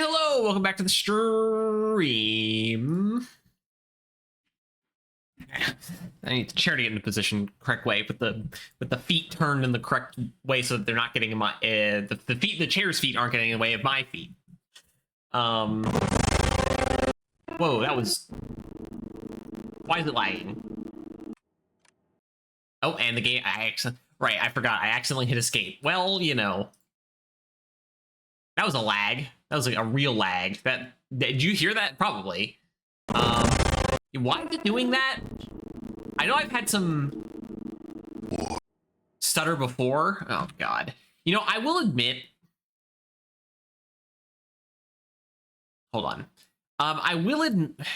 And hello, welcome back to the stream. I need the chair to get into position correct way with the feet turned in the correct way so that they're not getting in my the chair's feet aren't getting in the way of my feet. Whoa, that was, why is it lagging? Oh, and the game, I forgot I accidentally hit escape. Well, you know, that was a lag. That was like a real lag. Did you hear that? Probably. Why is it doing that? I know I've had some stutter before. Oh god. You know, I will admit. Hold on. I will admit. I'm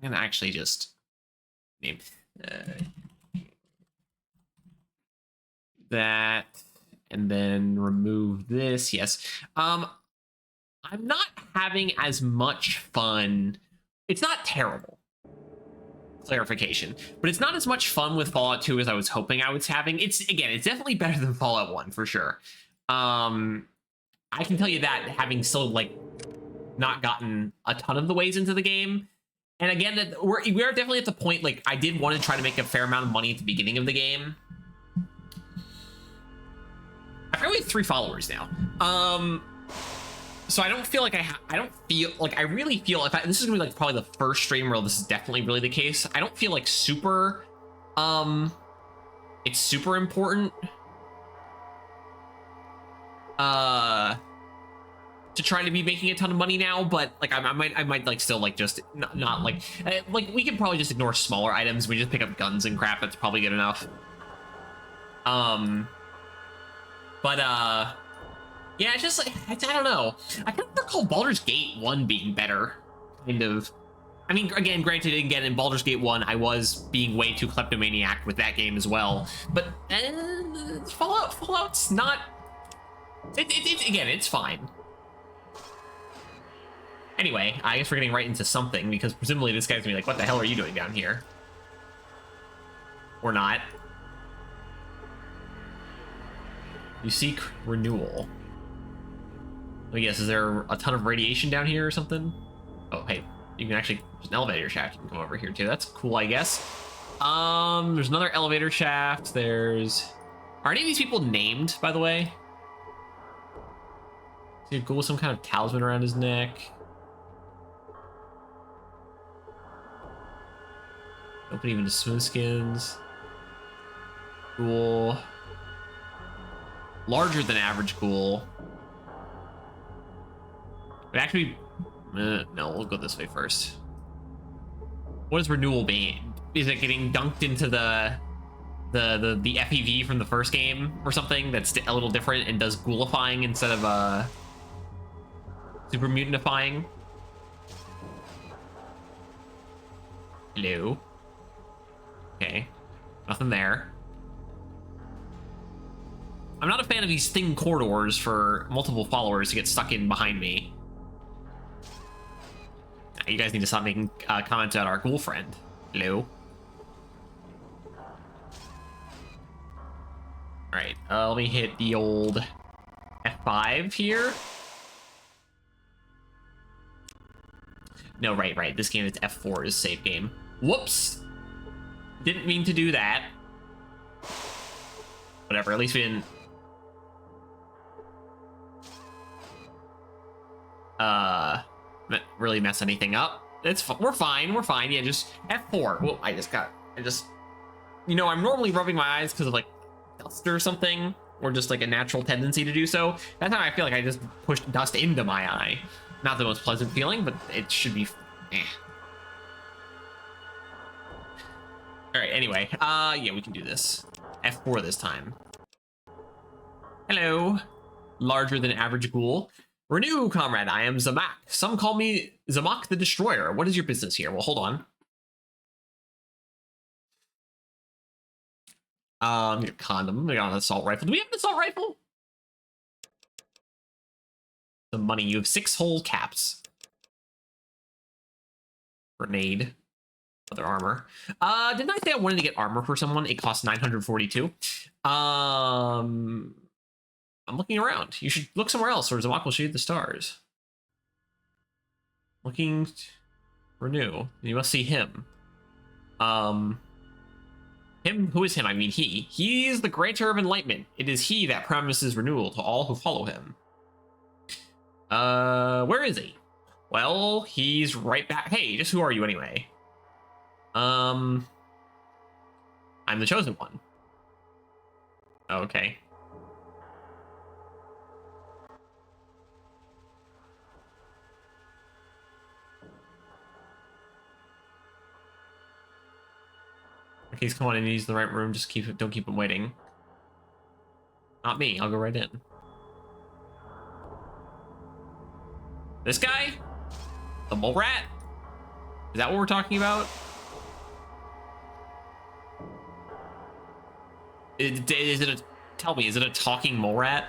gonna actually just name that, and then remove this. Yes. I'm not having as much fun. It's not terrible. Clarification, but it's not as much fun with Fallout 2 as I was hoping I was having. It's definitely better than Fallout 1 for sure. I can tell you that, having still like not gotten a ton of the ways into the game. And again, that we are definitely at the point, like, I did want to try to make a fair amount of money at the beginning of the game. I've got 3 followers now. So I don't feel like I really feel, this is gonna be like probably the first stream where this is definitely really the case. I don't feel like super, it's super important to try to be making a ton of money now, but like I might like still like just not like we can probably just ignore smaller items. We just pick up guns and crap. That's probably good enough. Yeah, it's just like, I don't know. I kind of recall Baldur's Gate 1 being better, kind of. I mean, again, granted, again, in Baldur's Gate 1, I was being way too kleptomaniac with that game as well. But Fallout's not. Again, it's fine. Anyway, I guess we're getting right into something, because presumably this guy's gonna be like, "What the hell are you doing down here?" Or not. You seek renewal. Oh yes, is there a ton of radiation down here or something? Oh, hey, you can actually, there's an elevator shaft. You can come over here too. That's cool, I guess. There's another elevator shaft. Are any of these people named, by the way? Is he a ghoul with some kind of talisman around his neck? Open even to smooth skins. Ghoul. Larger than average ghoul. But actually, no, we'll go this way first. What does renewal mean? Is it getting dunked into the FEV from the first game or something that's a little different and does ghoulifying instead of super mutantifying? Hello. Okay, nothing there. I'm not a fan of these thin corridors for multiple followers to get stuck in behind me. You guys need to stop making comments about our ghoul friend. Hello. Alright, let me hit the old F5 here. No, right. This game is F4 is save game. Whoops! Didn't mean to do that. Whatever, at least we didn't... really mess anything up. We're fine. Yeah, just F4. Well, you know, I'm normally rubbing my eyes because of like dust or something, or just like a natural tendency to do so. That time I feel like I just pushed dust into my eye. Not the most pleasant feeling, but it should be all right, anyway, yeah, we can do this. F4 this time. Hello. Larger than average ghoul. Renew, comrade. I am Zamak. Some call me Zamak the Destroyer. What is your business here? Well, hold on. Need a condom. We got an assault rifle. Do we have an assault rifle? The money. You have 6 whole caps. Grenade. Other armor. Didn't I say I wanted to get armor for someone? It costs 942. I'm looking around. You should look somewhere else, or Zamak will show you the stars. Looking to renew. You must see him. Him? Who is him? I mean he. He is the grantor of enlightenment. It is he that promises renewal to all who follow him. Where is he? Well, he's right back. Hey, just who are you anyway? I'm the chosen one. Okay. Okay, he's coming in. He's in the right room. Just don't keep him waiting. Not me. I'll go right in. This guy? The mole rat? Is that what we're talking about? Is it a... Tell me, is it a talking mole rat?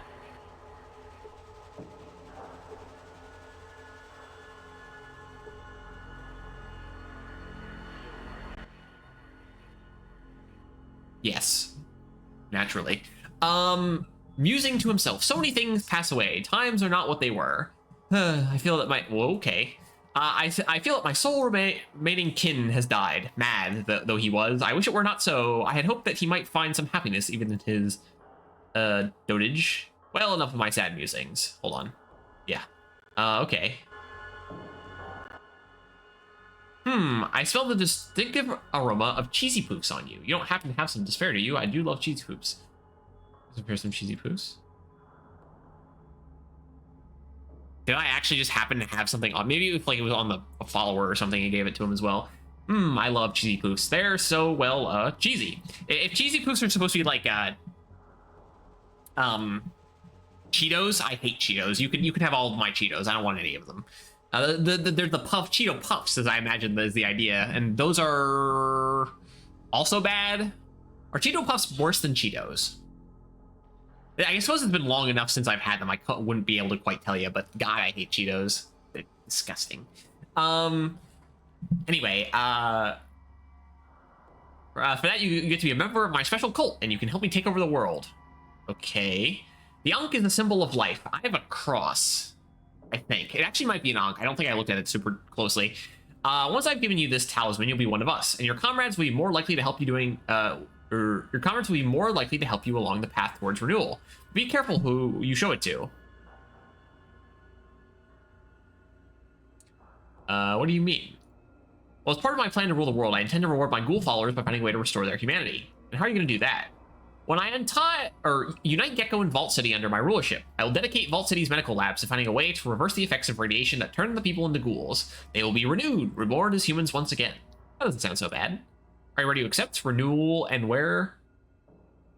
Yes. Naturally. Musing to himself. So many things pass away. Times are not what they were. I feel that my... Whoa, okay. I feel that my sole remaining kin has died. Mad though he was. I wish it were not so. I had hoped that he might find some happiness even in his dotage. Well, enough of my sad musings. Hold on. Yeah. Okay. I smell the distinctive aroma of cheesy poofs on you. You don't happen to have some despair, do you? I do love cheesy poofs. Compare some cheesy poofs. Did I actually just happen to have something on? Maybe if like it was on a follower or something and gave it to him as well. I love cheesy poofs. They're so well cheesy. If cheesy poofs are supposed to be like Cheetos, I hate Cheetos. You can have all of my Cheetos. I don't want any of them. They're the Cheeto puffs, as I imagine is the idea, and those are also bad. Are Cheeto puffs worse than Cheetos? I suppose it's been long enough since I've had them. I wouldn't be able to quite tell you, but God, I hate Cheetos. They're disgusting. Anyway, for that you get to be a member of my special cult, and you can help me take over the world. Okay. The Ankh is a symbol of life. I have a cross, I think. It actually might be an Ankh. I don't think I looked at it super closely. Once I've given you this talisman, you'll be one of us, and your comrades will be more likely to help you your comrades will be more likely to help you along the path towards renewal. Be careful who you show it to. What do you mean? Well, as part of my plan to rule the world, I intend to reward my ghoul followers by finding a way to restore their humanity. And how are you going to do that? When I unite Gecko and Vault City under my rulership, I will dedicate Vault City's medical labs to finding a way to reverse the effects of radiation that turn the people into ghouls. They will be renewed, reborn as humans once again. That doesn't sound so bad. Are you ready to accept renewal and wear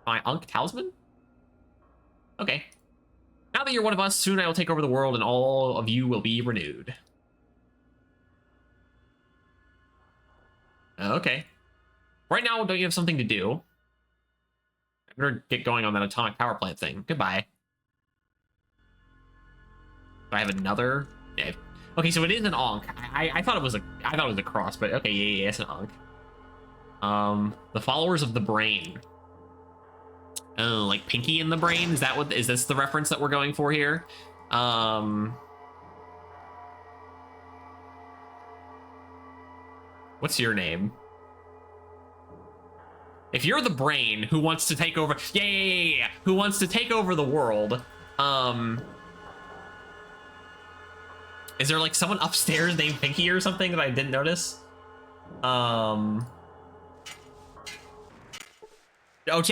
my Ankh talisman? Okay. Now that you're one of us, soon I will take over the world and all of you will be renewed. Okay. Right now, don't you have something to do? I better get going on that atomic power plant thing. Goodbye. Do I have another? Yeah. Okay, so it is an Ankh. I thought it was a cross, but okay, yeah, it's an Ankh. The followers of the brain. Oh, like Pinky in the Brain? Is this the reference that we're going for here? What's your name? If you're the brain who wants to take over, yeah, who wants to take over the world, is there like someone upstairs named Pinky or something that I didn't notice? Oh,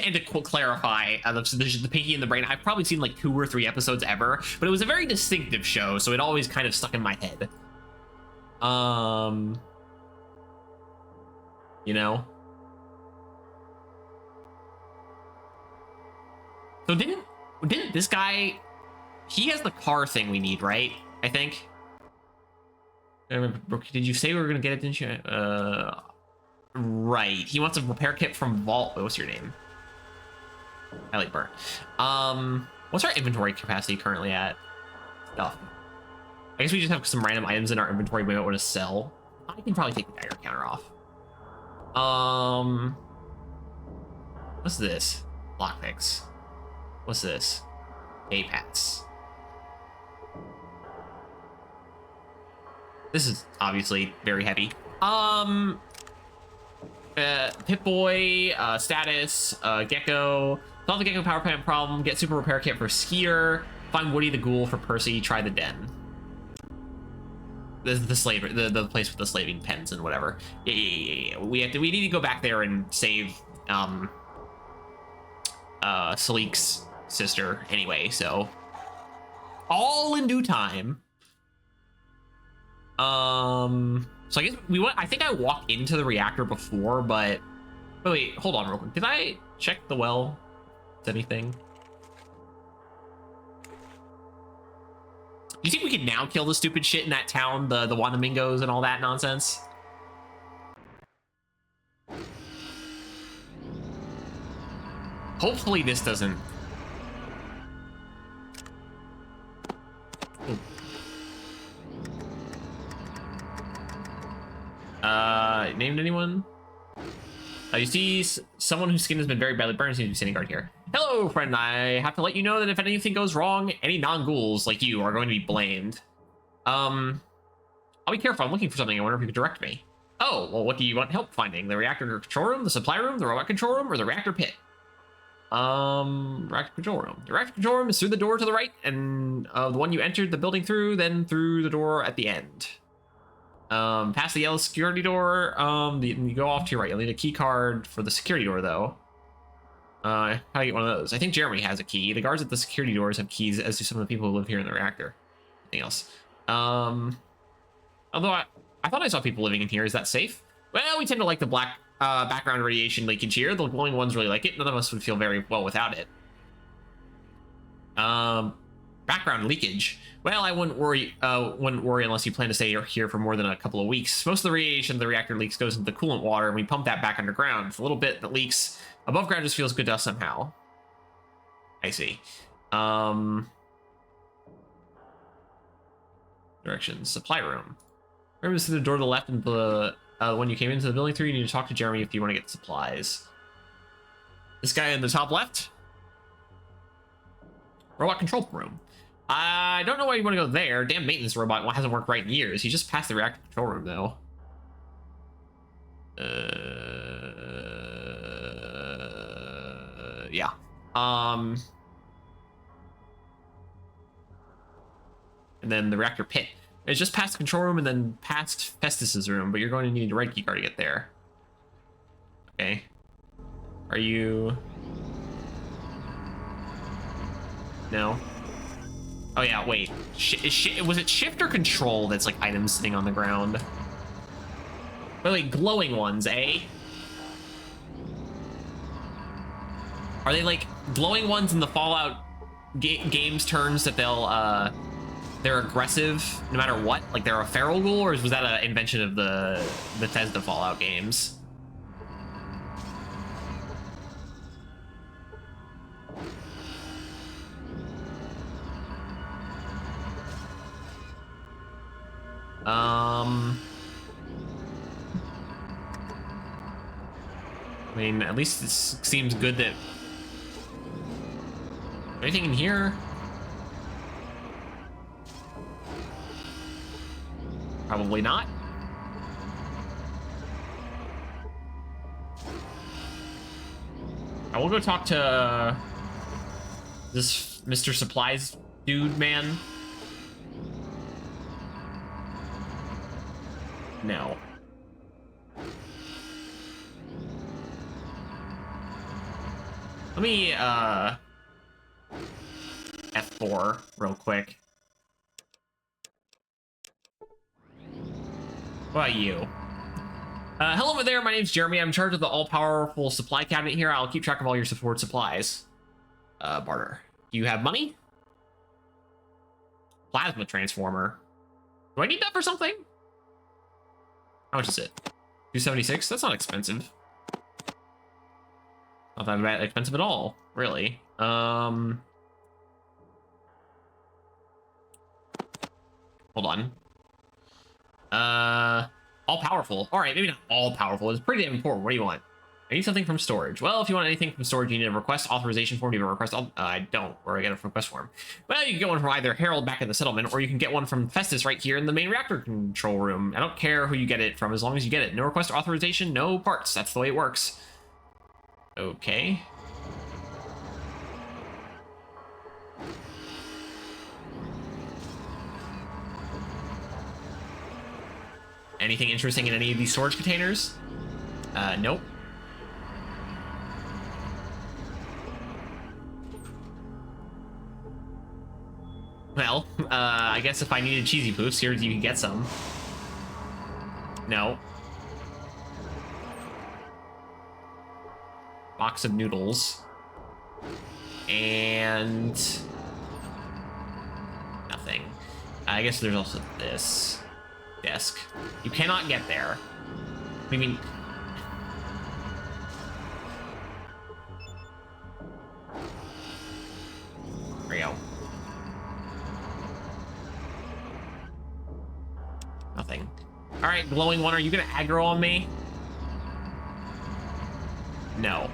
and to clarify, the Pinky in the Brain, I've probably seen like 2 or 3 episodes ever, but it was a very distinctive show, so it always kind of stuck in my head. You know? So didn't this guy, he has the car thing we need, right? I think. Did you say we were gonna get it, didn't you? Right. He wants a repair kit from Vault. What's your name? I like Bert. What's our inventory capacity currently at? Stuff. I guess we just have some random items in our inventory we might want to sell. I can probably take the Geiger counter off. What's this? Lockpicks. What's this? A-Pats. This is obviously very heavy. Pip-Boy, status, Gecko. Solve the Gecko power plant problem. Get super repair kit for Skeeter. Find Woody the Ghoul for Percy. Try the den. The slave, the place with the slaving pens and whatever. Yeah. We need to go back there and save Salik's sister anyway. So all in due time. So I guess I think I walked into the reactor before, but wait, hold on real quick. Did I check the well? Is anything? Do you think we can now kill the stupid shit in that town, the Wandamingos and all that nonsense? Hopefully this doesn't. Named anyone? You see someone whose skin has been very badly burned seems to be standing guard here. Hello, friend. I have to let you know that if anything goes wrong, any non-ghouls like you are going to be blamed. I'll be careful. I'm looking for something. I wonder if you could direct me. Oh, well, what do you want help finding? The reactor control room, the supply room, the robot control room, or the reactor pit? Reactor control room. The reactor control room is through the door to the right, and the one you entered the building through, then through the door at the end. Past the yellow security door, you go off to your right. You'll need a key card for the security door, though. How do you get one of those? I think Jeremy has a key. The guards at the security doors have keys, as do some of the people who live here in the reactor. Anything else? Although I thought I saw people living in here. Is that safe? Well, we tend to like the black background radiation leakage here. The glowing ones really like it. None of us would feel very well without it. Background leakage. Well, I wouldn't worry unless you plan to stay here for more than a couple of weeks. Most of the radiation of the reactor leaks goes into the coolant water, and we pump that back underground. The little bit that leaks above ground just feels good to us somehow. I see. Directions. Supply room. Room is through the door to the left, and the when you came into the building through, you need to talk to Jeremy if you want to get supplies. This guy in the top left? Robot control room. I don't know why you want to go there. Damn maintenance robot hasn't worked right in years. He just passed the reactor control room, though. Yeah. And then the reactor pit. It's just past the control room and then past Festus's room, but you're going to need a red key card to get there. Okay. Are you... No. Oh yeah, wait. Was it shift or control that's like items sitting on the ground? Wait, glowing ones, eh? Are they like glowing ones in the Fallout games turns that they're aggressive no matter what? Like they're a feral ghoul, or was that an invention of the Bethesda Fallout games? I mean, at least it seems good that... Anything in here? Probably not. I will go talk to this Mr. Supplies dude, man. No. Let me, F4 real quick. What about you? Hello over there, my name's Jeremy. I'm in charge of the all-powerful supply cabinet here. I'll keep track of all your support supplies. Barter. Do you have money? Plasma transformer. Do I need that for something? How much is it? 276? That's not expensive. Not that expensive at all, really. Hold on. All powerful. All right, maybe not all powerful. It's pretty damn important. What do you want? I need something from storage. Well, if you want anything from storage, you need a request authorization form. Do you have a request? I don't. Where do I get a request form? Well, you can get one from either Harold back in the settlement, or you can get one from Festus right here in the main reactor control room. I don't care who you get it from, as long as you get it. No request authorization, no parts. That's the way it works. Okay. Anything interesting in any of these storage containers? Nope. Well, I guess if I needed cheesy poofs, here you can get some. No. Box of noodles. And nothing. I guess there's also this desk. You cannot get there. What do you mean? There we go. Nothing. All right, glowing one, are you gonna aggro on me? No.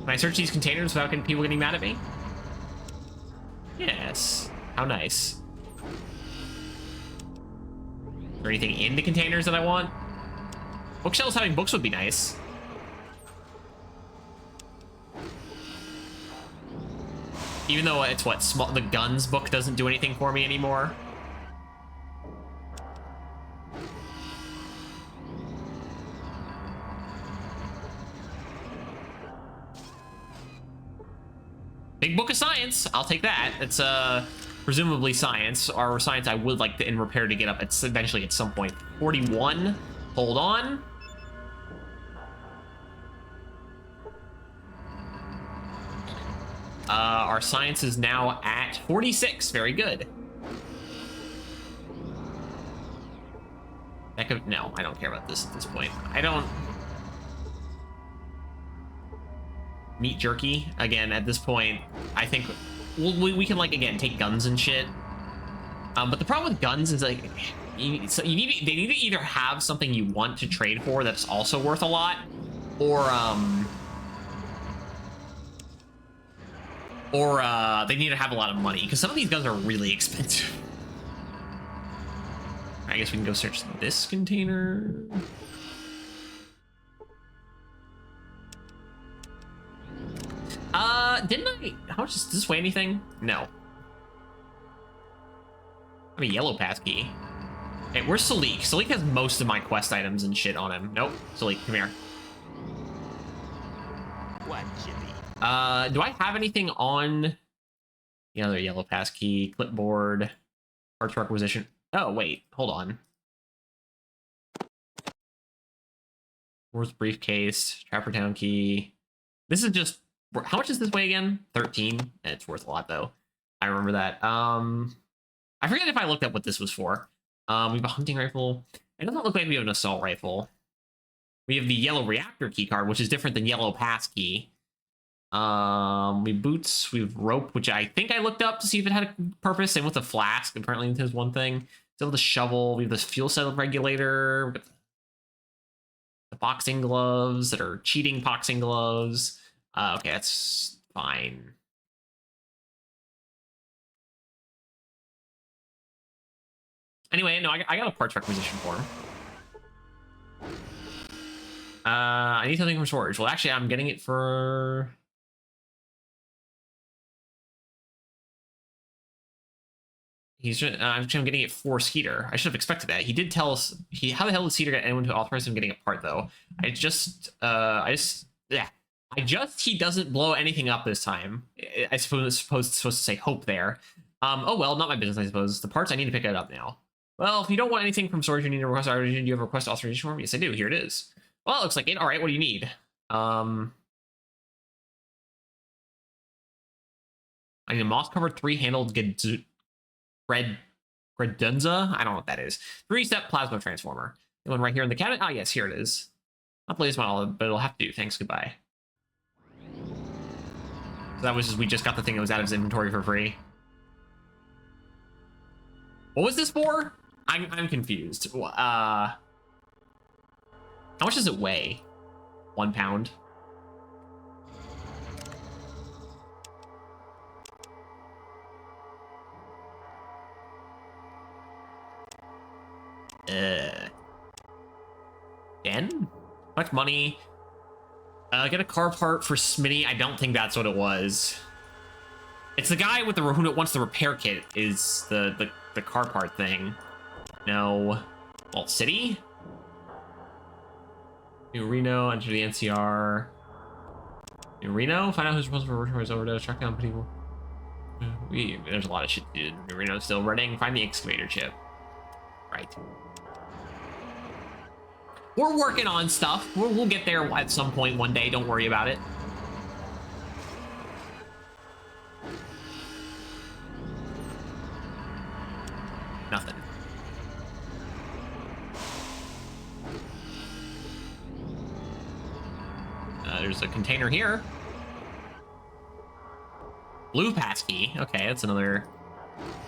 Can I search these containers without people getting mad at me? Yes. How nice. Is there anything in the containers that I want? Bookshelves having books would be nice. Even though it's what, the guns book doesn't do anything for me anymore. Big book of science, I'll take that. It's presumably science, or science I would like to in repair to get up at eventually at some point. 41, hold on. Our science is now at 46. Very good. No, I don't care about this at this point. I don't. Meat jerky again at this point. I think we can, like, again, take guns and shit. But the problem with guns is, like, they need to either have something you want to trade for that's also worth a lot, or they need to have a lot of money, because some of these guns are really expensive. I guess we can go search this container. Didn't I? How much does this weigh anything? No. I have a yellow pass key. Hey, where's Salik? Salik has most of my quest items and shit on him. Nope. Salik, come here. What, Jimmy? Do I have anything on the other yellow pass key, clipboard, parts requisition? Oh, wait, hold on. Where's the briefcase? Trapper Town key. This is just, how much is this weigh again? 13. It's worth a lot though. I remember that. I forget if I looked up what this was for. We have a hunting rifle. It doesn't look like we have an assault rifle. We have the yellow reactor key card, which is different than yellow pass key. We have boots, we have rope, which I think I looked up to see if it had a purpose. Same with the flask, apparently it has one thing. Still the shovel, we have this fuel cell regulator, the boxing gloves that are cheating boxing gloves. Okay, that's fine. Anyway, no, I got a parts requisition form. I need something from storage. Well, actually, I'm getting it for... I'm getting it for Skeeter. I should have expected that. He did tell us. How the hell did Skeeter get anyone to authorize him getting a part though? He doesn't blow anything up this time. I suppose it's supposed to say hope there. Oh well, not my business, I suppose. The parts, I need to pick it up now. Well, if you don't want anything from storage, you need a request authorization. Do you have a request authorization form? Yes, I do. Here it is. Well, it looks like it. All right, what do you need? I need a moss-covered 3-handled Gredunza? I don't know what that is. 3-step plasma transformer. The one right here in the cabinet? Ah, yes, here it is. Not the latest model, but it'll have to do. Thanks, goodbye. So that was just, we just got the thing that was out of his inventory for free. What was this for? I'm confused. How much does it weigh? 1 pound. Den? Much money. Get a car part for Smitty. I don't think that's what it was. It's the guy with the who wants the repair kit is the car part thing. No. Vault City? New Reno, enter the NCR. New Reno? Find out who's responsible for his overdose. Track down people. There's a lot of shit to do in New Reno still. Running. Find the excavator chip. Right. We're working on stuff. We'll get there at some point one day. Don't worry about it. Nothing. There's a container here. Blue passkey. Okay, that's another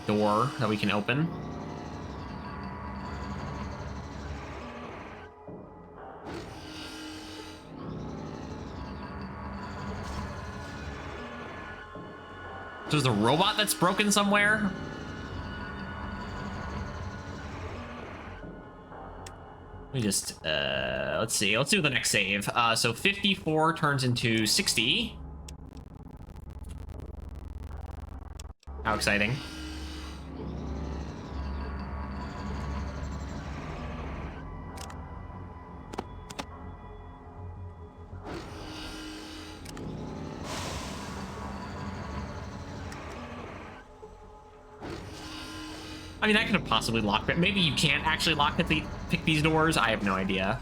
door that we can open. So there's a robot that's broken somewhere. Let me just, let's see. Let's do the next save. So 54 turns into 60. How exciting. I mean, I could have possibly locked it. Maybe you can't actually pick these doors. I have no idea.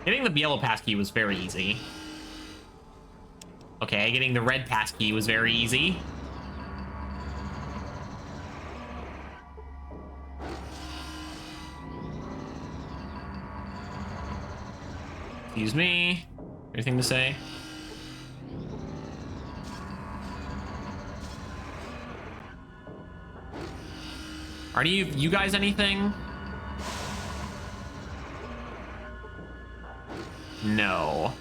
Getting the yellow passkey was very easy. Okay, getting the red passkey was very easy. Excuse me. Anything to say? Are you guys anything? No.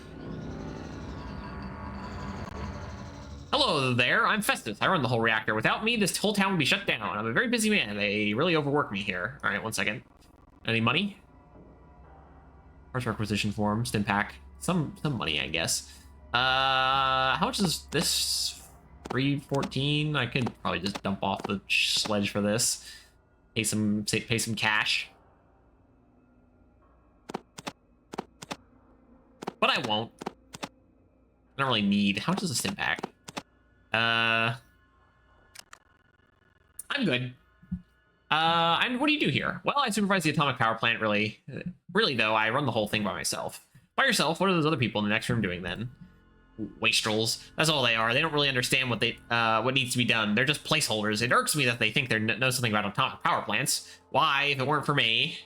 Hello there, I'm Festus. I run the whole reactor. Without me, this whole town would be shut down. I'm a very busy man. They really overwork me here. All right, 1 second. Any money? Parts requisition form, stim pack. Some money, I guess. How much is this? 314. I could probably just dump off the sledge for this. Pay some cash. But I won't. I don't really need. How much is a stim pack? I'm good. What do you do here? Well, I supervise the atomic power plant, really. Really, though, I run the whole thing by myself. By yourself? What are those other people in the next room doing, then? Wastrels. That's all they are. They don't really understand what needs to be done. They're just placeholders. It irks me that they think they know something about atomic power plants. Why, if it weren't for me?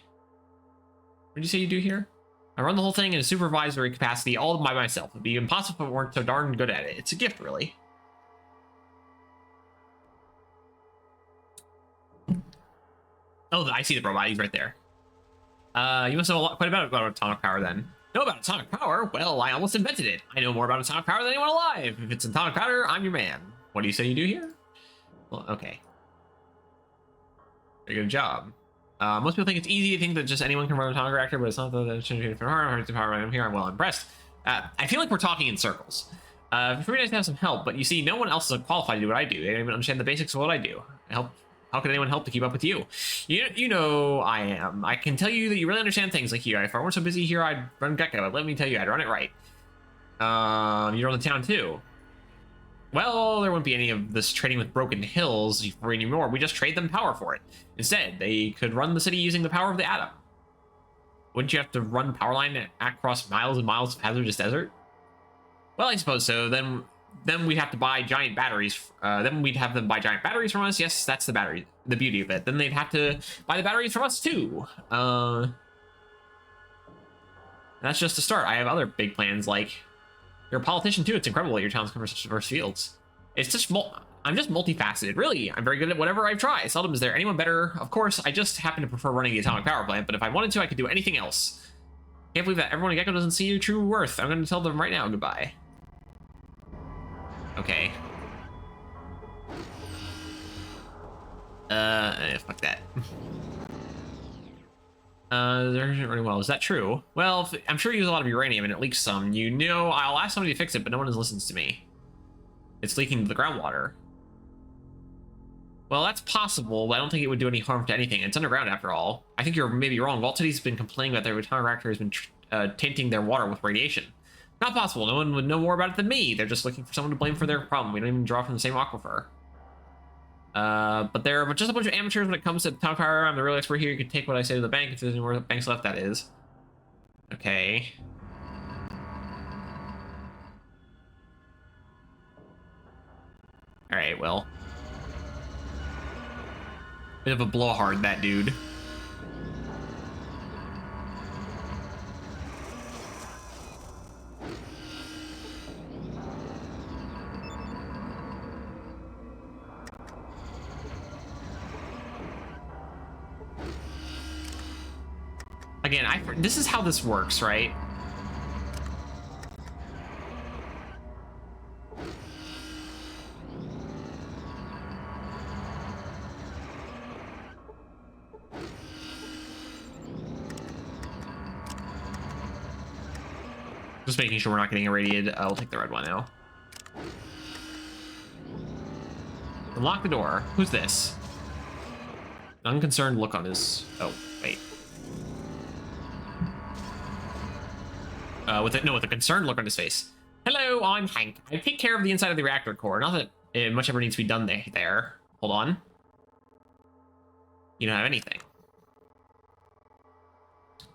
What did you say you do here? I run the whole thing in a supervisory capacity all by myself. It'd be impossible if I weren't so darn good at it. It's a gift, really. Oh, I see the robot. He's right there. You must know quite a bit about atomic power, then. Know about atomic power? Well, I almost invented it. I know more about atomic power than anyone alive. If it's atomic power, I'm your man. What do you say you do here? Well, okay. Very good job. Most people think it's easy to think that just anyone can run an atomic reactor, but it's not that it's hard to power. I'm here. I'm well impressed. I feel like we're talking in circles. It's really nice to have some help, but you see, no one else is qualified to do what I do. They don't even understand the basics of what I do. How can anyone help to keep up with you? You know I am. I can tell you that you really understand things like you. If I weren't so busy here, I'd run Gecko, but let me tell you, I'd run it right. You run the town too. Well, there wouldn't be any of this trading with Broken Hills for anymore. We just trade them power for it. Instead, they could run the city using the power of the atom. Wouldn't you have to run power line across miles and miles of hazardous desert? Well, I suppose so. Then we'd have to buy giant batteries. Then we'd have them buy giant batteries from us. Yes, that's the beauty of it. Then they'd have to buy the batteries from us too. That's just a start. I have other big plans, like You're a politician too. It's incredible that your towns cover such diverse fields. It's just I'm just multifaceted. Really, I'm very good at whatever I try. Seldom is there anyone better. Of course, I just happen to prefer running the atomic power plant, but if I wanted to, I could do anything else. Can't believe that everyone at Gecko doesn't see your true worth. I'm going to tell them right now goodbye. Okay. Fuck that. They're running well. Is that true? Well, I'm sure you use a lot of uranium and it leaks some. You know, I'll ask somebody to fix it, but no one listens to me. It's leaking to the groundwater. Well, that's possible, but I don't think it would do any harm to anything. It's underground after all. I think you're maybe wrong. Vault City's been complaining that their atomic reactor has been tainting their water with radiation. Not possible. No one would know more about it than me. They're just looking for someone to blame for their problem. We don't even draw from the same aquifer. But they're just a bunch of amateurs when it comes to atomic power. I'm the real expert here. You can take what I say to the bank if there's any more banks left, that is. Okay. Alright, well. Bit of a blowhard, that dude. Again, this is how this works, right? Just making sure we're not getting irradiated. I'll take the red one now. Unlock the door. Who's this? An unconcerned look on his... Oh, wait. With a concerned look on his face. Hello, I'm Hank. I take care of the inside of the reactor core. Not that much ever needs to be done there. Hold on. You don't have anything.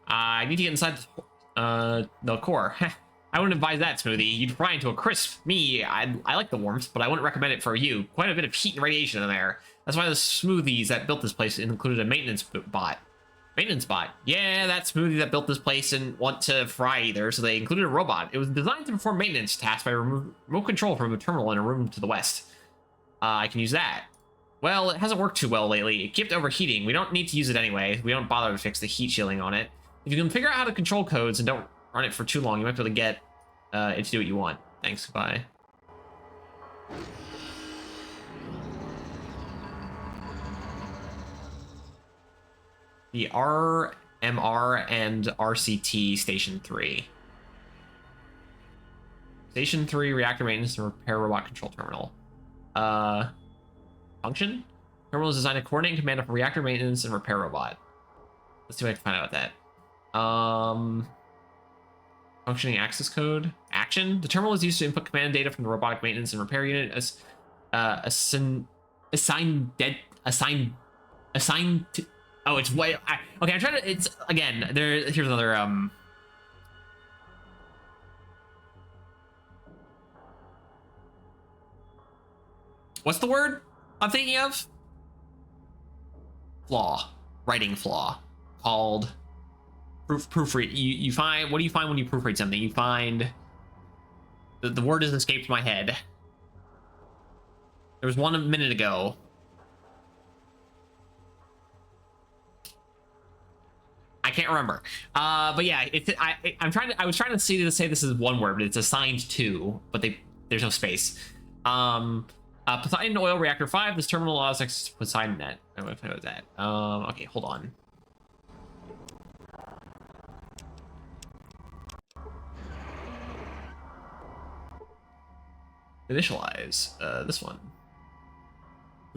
I need to get inside the core. I wouldn't advise that, Smoothie. You'd fry into a crisp. Me, I like the warmth, but I wouldn't recommend it for you. Quite a bit of heat and radiation in there. That's why the Smoothies that built this place included a maintenance bot. Maintenance bot. Yeah, that Smoothie that built this place didn't want to fry either, so they included a robot. It was designed to perform maintenance tasks by remote control from a terminal in a room to the west. I can use that. Well, it hasn't worked too well lately. It kept overheating. We don't need to use it anyway. We don't bother to fix the heat shielding on it. If you can figure out how to control codes and don't run it for too long, you might be able to get it to do what you want. Thanks, goodbye. The RMR and RCT Station 3. Station 3, Reactor Maintenance and Repair Robot Control Terminal. Function? Terminal is designed to coordinate and command a reactor maintenance and repair robot. Let's see what I can find out about that. Functioning access code. Action. The terminal is used to input command data from the robotic maintenance and repair unit as assigned to... Oh, it's way... okay, I'm trying to... It's... Again, here's another... What's the word I'm thinking of? Flaw. Writing flaw. Called... Proofread. You find... What do you find when you proofread something? You find... The word has escaped my head. There was one a minute ago. I can't remember. But yeah, I was trying to say this is one word, but it's assigned to, but there's no space. Poseidon Oil Reactor 5, this terminal allows access to Poseidon Net. I don't know if I know that. Okay, hold on. Initialize, this one.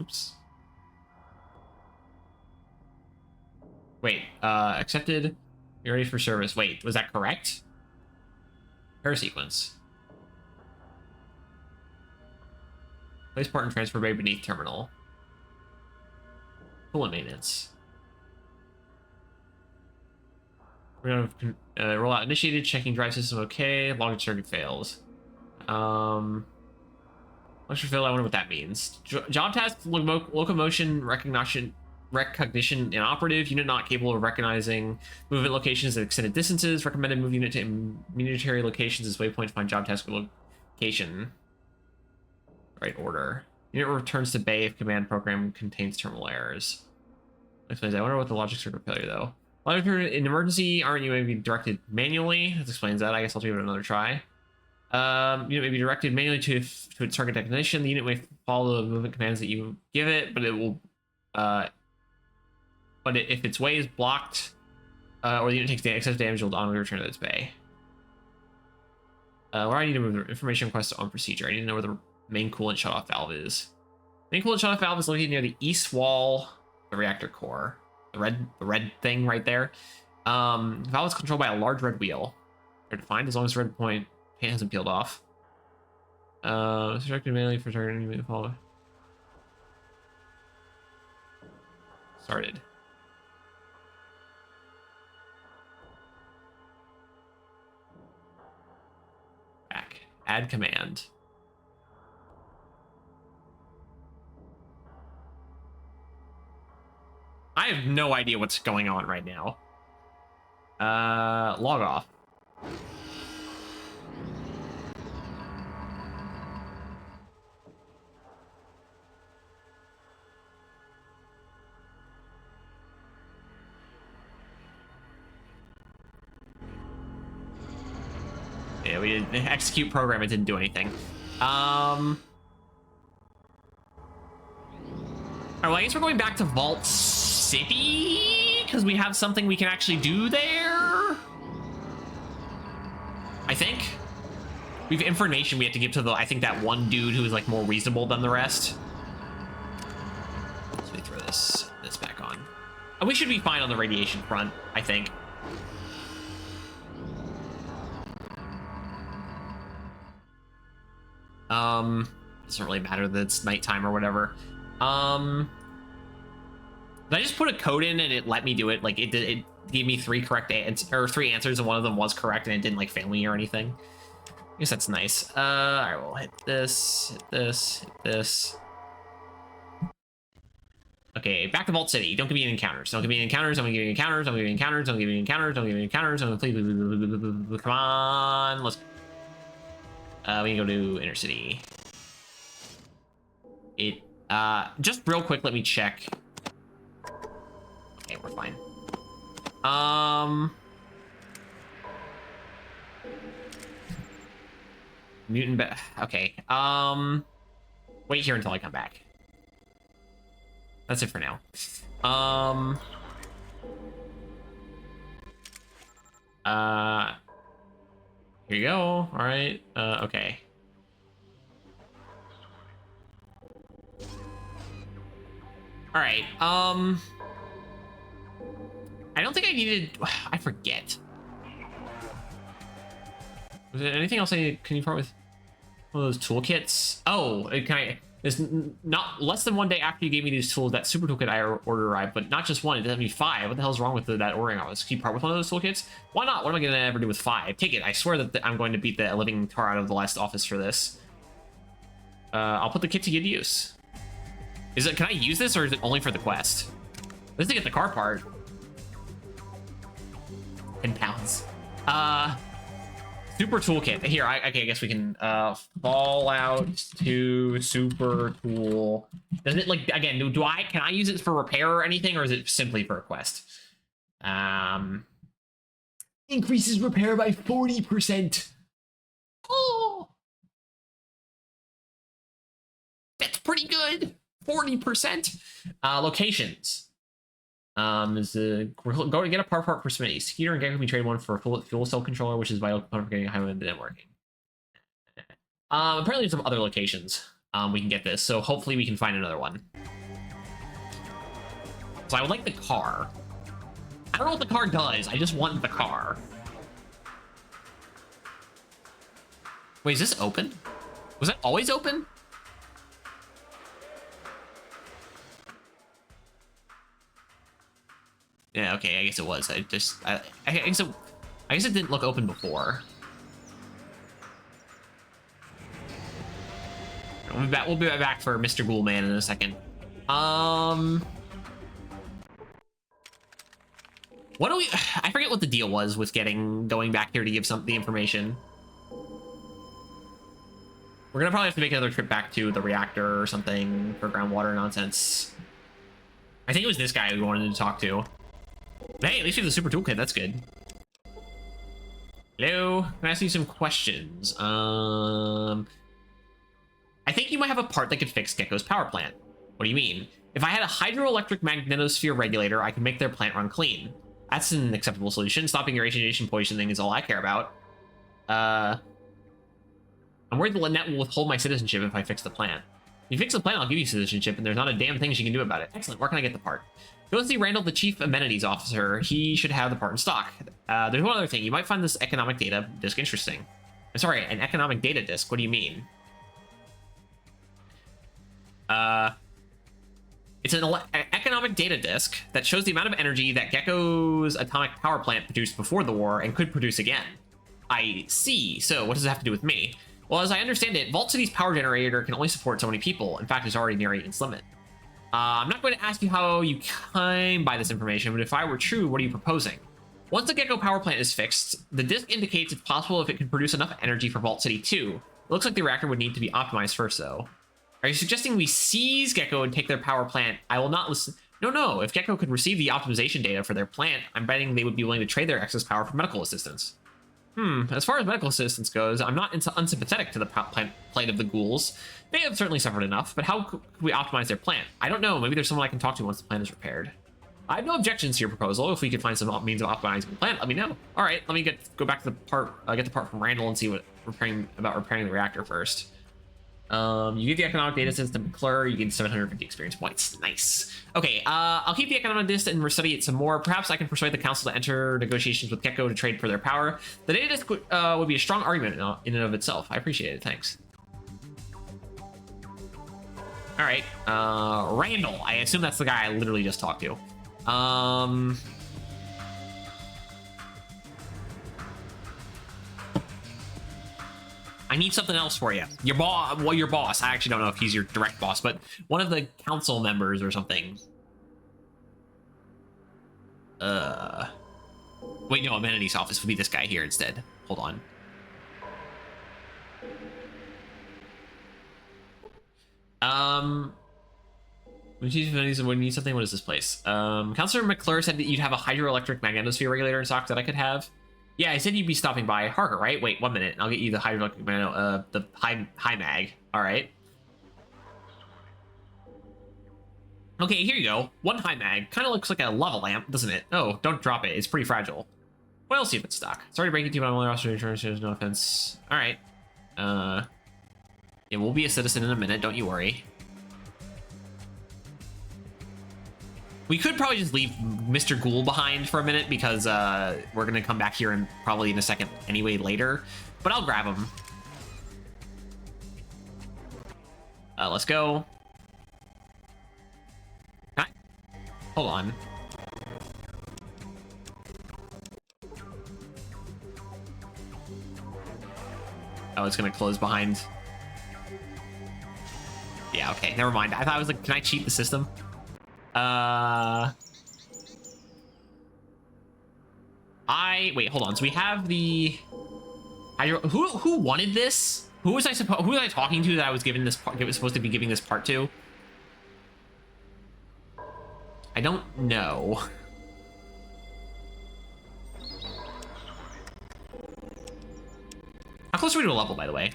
Oops. Wait, accepted. You're ready for service. Wait, was that correct? Repair sequence. Place part and transfer bay beneath terminal. Coolant maintenance. We're gonna rollout initiated. Checking drive system okay. Logic circuit fails. Electric failed. I wonder what that means. Job task locomotion recognition inoperative. Unit not capable of recognizing movement locations at extended distances. Recommended move unit to military locations as waypoint to find job task location. Right order. Unit returns to bay if command program contains terminal errors. Explains. I wonder what the logic circuit failure though. In emergency, aren't you maybe directed manually? That explains that. I guess I'll give it another try. Unit may be directed manually to its target destination. The unit may follow the movement commands that you give it, but it will. If its way is blocked, or the unit takes excess damage, it will automatically return to its bay. Where I need to move the information request on procedure. I need to know where the main coolant shutoff valve is. Main coolant shutoff valve is located near the east wall of the reactor core. The red thing right there. The valve is controlled by a large red wheel. They're defined as long as the red point paint hasn't peeled off. It's directed manually for targeting to follow. Started. Back. Add command. I have no idea what's going on right now. Log off. Yeah, we didn't execute program. It didn't do anything. Alright, well, I guess we're going back to Vault City because we have something we can actually do there. I think we have information we have to give to the. I think that one dude who is like more reasonable than the rest. Let me throw this back on. We should be fine on the radiation front, I think. Doesn't really matter that it's nighttime or whatever. Did I just put a code in and it let me do it? Like it gave me three answers and one of them was correct and it didn't like fail me or anything. I guess that's nice. All right, we'll hit this, hit this, hit this. Okay, back to Vault City. Don't give me any encounters. Don't give me any encounters. Don't give me any encounters. Don't give me any encounters. Don't give me any encounters. Don't give me any encounters. Please, come on. Let's. We can go to Inner City. Just real quick, let me check. Okay, we're fine. Mutant okay. Wait here until I come back. That's it for now. Here you go. All right. Okay. All right. I don't think I needed. I forget. Was there anything else I needed? Can you part with one of those toolkits? Oh, can I? It's not less than 1 day after you gave me these tools. That super toolkit I ordered arrived, but not just one. It doesn't be 5. What the hell's wrong with that ordering? I was. Can you part with one of those toolkits? Why not? What am I going to ever do with 5? Take it. I swear that I'm going to beat the living tar out of the last office for this. I'll put the kit to good use. Can I use this or is it only for the quest? Let's get the car part. 10 pounds. Super toolkit. Here, okay, I guess we can Fallout 2 super tool. Does it like again? Can I use it for repair or anything, or is it simply for a quest? Increases repair by 40%. Oh, that's pretty good. 40%. Locations. We're going to get a part for Smitty. Skeeter and Gecko can be traded one for a fuel cell controller, which is vital component for getting highway networking. Apparently, there's some other locations we can get this, so hopefully we can find another one. So I would like the car. I don't know what the car does. I just want the car. Wait, is this open? Was that always open? Yeah, okay, I guess it was. I guess it didn't look open before. We'll be back for Mr. Ghoulman in a second. What do we... I forget what the deal was with going back here to give some the information. We're gonna probably have to make another trip back to the reactor or something for groundwater nonsense. I think it was this guy we wanted to talk to. But hey, at least we have the super toolkit. That's good. Hello, can I ask you some questions? I think you might have a part that could fix Gecko's power plant. What do you mean? If I had a hydroelectric magnetosphere regulator, I could make their plant run clean. That's an acceptable solution. Stopping irradiation poisoning is all I care about. I'm worried the net will withhold my citizenship if I fix the plant. If you fix the plant, I'll give you citizenship, and there's not a damn thing she can do about it. Excellent. Where can I get the part? Go see Randall, the chief amenities officer. He should have the part in stock. There's one other thing. You might find this economic data disk interesting. I'm sorry, an economic data disk. What do you mean? It's an economic data disk that shows the amount of energy that Gecko's atomic power plant produced before the war and could produce again. I see. So what does it have to do with me? Well, as I understand it, Vault City's power generator can only support so many people. In fact, it's already nearing its limit. I'm not going to ask you how you came by this information, but if I were true, what are you proposing? Once the Gecko power plant is fixed, the disk indicates it's possible if it can produce enough energy for Vault City 2. It looks like the reactor would need to be optimized first, though. Are you suggesting we seize Gecko and take their power plant? I will not listen. No. If Gecko could receive the optimization data for their plant, I'm betting they would be willing to trade their excess power for medical assistance. As far as medical assistance goes, I'm not unsympathetic to the plight of the ghouls. They have certainly suffered enough, but how could we optimize their plant? I don't know. Maybe there's someone I can talk to once the plant is repaired. I have no objections to your proposal. If we could find some means of optimizing the plant, let me know. All right, let me go back to the part, get the part from Randall and see what repairing the reactor first. You get the economic data system to McClure, you get 750 experience points. Nice. Okay, I'll keep the economic disc and study it some more. Perhaps I can persuade the council to enter negotiations with Gecko to trade for their power. The data disc would be a strong argument in and of itself. I appreciate it. Thanks. All right, Randall. I assume that's the guy I literally just talked to. I need something else for you. Your boss. I actually don't know if he's your direct boss, but one of the council members or something. Wait, no, amenities office would be this guy here instead. Hold on. We need something. What is this place? Councilor McClure said that you'd have a hydroelectric magnetosphere regulator in stock that I could have. Yeah, I said you'd be stopping by Harker, right? Wait, 1 minute. I'll get you the hydroelectric the high mag. All right. Okay, here you go. One high mag. Kind of looks like a lava lamp, doesn't it? Oh, don't drop it. It's pretty fragile. Well, see if it's stock. Sorry to break it to you, but I'm only roster insurance. No offense. All right. Yeah, we'll be a citizen in a minute. Don't you worry. We could probably just leave Mr. Ghoul behind for a minute because we're going to come back here and probably in a second anyway later. But I'll grab him. Let's go. Hold on. Oh, it's going to close behind. Yeah, okay. Never mind. I thought I was like, can I cheat the system? Wait, hold on. So we have the who wanted this? Who was I talking to that I was giving this part? It was supposed to be giving this part to? I don't know. How close are we to a level, by the way?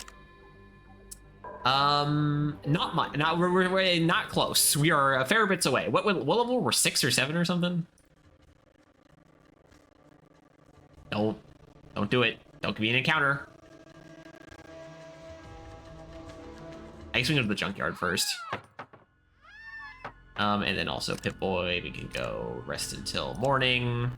Not much. We're not close. We are a fair bits away. What level? We're 6 or 7 or something. Don't do it. Don't give me an encounter. I guess we can go to the junkyard first. And then also Pip-Boy. We can go rest until morning.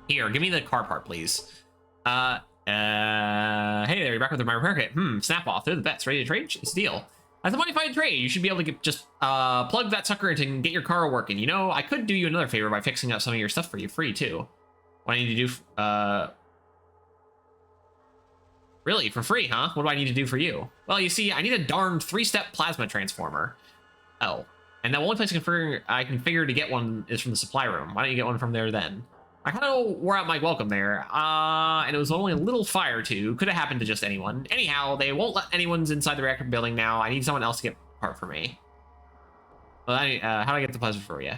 Here, give me the car part, please. Hey there, you're back with my repair kit. Snap off. They're the best. Ready to trade? It's a deal. As a modified trade, you should be able to just plug that sucker in and get your car working. You know, I could do you another favor by fixing up some of your stuff for you free too. What I need to do? Really, for free, huh? What do I need to do for you? Well, you see, I need a darn 3-step plasma transformer. Oh, And the only place I can figure to get one is from the supply room. Why don't you get one from there then? I kind of wore out my welcome there. And it was only a little fire too. Could have happened to just anyone. Anyhow, they won't let anyone's inside the reactor building now. I need someone else to get part for me. Well, how do I get the plasma for you?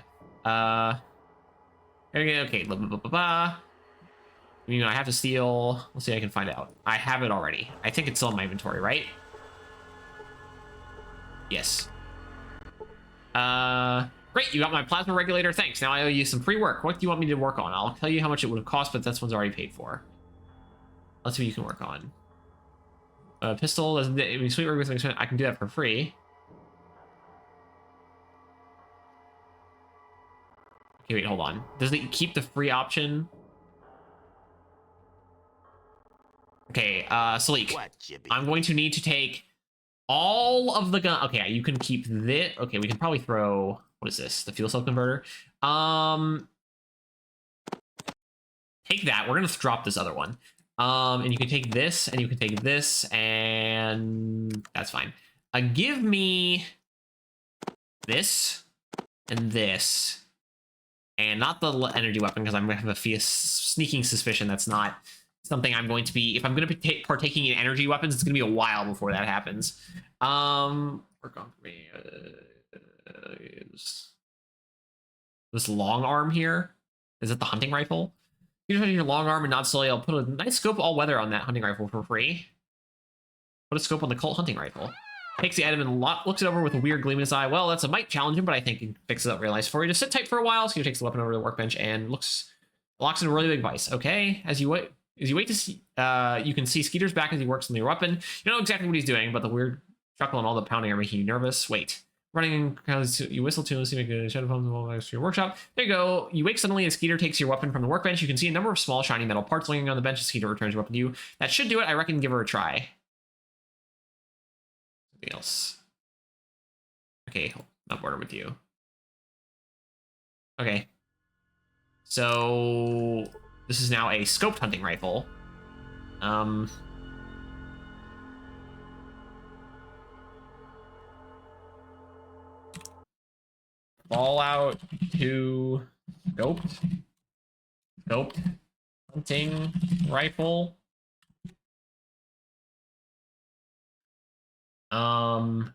Okay, blah, blah, blah, blah, blah. You know, I have to steal. Let's see if I can find out. I have it already. I think it's still in my inventory, right? Yes. Great, you got my plasma regulator. Thanks. Now I owe you some free work. What do you want me to work on? I'll tell you how much it would have cost, but this one's already paid for. Let's see what you can work on. Pistol doesn't. I mean, sweet work with I can do that for free. Okay, wait, hold on. Does it keep the free option? Okay, Salik, I'm going to need to take all of the gun. Okay, you can keep this. Okay, we can probably throw. What is this? The fuel cell converter. Take that. We're gonna drop this other one. And you can take this, and you can take this, and that's fine. Give me this and this, and not the energy weapon because I'm gonna have a sneaking suspicion that's not something I'm going to be. If I'm going to be partaking in energy weapons, it's going to be a while before that happens. Work on for me. This long arm here. Is it the hunting rifle? You just your long arm and not slowly. I'll put a nice scope all weather on that hunting rifle for free. Put a scope on the Colt hunting rifle. Takes the item and looks it over with a weird gleam in his eye. Well, that might challenge him, but I think he fixes it up real nice for you. Just sit tight for a while. So he takes the weapon over to the workbench and locks in a really big vise. Okay, as you wait to see, you can see Skeeter's back as he works on the weapon. You don't know exactly what he's doing, but the weird chuckle and all the pounding are making you nervous. Wait. Running, you whistle to see make a shadow from your workshop. There you go. You wake suddenly as Skeeter takes your weapon from the workbench. You can see a number of small shiny metal parts laying on the bench as Skeeter returns your weapon to you. That should do it. I reckon give her a try. Something else. Okay, not bored with you. Okay. So this is now a scoped hunting rifle. Fallout 2 scoped hunting rifle. The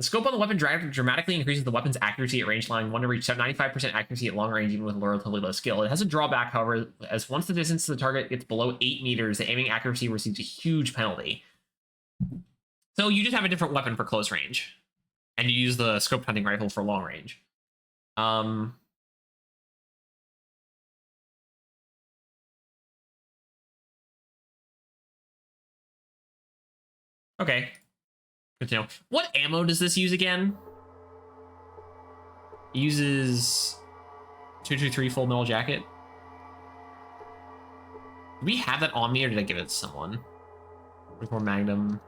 scope on the weapon dramatically increases the weapon's accuracy at range, allowing one to reach 95% accuracy at long range, even with relatively low skill. It has a drawback, however, as once the distance to the target gets below 8 meters, the aiming accuracy receives a huge penalty. So you just have a different weapon for close range, and you use the scoped hunting rifle for long range. Okay. Good to know. What ammo does this use again? It uses 223 full metal jacket. Do we have that on me, or did I give it to someone? 44 Magnum.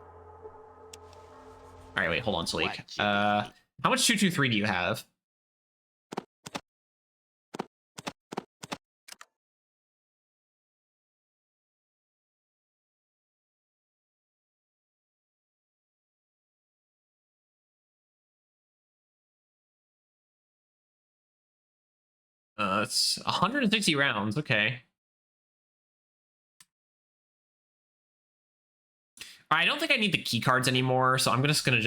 All right, wait, hold on, Salik. How much 223 do you have? It's 160 rounds. Okay. I don't think I need the key cards anymore, so I'm just gonna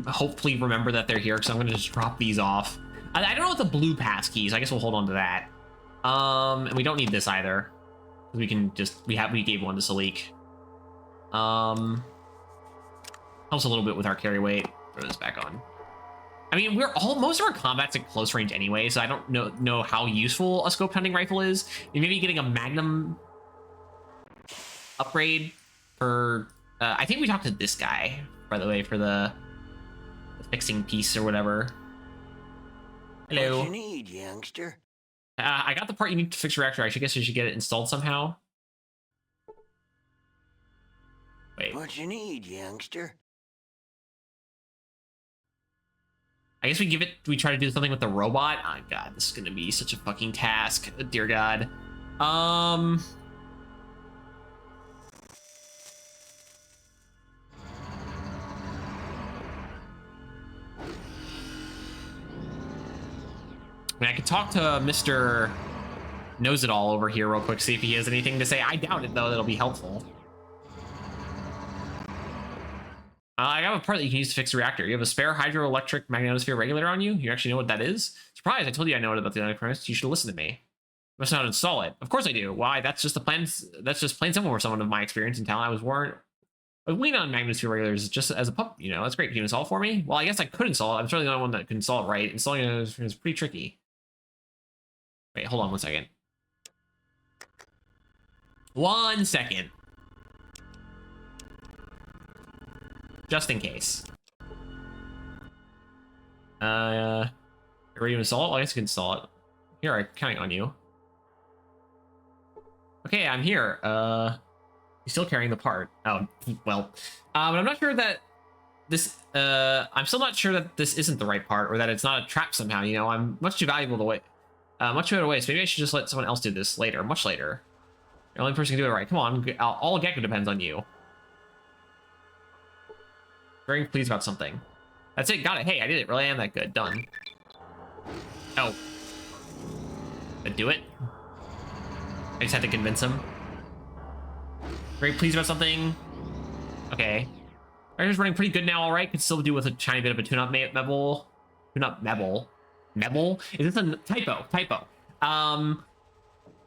hopefully remember that they're here, because I'm gonna just drop these off. I don't know what the blue pass keys. I guess we'll hold on to that. And we don't need this either. We can just we gave one to Salik. Helps a little bit with our carry weight. Throw this back on. I mean, most of our combat's at close range anyway, so I don't know how useful a scope hunting rifle is. Maybe getting a Magnum upgrade for. I think we talked to this guy, by the way, for the fixing piece or whatever. Hello. What you need, youngster? I got the part you need to fix your reactor. I guess you should get it installed somehow. Wait. What you need, youngster? I guess we try to do something with the robot. Oh god, this is gonna be such a fucking task. Dear god. I mean, I could talk to Mr. Knows It All over here real quick, see if he has anything to say. I doubt it, though. That'll be helpful. I have a part that you can use to fix the reactor. You have a spare hydroelectric magnetosphere regulator on you? You actually know what that is? Surprise, I told you I know about the electronics. You should listen to me. You must know how to install it. Of course I do. Why? That's just the plan. That's just plain simple for someone of my experience and talent. I was lean on magnetosphere regulators just as a pup, you know. That's great. Can you install it for me? Well, I guess I could install it. I'm certainly the only one that can install it right. Installing it is pretty tricky. Wait, hold on 1 second. 1 second. Just in case. Ready to install it? Well, I guess I can install it. Here, I'm counting on you. Okay, I'm here. You're still carrying the part. Oh, well. But I'm not sure that this, I'm still not sure that this isn't the right part, or that it's not a trap somehow, you know? I'm much too valuable to wait. Much too out of waste. Maybe I should just let someone else do this later, much later. You're the only person who can do it right. Come on, all Gecko depends on you. Very pleased about something. That's it, got it. Hey, I did it. Really am that good. Done. Oh. Did I do it? I just had to convince him. Very pleased about something. Okay. Radio's running pretty good now, alright. Could still do with a tiny bit of a tune-up mebble. Tune-up mebble. Mebble? Is this a typo? Typo.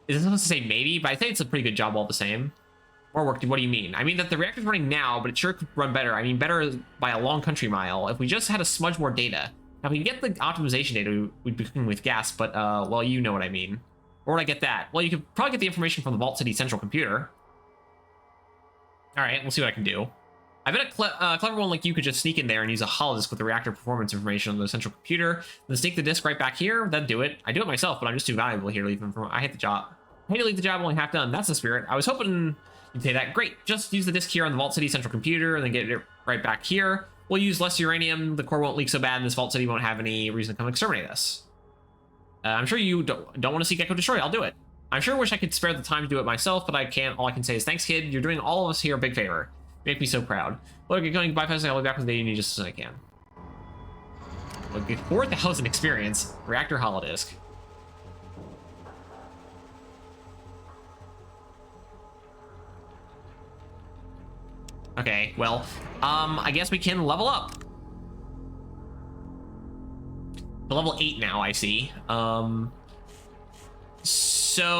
Is this supposed to say maybe? But I think it's a pretty good job all the same. More work, what do you mean? I mean that the reactor's running now, but it sure could run better. I mean, better by a long country mile. If we just had a smudge more data. Now, we can get the optimization data we'd be cooking with gas, but, well, you know what I mean. Where would I get that? Well, you could probably get the information from the Vault City central computer. Alright, we'll see what I can do. I bet a clever one like you could just sneak in there and use a holodisk with the reactor performance information on the central computer, then sneak the disk right back here. That'd do it. I do it myself, but I'm just too valuable here. I hate the job. I hate to leave the job only half done. That's the spirit. I was hoping you'd say that. Great. Just use the disk here on the Vault City central computer and then get it right back here. We'll use less uranium. The core won't leak so bad, and this Vault City won't have any reason to come exterminate us. I'm sure you don't want to see Gecko destroyed. I'll do it. I'm sure wish I could spare the time to do it myself, but I can't. All I can say is thanks, kid. You're doing all of us here a big favor. You make me so proud. Look, you're going bypassing. I'll be back with the day you need just as soon as I can. Look, 4,000 experience. Reactor holodisk. Okay, well, I guess we can level up. To level 8 now, I see. So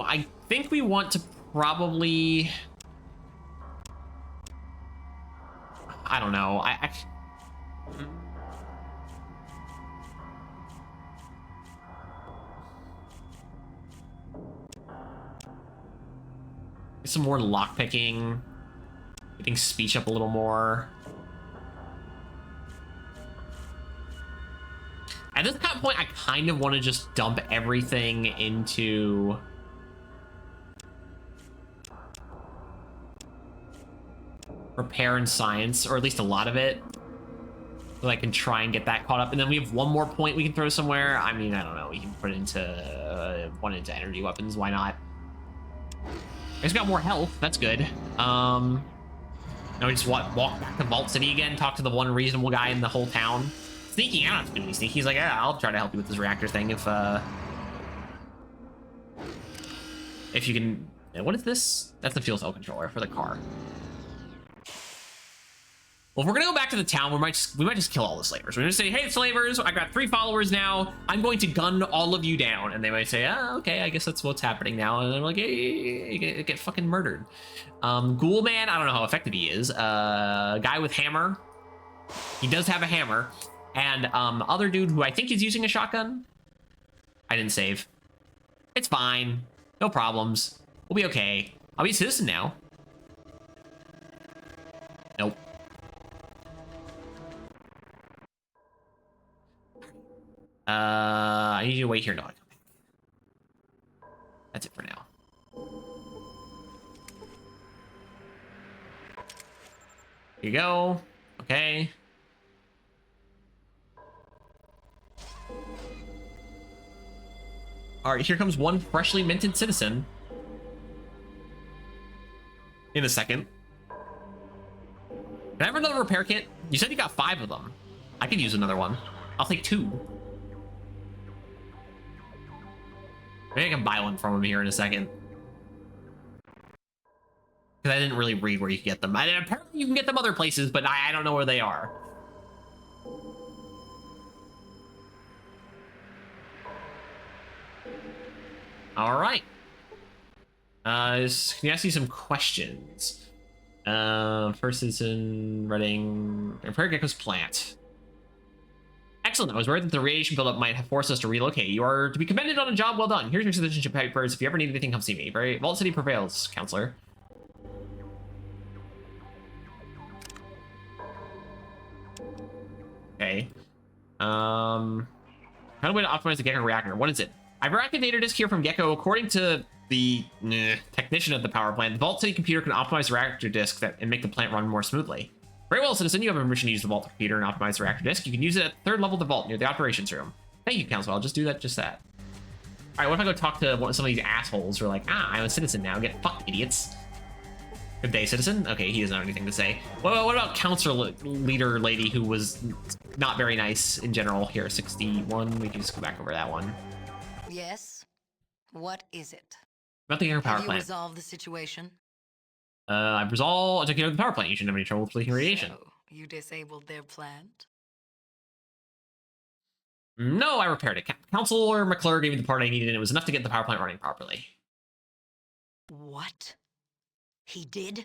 I think we want to probably, I don't know. Some more lockpicking, getting speech up a little more. At this kind of point, I kind of want to just dump everything into repair and science, or at least a lot of it, so I can try and get that caught up. And then we have one more point we can throw somewhere. I mean, I don't know. We can put it into one into energy weapons. Why not? It's got more health. That's good. Now we just walk back to Vault City again, talk to the one reasonable guy in the whole town. Sneaky, I don't have to do any sneaky. He's like, yeah, I'll try to help you with this reactor thing if you can. What is this? That's the fuel cell controller for the car. Well, if we're gonna go back to the town, we might just kill all the slavers. We're gonna say, hey, slavers, I got 3 followers now. I'm going to gun all of you down. And they might say, oh, okay, I guess that's what's happening now. And they're like, hey, you get fucking murdered. Ghoul Man, I don't know how effective he is. Guy with hammer. He does have a hammer. And other dude who I think is using a shotgun. I didn't save. It's fine. No problems. We'll be okay. I'll be a citizen now. Nope. I need you to wait here. No, I come back. That's it for now. Here you go. Okay. All right, here comes one freshly minted citizen. In a second. Can I have another repair kit? You said you got 5 of them. I could use another one. I'll take 2. Maybe I can buy one from him here in a second. Because I didn't really read where you can get them. Apparently you can get them other places, but I don't know where they are. All right. Can you ask you some questions? First citizen, Reading, Repair Gecko's plant. Excellent. I was worried that the radiation buildup might have forced us to relocate. You are to be commended on a job well done. Here's your citizenship papers. If you ever need anything, come see me. Very Vault City prevails, counselor. Okay. Found a way to optimize the Gecko reactor. What is it? I've reacted data disk here from Gecko. According to the technician at the power plant, the Vault City computer can optimize the reactor disk and make the plant run more smoothly. Very well, citizen. You have permission to use the Vault computer and optimize the reactor disk. You can use it at the 3rd level of the Vault near the operations room. Thank you, Council. I'll just do that, just that. All right, what if I go talk to some of these assholes who are like, I'm a citizen now. Get fucked, idiots. Good day, citizen. Okay, he doesn't have anything to say. What about council leader lady who was not very nice in general? Here, 61. We can just go back over that one. Yes? What is it? About the power Have you plant. resolved the situation? I took care of the power plant. You shouldn't have any trouble with leaking radiation. So, you disabled their plant? No, I repaired it. Councilor McClure gave me the part I needed, and it was enough to get the power plant running properly. What? He did?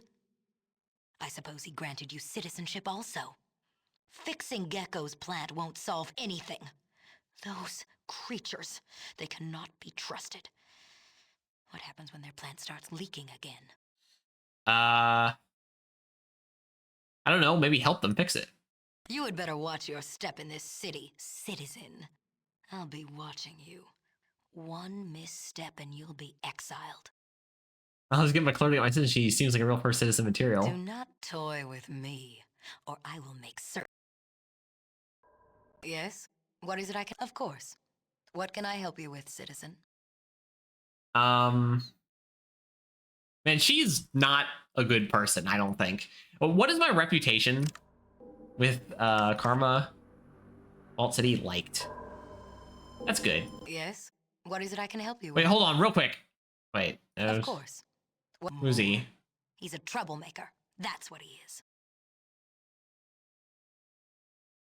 I suppose he granted you citizenship also. Fixing Gecko's plant won't solve anything. Those creatures, they cannot be trusted. What happens when their plant starts leaking again? I don't know. Maybe help them fix it. You had better watch your step in this city, citizen. I'll be watching you. One misstep and you'll be exiled. I'll just get McClure to get my citizenship. She seems like a real first citizen material. Do not toy with me, or I will make certain. Yes? What is it I can... Of course. What can I help you with, citizen? Man, she's not a good person, I don't think. What is my reputation with Karma Vault City liked? That's good. Yes? What is it I can help you with? Wait, hold on, real quick. Wait. Of course. Who's he? He's a troublemaker. That's what he is.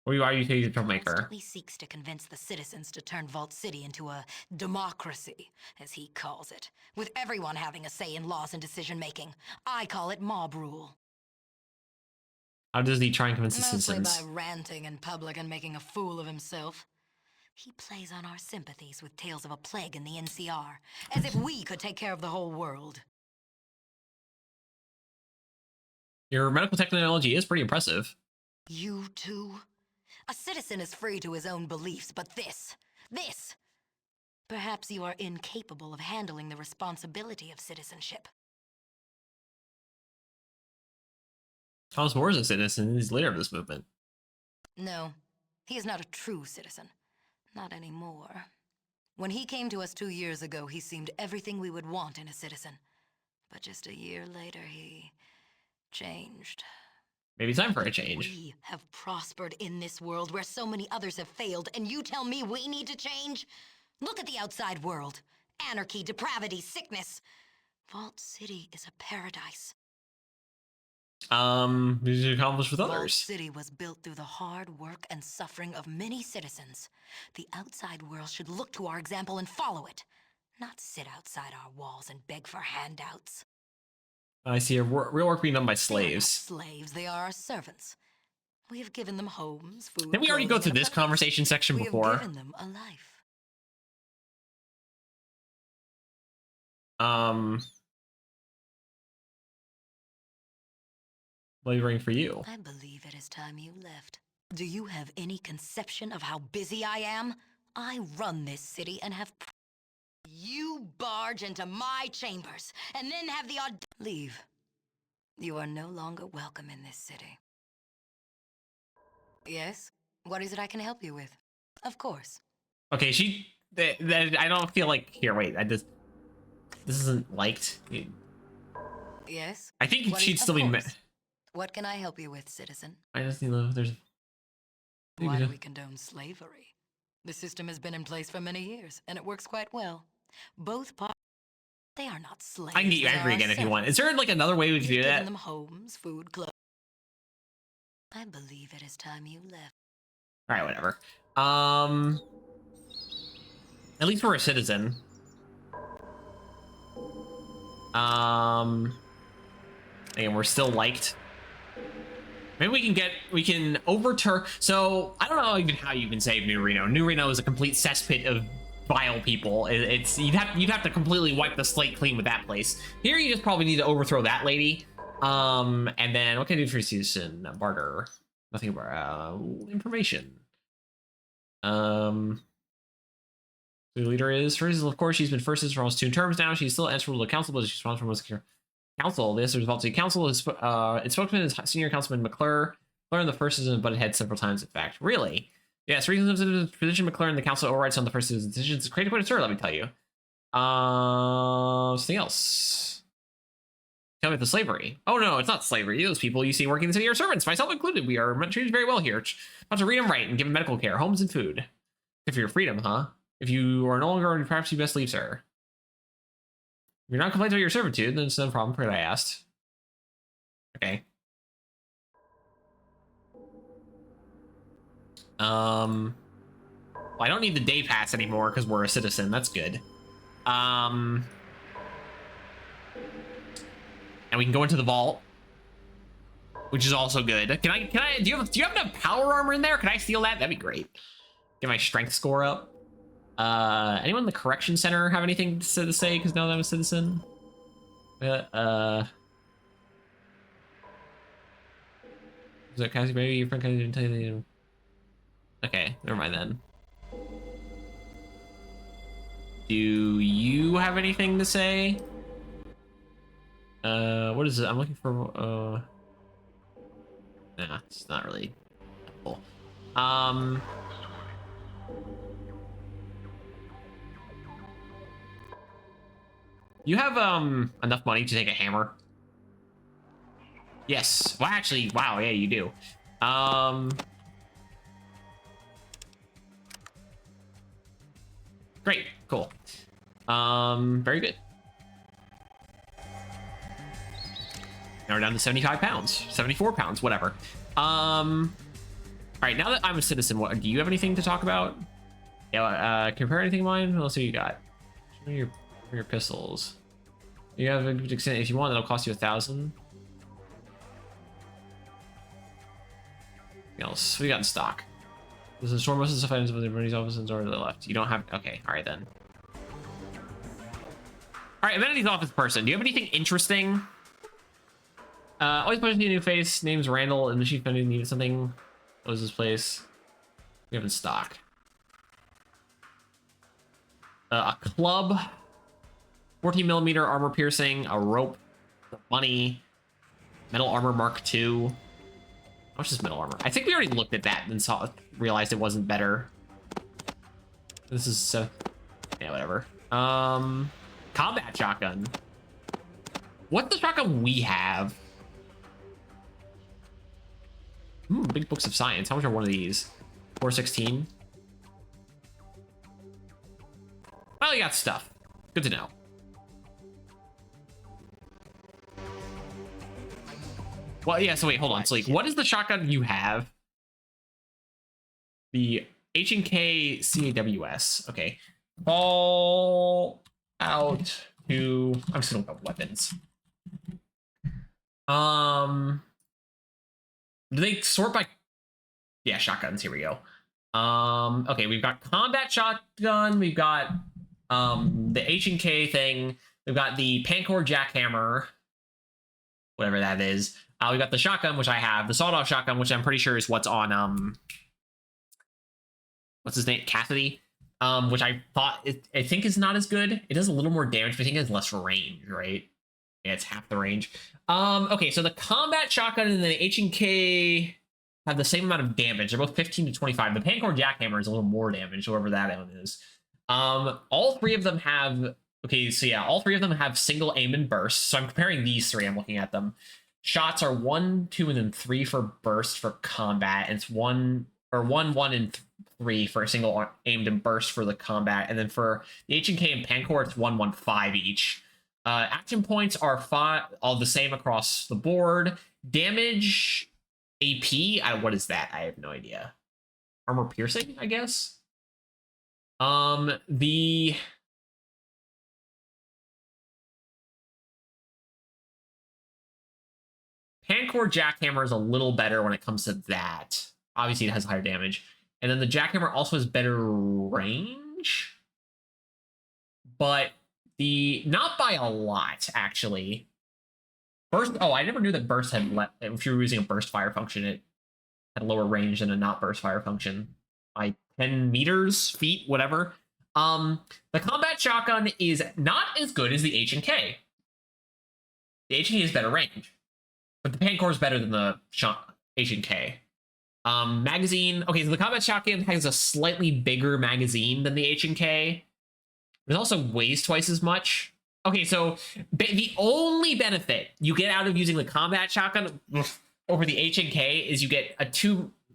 Or are you saying he's a troublemaker? Constantly seeks to convince the citizens to turn Vault City into a democracy, as he calls it, with everyone having a say in laws and decision-making. I call it mob rule. How does he try and convince the Mostly citizens? by ranting in public and making a fool of himself. He plays on our sympathies with tales of a plague in the NCR, as if we could take care of the whole world. Your medical technology is pretty impressive. You too? A citizen is free to his own beliefs, but this... Perhaps you are incapable of handling the responsibility of citizenship. Thomas More is a citizen. He's the leader of this movement. No, he is not a true citizen. Not anymore. When he came to us 2 years ago, he seemed everything we would want in a citizen. But just a year later, he... changed. Maybe it's time for a change. We have prospered in this world where so many others have failed, and you tell me we need to change? Look at the outside world. Anarchy, depravity, sickness. Vault City is a paradise. These are accomplished with Vault others. City was built through the hard work and suffering of many citizens. The outside world should look to our example and follow it, not sit outside our walls and beg for handouts. I see real work being done by They are not slaves. slaves, they are our servants. We have given them homes, food, Didn't we already go clothing, through and a this place. conversation section We before? have given them a life. What are you bringing for you? I believe it is time you left. Do you have any conception of how busy I am? I run this city and have... You barge into my chambers and then have the leave. You are no longer welcome in this city. Yes? What is it I can help you with? Of course. Okay, I don't feel like... Here, wait. This isn't liked. Yes? I think What she'd is- still of be... course. What can I help you with, citizen? I just need to... There's... Why do we condone slavery? The system has been in place for many years, and it works quite well. Both parties, they are not slaves. I can get you they angry are again if you want. Is servants. there like another way we can You've do given that? them homes, food, clothes. I believe it is time you left. All right, whatever. At least we're a citizen. And we're still liked. Maybe we can overturn. So I don't know even how you can save New Reno. New Reno is a complete cesspit of vile people. It's you'd have to completely wipe the slate clean with that place. Here you just probably need to overthrow that lady. And then what can I do for citizen barter? Nothing about information. The leader is first. Of course, she's been first for almost 2 terms now. She's still answerable to the council, but she's responsible for most council. This is involved to the council. Its spokesman is Senior Councilman McClure. McClure the first citizen butted head several times. In fact, really, yes. Reasons of the position McClure and the council overrides on the first citizen's decisions. It's a great way to start. Let me tell you. Something else. Tell me about the slavery. Oh no, it's not slavery. Those people you see working in the city are servants, myself included. We are treated very well here. About to read them right and give them medical care, homes, and food. If your freedom, huh? If you are no longer, perhaps you best leave, sir. If you're not complaining about your servitude, then it's no problem. Forget I asked. Okay. Well, I don't need the day pass anymore because we're a citizen. That's good. And we can go into the vault, which is also good. Do you have enough power armor in there? Can I steal that? That'd be great. Get my strength score up. Anyone in the correction center have anything to say? Because now that I'm a citizen. Is that Cassie baby? Your friend Cassie didn't tell you. Okay, never mind then. Do you have anything to say? What is it? I'm looking for. Nah, it's not really helpful. You have enough money to take a hammer? Yes. Well, actually, wow, yeah, you do. Great, cool. Very good. Now we're down to 75 pounds, 74 pounds, whatever. All right, now that I'm a citizen, what do you have anything to talk about? Yeah, compare anything to mine? Let's see what you got. Show me your pistols. You have a good extent. If you want, it'll cost you 1,000. What else? What do you got in stock? This is store most of the stuff items with the amenities offices or to the left. You don't have. Okay, all right then. All right, amenities office person. Do you have anything interesting? Always pushing a new face. Name's Randall, and the chief vendor needed something. What was this place? We have in stock. A club. 14mm armor piercing, a rope, money, metal armor Mark II. How much is metal armor? I think we already looked at that and realized it wasn't better. This is yeah, whatever. Combat shotgun. What's the shotgun we have? Big books of science. How much are one of these? 416. Well, you got stuff. Good to know. Well, yeah, so wait, hold on. So, like, what is the shotgun you have? The H&K CAWS. Okay. Fall out to... I'm just gonna go weapons. Do they sort by... Yeah, shotguns. Here we go. Okay, we've got combat shotgun. We've got the H&K thing. We've got the Pancor jackhammer. Whatever that is. We got the shotgun, which I have. The sawed-off shotgun, which I'm pretty sure is what's on, what's his name? Cassidy. Which I think is not as good. It does a little more damage, but I think it has less range, right? Yeah, it's half the range. Okay, so the combat shotgun and the H&K have the same amount of damage. They're both 15 to 25. The Pancor jackhammer is a little more damage, whoever that one is. All three of them have... Okay, so yeah, all three of them have single aim and burst. So I'm comparing these three. I'm looking at them. Shots are 1, 2, and then 3 for burst for combat. And it's 1, or 1, 1, and 3 for a single aimed and burst for the combat, and then for the H&K and Pancor, it's 1, 1, 5 each. Action points are all the same across the board. Damage, AP, what is that? I have no idea. Armor piercing, I guess. The Pancor Jackhammer is a little better when it comes to that. Obviously, it has higher damage. And then the Jackhammer also has better range. But not by a lot, actually. Burst, I never knew that burst had, if you were using a burst fire function, it had lower range than a not burst fire function. By 10 meters, feet, whatever. The combat shotgun is not as good as the H&K. The H&K has better range. But the Pancor is better than the H&K. Magazine. Okay, so the combat shotgun has a slightly bigger magazine than the H&K. It also weighs twice as much. Okay, so the only benefit you get out of using the combat shotgun over the H&K is you get a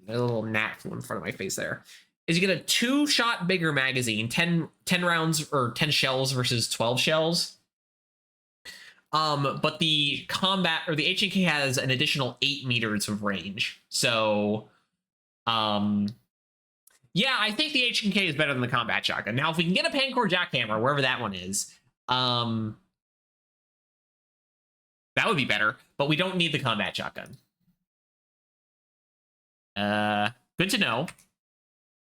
little gnat flew in front of my face there. Is you get a 2-shot bigger magazine, 10 rounds or 10 shells versus 12 shells. But the combat or the H&K has an additional 8 meters of range. So, yeah, I think the H&K is better than the combat shotgun. Now, if we can get a Pancor Jackhammer, wherever that one is, that would be better. But we don't need the combat shotgun. Good to know.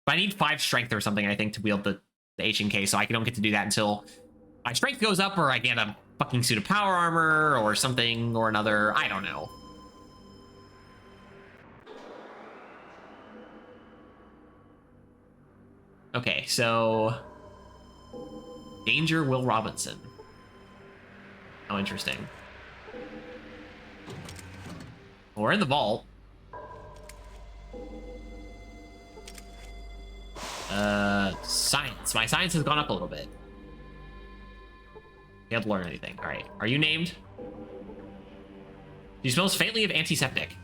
But I need 5 strength or something, I think, to wield the H&K, so I don't get to do that until my strength goes up or I get a fucking suit of power armor or something or another. I don't know. Okay, so Danger Will Robinson. How interesting. Well, we're in the vault. Science. My science has gone up a little bit. You have to learn anything. All right. Are you named? She smells faintly of antiseptic.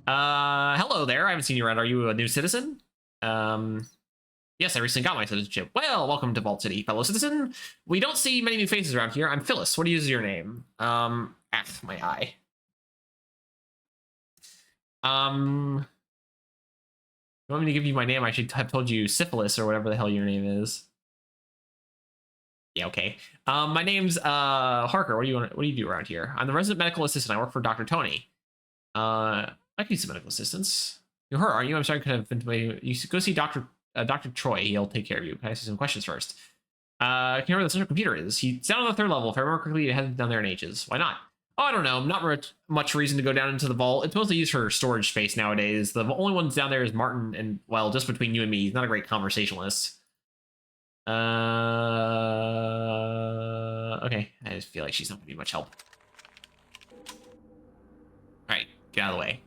Hello there. I haven't seen you around. Are you a new citizen? Yes, I recently got my citizenship. Well, welcome to Vault City, fellow citizen. We don't see many new faces around here. I'm Phyllis. What is your name? My eye. You want me to give you my name? I should have told you syphilis or whatever the hell your name is. Yeah, okay. My name's Harker. What do you do around here? I'm the resident medical assistant. I work for Dr. Tony. I can use some medical assistance. You're her, aren't you? I'm sorry, you go see Dr. Troy. He'll take care of you. Can I ask you some questions first? Can you remember where the central computer is? He's down on the 3rd level. If I remember correctly, it hasn't been down there in ages. Why not? Oh, I don't know. Not much reason to go down into the vault. It's mostly used for storage space nowadays. The only ones down there is Martin, and, well, just between you and me, he's not a great conversationalist. Okay. I just feel like she's not going to be much help. Alright, get out of the way.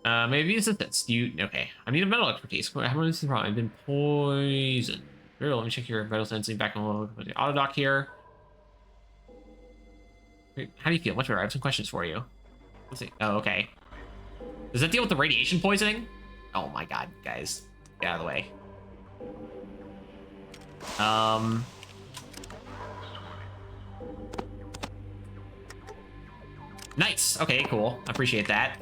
Maybe assistance. Okay. I need a medical expertise. How much is the problem? I've been poisoned. Here, let me check your vital sensing back on the auto dock here. How do you feel? Much better. I have some questions for you. Let's see. Oh, okay. Does that deal with the radiation poisoning? Oh my god, guys. Get out of the way. Nice. Okay, cool. I appreciate that.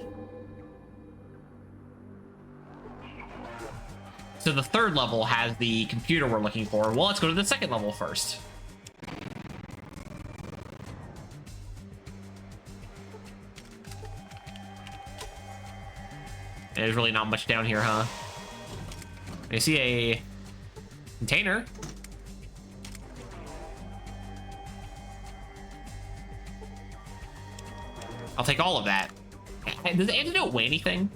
So the 3rd level has the computer we're looking for. Well, let's go to the 2nd level first. There's really not much down here, huh? I see a container. I'll take all of that. Does the antidote weigh anything?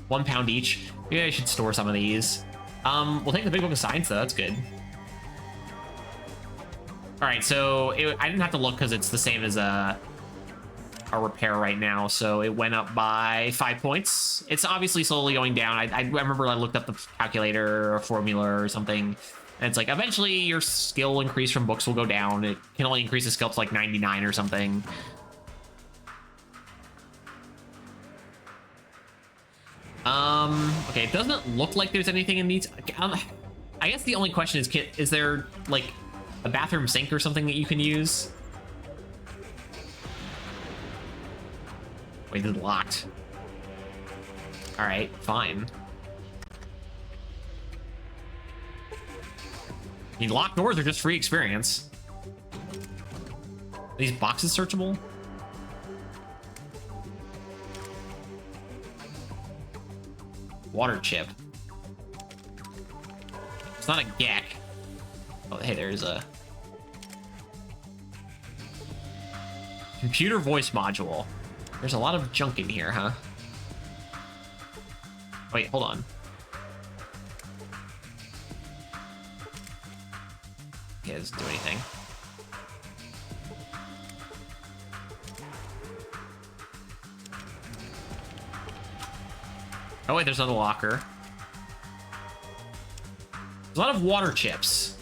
1 pound each. Maybe I should store some of these. We'll take the big book of science, though. That's good. All right, so I didn't have to look because it's the same as a repair right now, so it went up by 5 points. It's obviously slowly going down. I remember I looked up the calculator or formula or something, and it's like eventually your skill increase from books will go down. It can only increase the skill to like 99 or something. Okay, it doesn't look like there's anything in these. I guess the only question is there like a bathroom sink or something that you can use? Wait, this is locked. All right, fine. I mean, locked doors are just free experience. Are these boxes searchable? Water chip. It's not a Gek. Oh, hey, there's a computer voice module. There's a lot of junk in here, huh? Wait, hold on. Yeah, it doesn't do anything. Oh wait, there's another locker. There's a lot of water chips.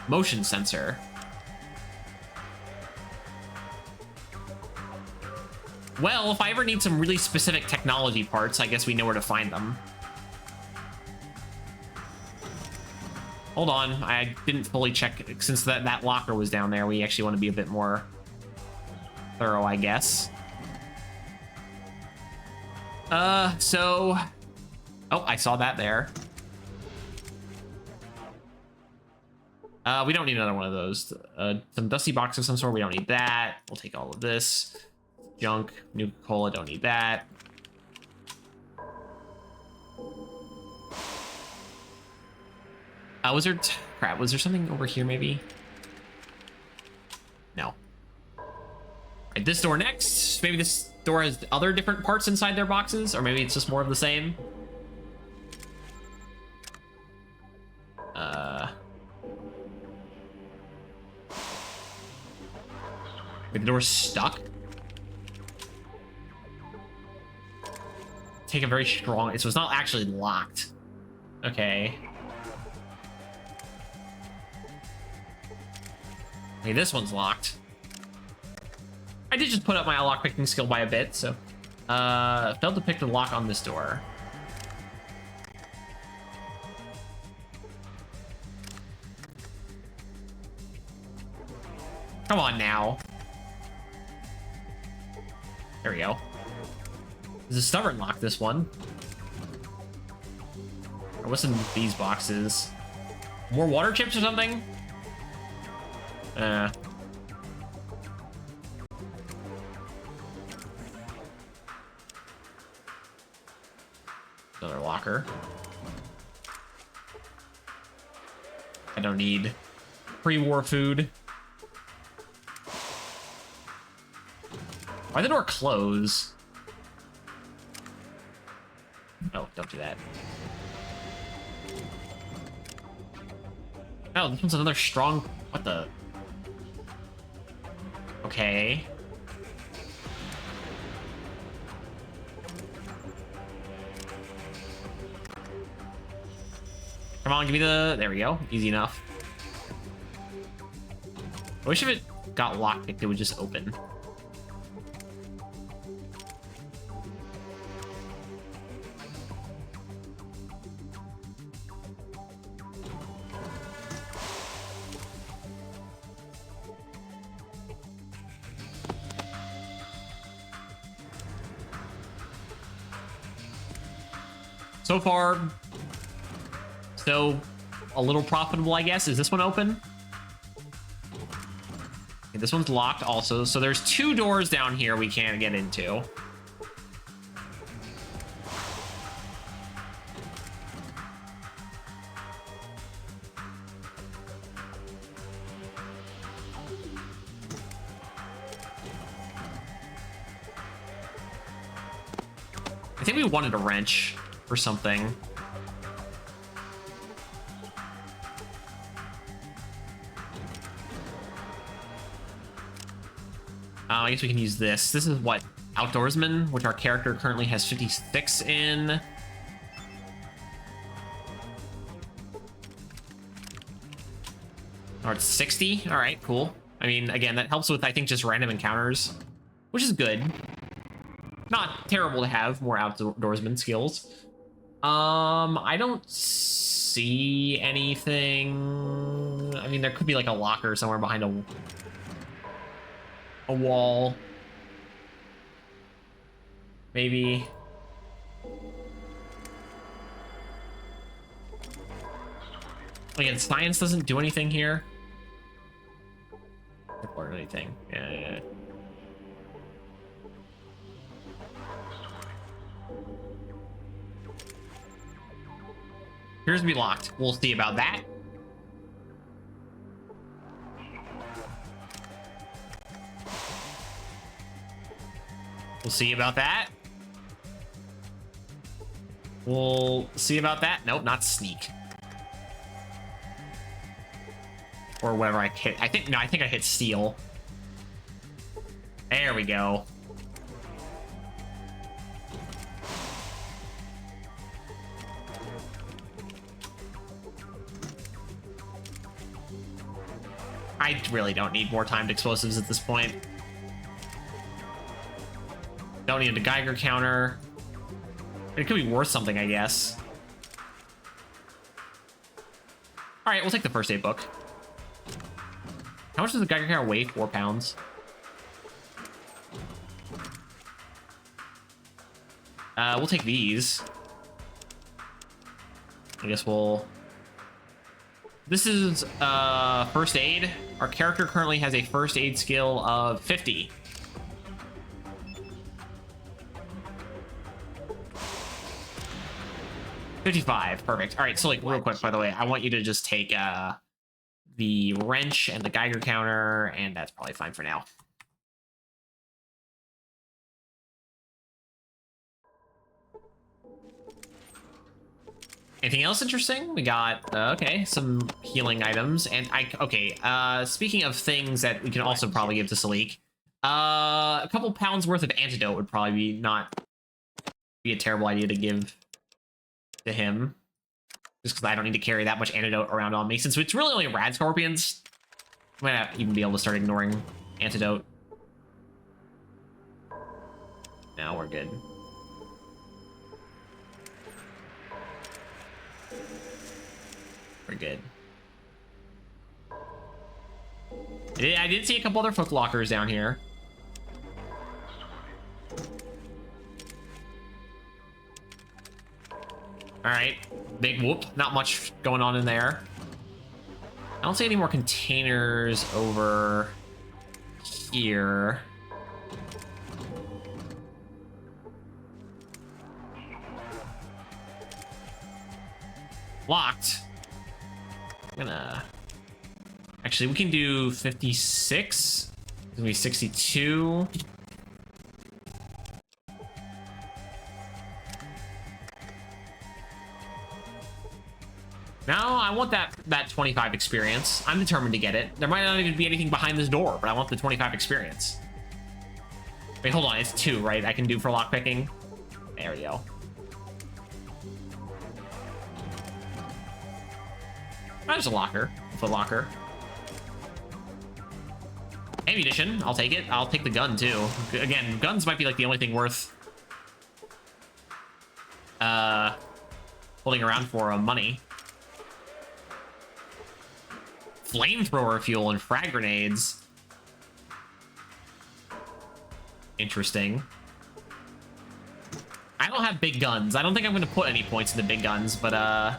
Motion sensor. Well, if I ever need some really specific technology parts, I guess we know where to find them. Hold on, I didn't fully check. Since that locker was down there, we actually want to be a bit more thorough, I guess. So... Oh, I saw that there. We don't need another one of those. Some dusty box of some sort, we don't need that. We'll take all of this. Junk, Nuka-Cola, don't need that. Was there... Crap, was there something over here, maybe? No. Alright, this door next. Maybe this door has other different parts inside their boxes, or maybe it's just more of the same. Wait, the door's stuck? Take a very strong... So it's not actually locked. Okay. Okay, this one's locked. I did just put up my lockpicking skill by a bit, so... failed to pick the lock on this door. Come on now. There we go. There's a stubborn lock, this one. Or what's in these boxes? More water chips or something? Another locker. I don't need pre-war food. Why the door close? Oh, don't do that. Oh, this one's another strong... What the... Okay. Come on, give me the... There we go. Easy enough. I wish if it got lockpicked, it would just open. So far, so a little profitable, I guess. Is this one open? Okay, this one's locked also. So there's two doors down here we can't get into. I think we wanted a wrench or something. I guess we can use this. This is what? Outdoorsman, which our character currently has 56 in. Or it's 60. All right, cool. I mean, again, that helps with, I think, just random encounters, which is good. Not terrible to have more outdoorsman skills. I don't see anything. I mean, there could be like a locker somewhere behind a wall. Maybe. Again, science doesn't do anything here. Or anything. Yeah. Appears to be locked. We'll see about that. We'll see about that. We'll see about that. Nope, not sneak. Or whatever I hit. I think I hit steal. There we go. I really don't need more timed explosives at this point. Don't need a Geiger counter. It could be worth something, I guess. All right, we'll take the first aid book. How much does the Geiger counter weigh? 4 pounds. We'll take these. I guess we'll... This is first aid. Our character currently has a first aid skill of 50. $55, perfect. All right, so like real quick, by the way, I want you to just take the wrench and the Geiger counter, and that's probably fine for now. Anything else interesting? We got, okay, some healing items. And speaking of things that we can also probably give to Salik, a couple pounds worth of antidote would probably not be a terrible idea to give to him. Just because I don't need to carry that much antidote around on me. Since it's really only rad scorpions, I might not even be able to start ignoring antidote. Now we're good. We're good. I did see a couple other foot lockers down here. All right, big whoop. Not much going on in there. I don't see any more containers over here. Locked. I'm gonna... Actually, we can do 56. It's gonna be 62. Now I want that 25 experience. I'm determined to get it. There might not even be anything behind this door, but I want the 25 experience. Wait, hold on. It's 2, right? I can do for lockpicking. There we go. There's a locker. A foot locker. Ammunition. I'll take it. I'll take the gun, too. Again, guns might be like the only thing worth holding around for money. Flamethrower fuel and frag grenades. Interesting. I don't have big guns. I don't think I'm going to put any points in the big guns, but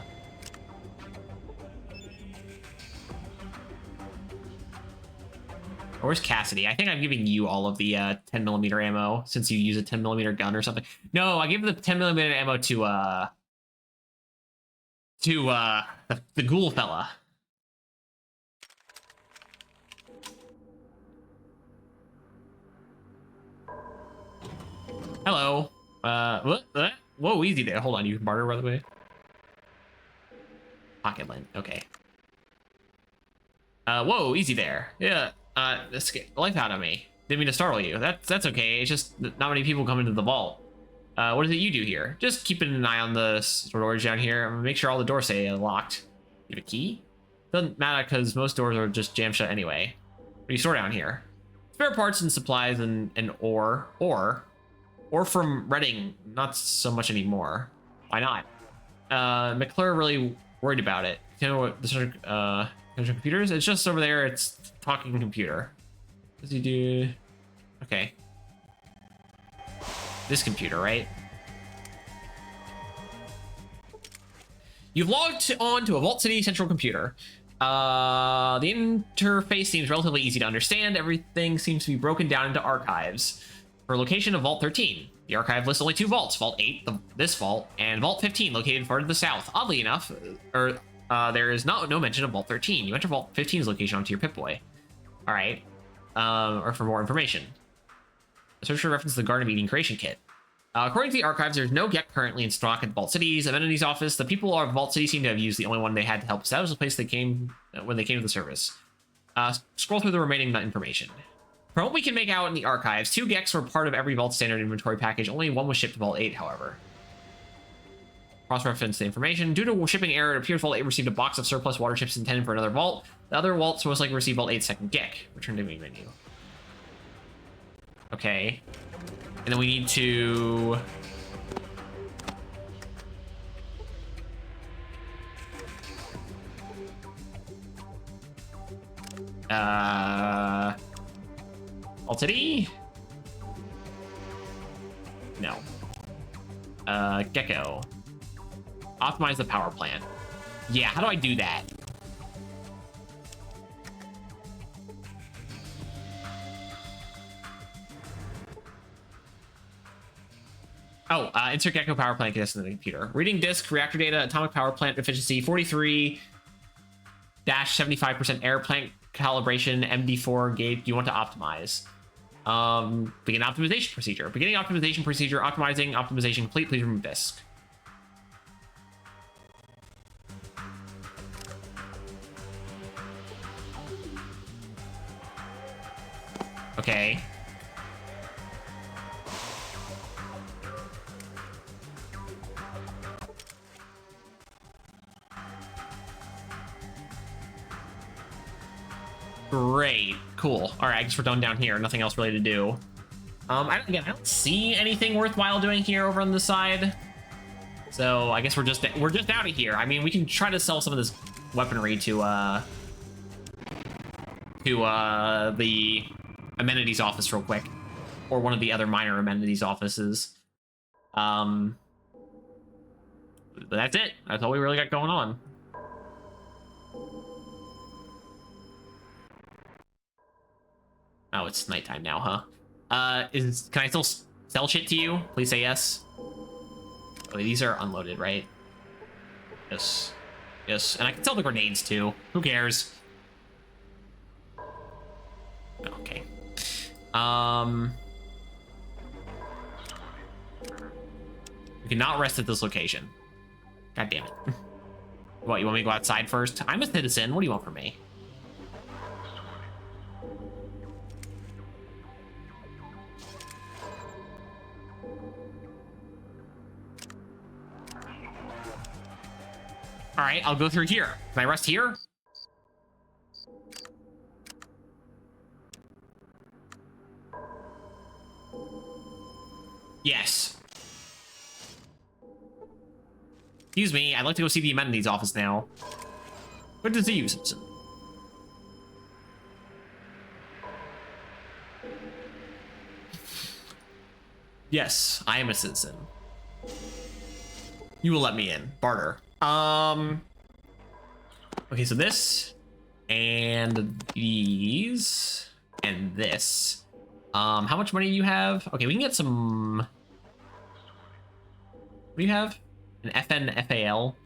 where's Cassidy? I think I'm giving you all of the 10mm ammo since you use a 10mm gun or something. No, I give the 10mm ammo to the ghoul fella. Hello. What? Whoa, easy there. Hold on, you can barter, by the way. Pocket lint. Okay. Whoa, easy there. Yeah. This get the life out of me. Didn't mean to startle you. That's okay. It's just not many people come into the vault. What is it you do here? Just keeping an eye on the storage down here. I'm gonna make sure all the doors stay locked. You have a key? Doesn't matter because most doors are just jam shut anyway. What do you store down here? Spare parts and supplies and ore. Or from Reading, not so much anymore. Why not? McClure really worried about it. You know what? The computers? It's just over there. It's talking computer. What does he do? Okay. This computer, right? You've logged on to a Vault City central computer. The interface seems relatively easy to understand. Everything seems to be broken down into archives. For location of Vault 13. The archive lists only 2 vaults, Vault 8, this vault, and Vault 15, located far to the south. Oddly enough, there is no mention of Vault 13. You enter Vault 15's location onto your Pip-Boy. Alright. Or for more information. Search for reference to the Garden of Eden creation kit. According to the archives, there's no GEC currently in stock at Vault City's amenities office. The people of Vault City seem to have used the only one they had to help establish the place they came when they came to the service. Scroll through the remaining information. From what we can make out in the archives, 2 GECs were part of every Vault standard inventory package. Only one was shipped to Vault 8, however. Cross-reference the information. Due to a shipping error, it appears Vault 8 received a box of surplus water chips intended for another vault. The other vault most likely received Vault 8's second GEC. Return to main menu. Okay. And then we need to... Vault City? No. Gecko. Optimize the power plant. Yeah, how do I do that? Oh, insert Gecko power plant connected to the computer. Reading disk, reactor data, atomic power plant efficiency, 43-75% air plant calibration, MD4 gate. You want to optimize. Begin optimization procedure. Beginning optimization procedure, optimization complete. Please remove disk. Okay. Great. Cool. All right, I guess we're done down here. Nothing else really to do. Again, I don't see anything worthwhile doing here over on the side. So I guess we're just out of here. I mean, we can try to sell some of this weaponry to the amenities office real quick, or one of the other minor amenities offices. But that's it. That's all we really got going on. Oh, it's nighttime now, huh? Can I still sell shit to you? Please say yes. Oh, these are unloaded, right? Yes. Yes, and I can sell the grenades too. Who cares? Okay. We cannot rest at this location. God damn it. What, you want me to go outside first? I'm a citizen. What do you want from me? All right, I'll go through here. Can I rest here? Yes. Excuse me, I'd like to go see the amenities office now. Good to see you, Simpson. Yes, I am a citizen. You will let me in. Barter. Okay, so this and these and this. How much money do you have? Okay, we can get some. What do you have? An FNFAL.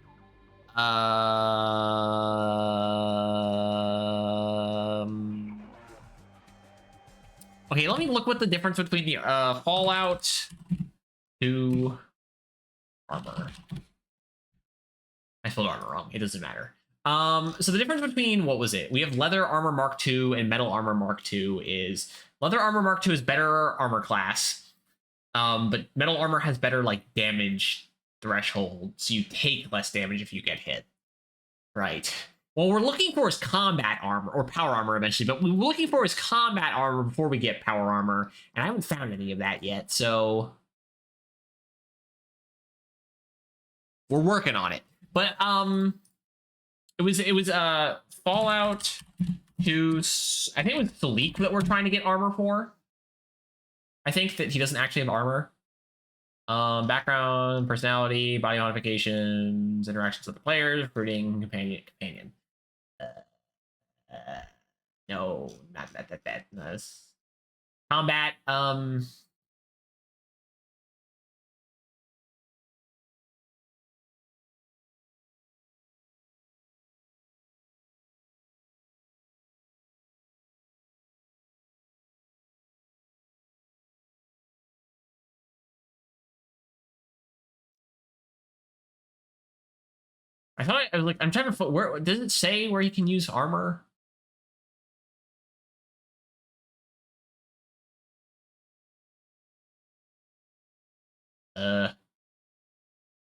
Okay, let me look what the difference between the Fallout 2 armor. I spelled armor wrong. It doesn't matter. So the difference between, what was it? We have leather armor Mark II and metal armor Mark II is leather armor Mark II is better armor class. But metal armor has better like damage threshold, so you take less damage if you get hit. Right. What we're looking for is combat armor, or power armor eventually, but what we're looking for is combat armor before we get power armor, and I haven't found any of that yet, so We're working on it. But it was Fallout 2. I think it was Salik that we're trying to get armor for. I think that he doesn't actually have armor. Background, personality, body modifications, interactions with the players, recruiting, companion. No, not that. No, combat. I thought I was like, I'm trying to where does it say where you can use armor?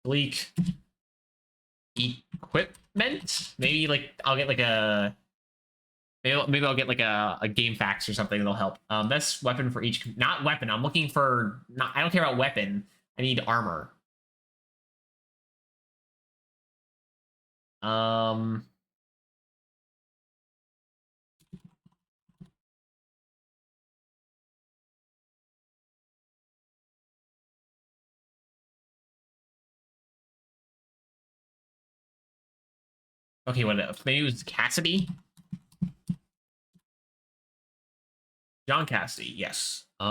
Bleak equipment. Maybe like I'll get like a maybe I'll get like a game fax or something that'll help. Best weapon for each, not weapon. I'm looking for not. I don't care about weapon. I need armor. Okay, what maybe it was Cassidy? John Cassidy, yes. You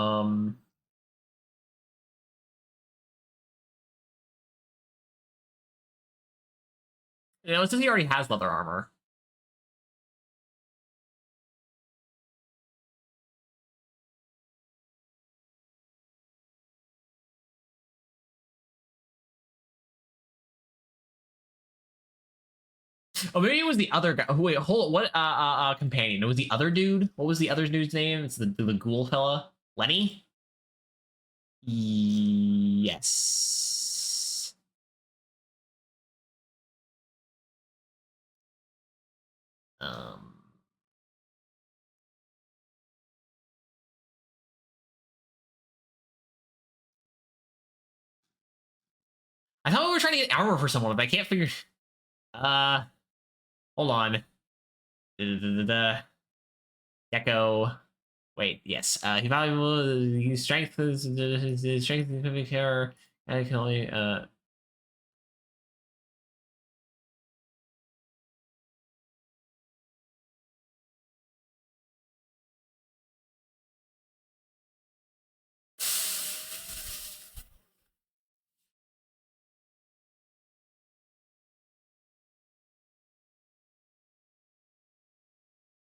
know, it says he already has leather armor. Oh, maybe it was the other guy. Wait, hold on. What? Companion. It was the other dude. What was the other dude's name? It's the ghoul fella. Lenny. Yes. Um. I thought we were trying to get armor for someone, but I can't figure. Hold on. Gecko. Wait, yes. He valuable. His strength is his strength is care. I can only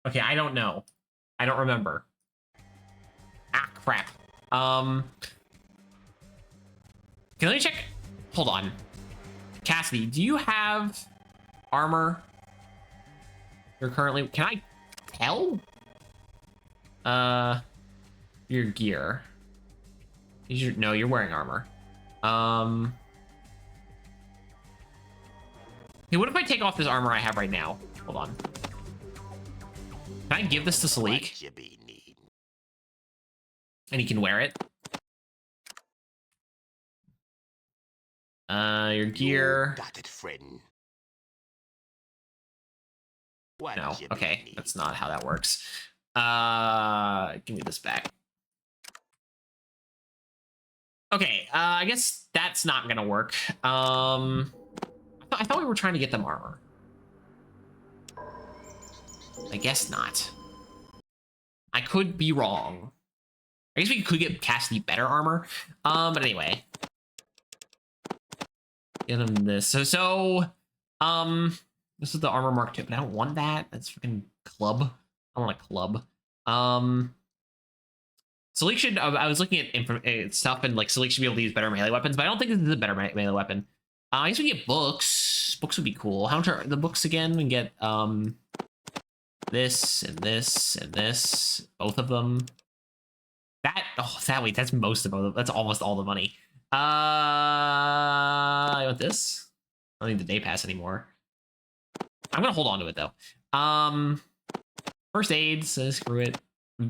Okay, I don't know. I don't remember. Ah, crap. Let me check. Hold on. Cassidy, do you have armor? You're currently. Can I tell? Your gear. No, you're wearing armor. Hey, what if I take off this armor I have right now? Hold on. Can I give this to Salik? And he can wear it. Your gear. Got it, friend. No, okay, that's not how that works. Give me this back. Okay, I guess that's not gonna work. I thought we were trying to get them armor. I guess not. I could be wrong. I guess we could get Cassidy better armor. But anyway. Get him this. This is the armor mark 2, but I don't want that. That's freaking club. I want a club. Salik should. I was looking at stuff, and like Salik should be able to use better melee weapons, but I don't think this is a better melee weapon. I guess we can get books. Books would be cool. How much are the books again? We can get this and this and this, both of them. Wait, that's most of them. That's almost all the money. I want this. I don't need the day pass anymore. I'm gonna hold on to it though. First aid, so screw it.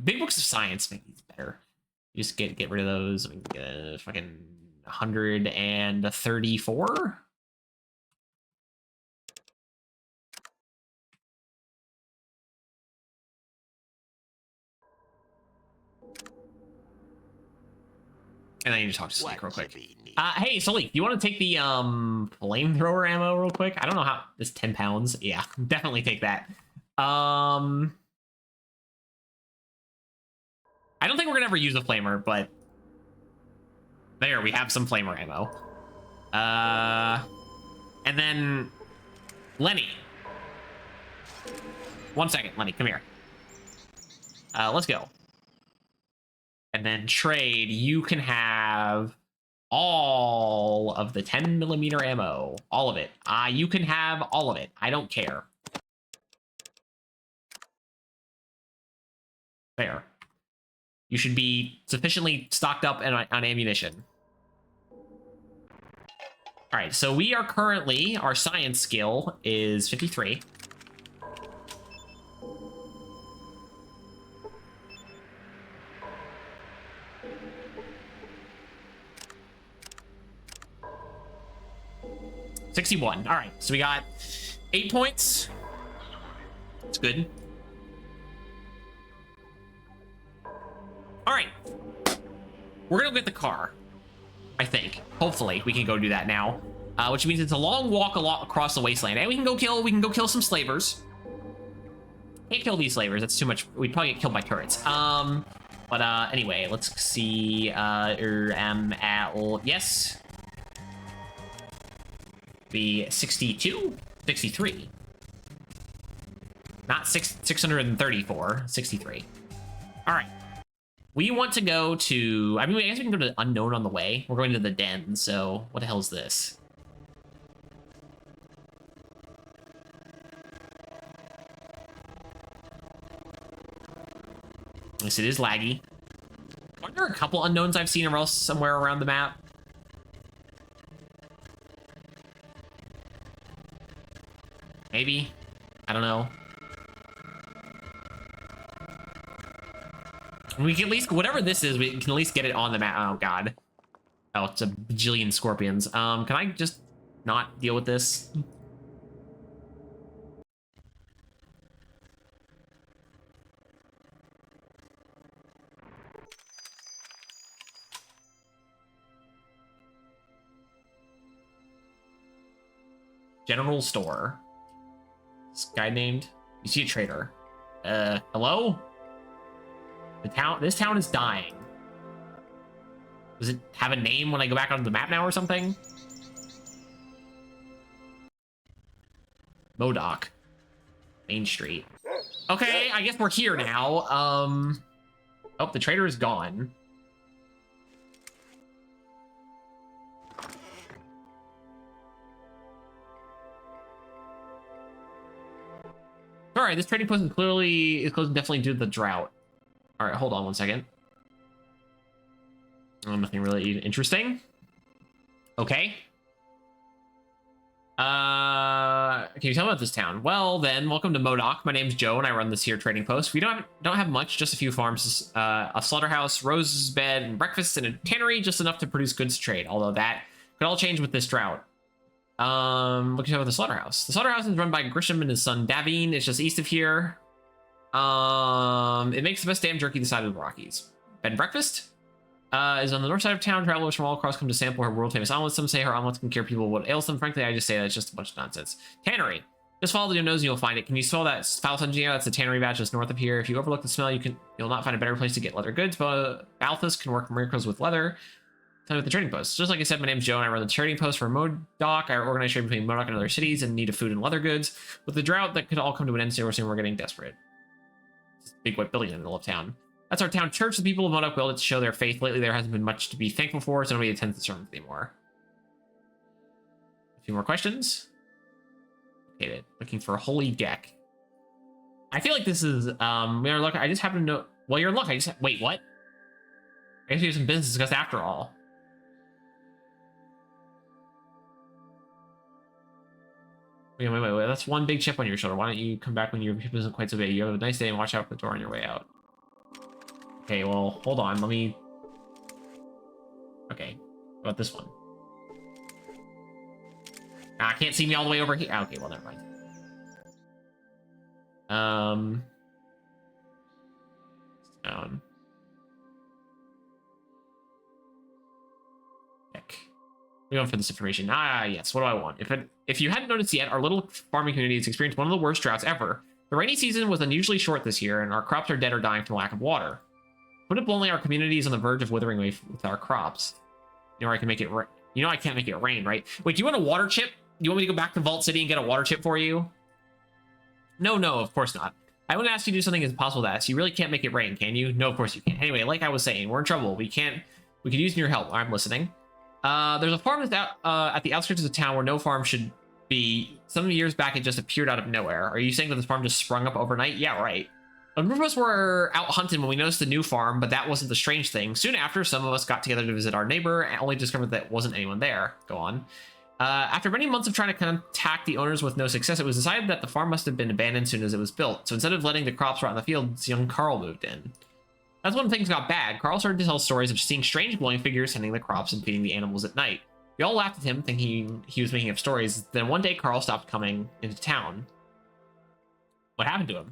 Big books of science make these better. You just get rid of those. We can get fucking 134. And I need to talk to Salik real What quick. you be need? Hey, Salik, you want to take the flamethrower ammo real quick? I don't know how this 10 pounds. Yeah, definitely take that. I don't think we're gonna ever use a flamer, but there we have some flamer ammo. And then Lenny. 1 second, Lenny, come here. Let's go. And then trade, you can have all of the 10mm ammo. All of it. You can have all of it. I don't care. Fair. You should be sufficiently stocked up on ammunition. All right, so we are currently, our science skill is 53. $61. All right, so we got 8 points. It's good. All right, we're gonna get the car. I think. Hopefully, we can go do that now. Which means it's a long walk across the wasteland, and we can go kill some slavers. Can't kill these slavers. That's too much. We'd probably get killed by turrets. But anyway, let's see. Yes. Be 62, 63. Not 634, 63. All right. We want to go to, I guess we can go to Unknown on the way. We're going to the den, so what the hell is this? Yes, it is laggy. Aren't there a couple unknowns I've seen else somewhere around the map? Maybe? I don't know. We can at least, whatever this is, we can at least get it on the map. Oh, God. Oh, it's a bajillion scorpions. Can I just not deal with this? General store. This guy named? You see a trader. Hello? This town is dying. Does it have a name when I go back onto the map now or something? Modoc. Main Street. Okay, I guess we're here now. Oh, the trader is gone. Alright, this trading post clearly is closed definitely due to the drought. Alright, hold on 1 second. Oh, nothing really interesting. Okay. Can you tell me about this town? Well, then, welcome to Modoc. My name's Joe, and I run this here trading post. We don't have much, just a few farms, a slaughterhouse, Rose's bed, and breakfast, and a tannery, just enough to produce goods to trade. Although that could all change with this drought. What can you tell about the slaughterhouse? The slaughterhouse is run by Grisham and his son Davine. It's just east of here. It makes the best damn jerky this side of the Rockies. Bed and breakfast? Is on the north side of town. Travelers from all across come to sample her world-famous omelets. Some say her omelets can cure people what ails them. Frankly, I just say that's just a bunch of nonsense. Tannery. Just follow your nose and you'll find it. Can you smell that foul engineer? That's the tannery batch just north of here. If you overlook the smell, you'll not find a better place to get leather goods. But Balthus can work miracles with leather. Tell me about the trading post. Just like I said, my name's Joe, and I run the trading post for Modoc. I organize trade between Modoc and other cities and need of food and leather goods. With the drought, that could all come to an end soon. We're getting desperate. Big white building in the middle of town. That's our town church. The people of Modoc built it to show their faith. Lately, there hasn't been much to be thankful for, so nobody attends the sermons anymore. A few more questions. Okay, looking for a holy deck. I feel like this is, we are lucky. I just happen to know. Well, you're in luck. Wait, what? I guess we have some business to discuss after all. Wait. That's one big chip on your shoulder. Why don't you come back when your hip isn't quite so big? You have a nice day and watch out for the door on your way out. Okay, well, hold on. Let me... Okay, how about this one? I can't see me all the way over here. Okay, well, never mind. Down. We're going for this information. Ah, yes. What do I want? If you hadn't noticed yet, our little farming community has experienced one of the worst droughts ever. The rainy season was unusually short this year, and our crops are dead or dying from lack of water. Put it bluntly, our community is on the verge of withering away with our crops. You know, I can make it. You know, I can't make it rain, right? Wait, do you want a water chip? Do you want me to go back to Vault City and get a water chip for you? No, of course not. I wouldn't ask you to do something impossible to ask. You really can't make it rain, can you? No, of course you can't. Anyway, like I was saying, we're in trouble. We could use your help. I'm listening. There's a farm that's out, at the outskirts of the town where no farm should be. Some years back, it just appeared out of nowhere. Are you saying that this farm just sprung up overnight? Yeah, right. A group of us were out hunting when we noticed the new farm, but that wasn't the strange thing. Soon after, some of us got together to visit our neighbor and only discovered that wasn't anyone there. Go on. After many months of trying to contact the owners with no success, it was decided that the farm must have been abandoned as soon as it was built. So instead of letting the crops rot in the fields, young Carl moved in. That's when things got bad. Carl started to tell stories of seeing strange glowing figures tending the crops and feeding the animals at night. We all laughed at him, thinking he was making up stories. Then one day, Carl stopped coming into town. What happened to him?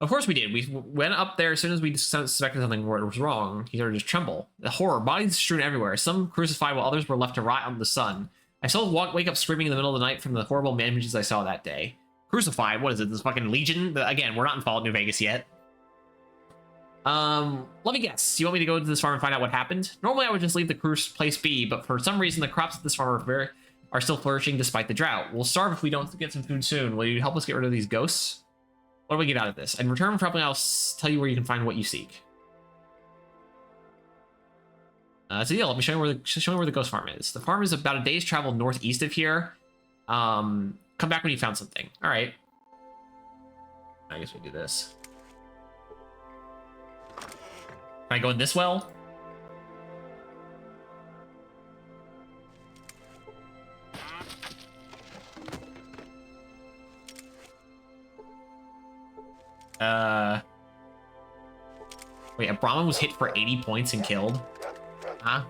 Of course we did. We went up there as soon as we suspected something was wrong. He started to tremble. The horror, bodies strewn everywhere, some crucified while others were left to rot out in the sun. I still wake up screaming in the middle of the night from the horrible images I saw that day. Crucified? What is it? This fucking Legion? Again, we're not in Fallout New Vegas yet. Let me guess. You want me to go to this farm and find out what happened? Normally I would just leave the place be, but for some reason the crops at this farm are still flourishing despite the drought. We'll starve if we don't get some food soon. Will you help us get rid of these ghosts? What do we get out of this? In return for helping, I'll tell you where you can find what you seek. So yeah, let me show you where the ghost farm is. The farm is about a day's travel northeast of here. Come back when you found something. All right. I guess we do this. Can I go in this well? Wait, a Brahmin was hit for 80 points and killed? Huh?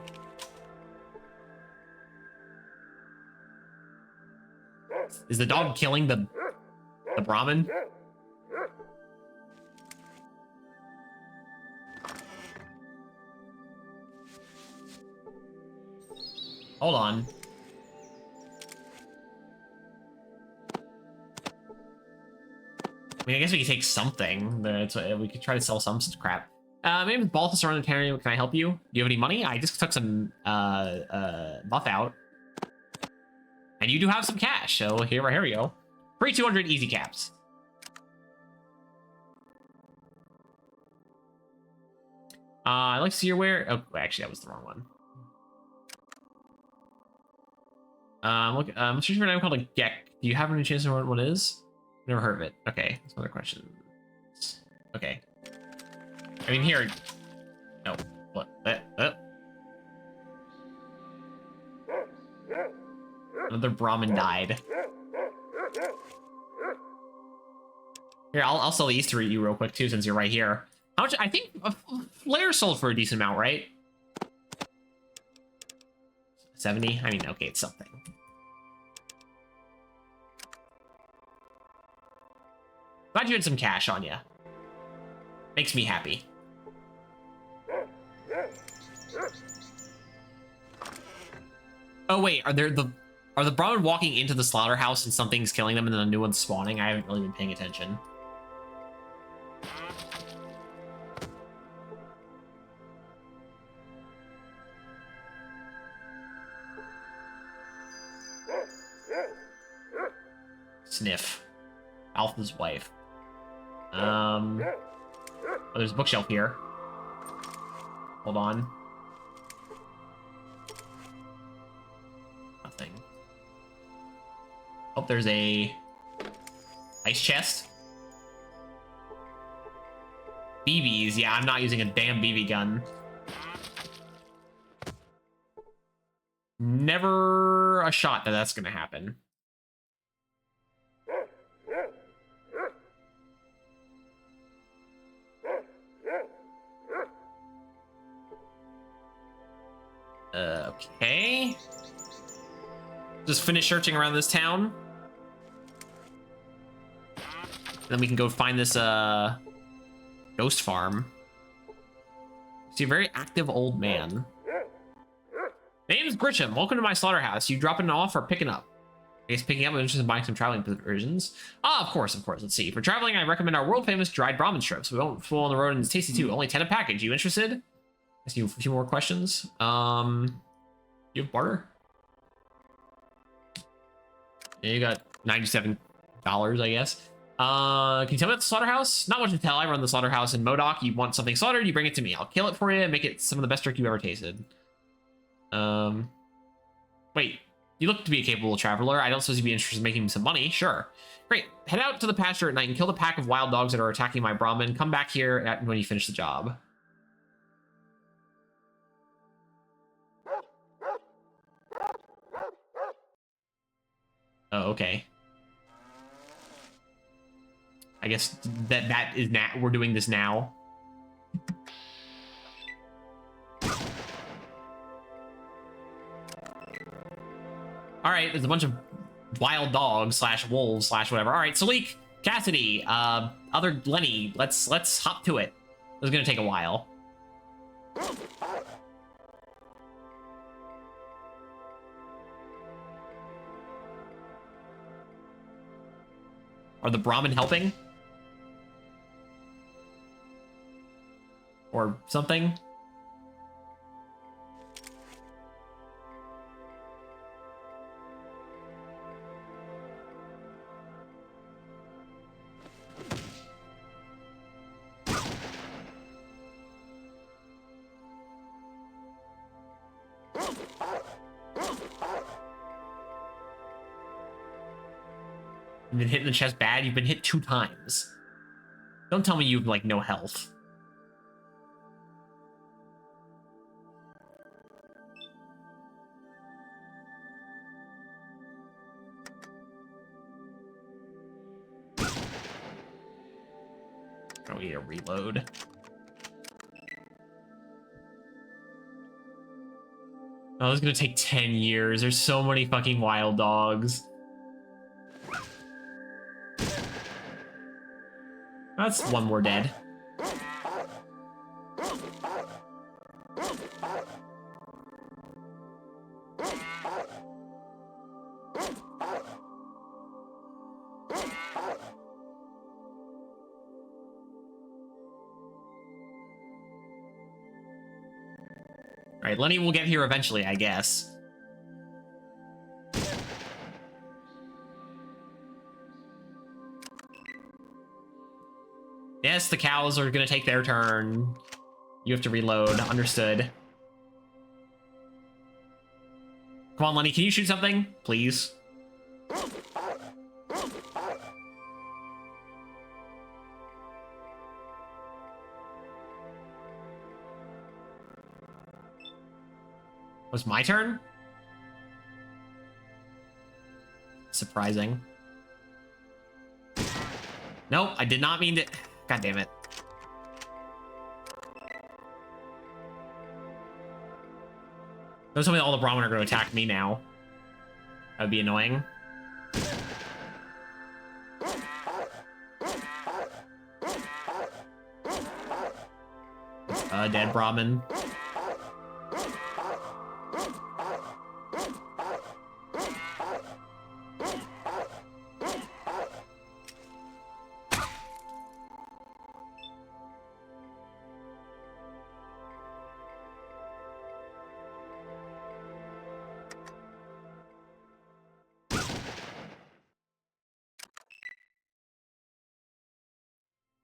Is the dog killing the Brahmin? Hold on. I mean, I guess we could take something. We could try to sell some crap. My name is Balthasar Ontario. Can I help you? Do you have any money? I just took some buff out. And you do have some cash, so here we go. Free 200 easy caps. I'd like to see your wear. Oh, actually, that was the wrong one. Look, I'm searching for a name called a Gek. Do you have any chance to know what one is? Never heard of it. Okay, that's another question. Okay. I mean, here. No. What? Another Brahmin died. Here, I'll sell these to you real quick too, since you're right here. How much? I think Flare sold for a decent amount, right? 70? I mean, okay, it's something. Glad you had some cash on you. Makes me happy. Oh wait, are the Brahmin walking into the slaughterhouse and something's killing them and then a new one's spawning? I haven't really been paying attention. Sniff. Alpha's wife. Oh, there's a bookshelf here. Hold on. Nothing. Oh, there's a ice chest. BBs. Yeah, I'm not using a damn BB gun. Never a shot that that's gonna happen. Okay. Just finish searching around this town. Then we can go find this ghost farm. See, a very active old man. Name's Grisham. Welcome to my slaughterhouse. You dropping it off or picking up? I guess picking up. I'm interested in buying some traveling provisions. Ah, of course, of course. Let's see. For traveling, I recommend our world famous dried Brahmin strips. We won't fool on the road and it's tasty too. Only 10 a package. You interested? Ask you a few more questions. You have barter? Yeah, you got $97, I guess. Can you tell me about the slaughterhouse? Not much to tell. I run the slaughterhouse in Modoc. You want something slaughtered, you bring it to me. I'll kill it for you and make it some of the best jerky you ever tasted. Wait. You look to be a capable traveler. I don't suppose you'd be interested in making some money. Sure. Great. Head out to the pasture at night and kill the pack of wild dogs that are attacking my Brahmin. Come back here when you finish the job. Oh, okay. I guess that is now. We're doing this now. All right, there's a bunch of wild dogs slash wolves slash whatever. All right, Salik, Cassidy, other Lenny, let's hop to it. This is gonna take a while. Are the Brahmin helping? Or something? You've been hit in the chest bad? You've been hit 2 times. Don't tell me you've, like, no health. Oh, we need to reload. Oh, this is gonna take 10 years. There's so many fucking wild dogs. That's one more dead. Alright, Lenny will get here eventually, I guess. Yes, the cows are gonna take their turn. You have to reload. Understood. Come on, Lenny, can you shoot something? Please. Was my turn? Surprising. Nope, I did not mean to. God damn it. Don't tell me all the Brahmin are going to attack me now. That would be annoying. A dead Brahmin.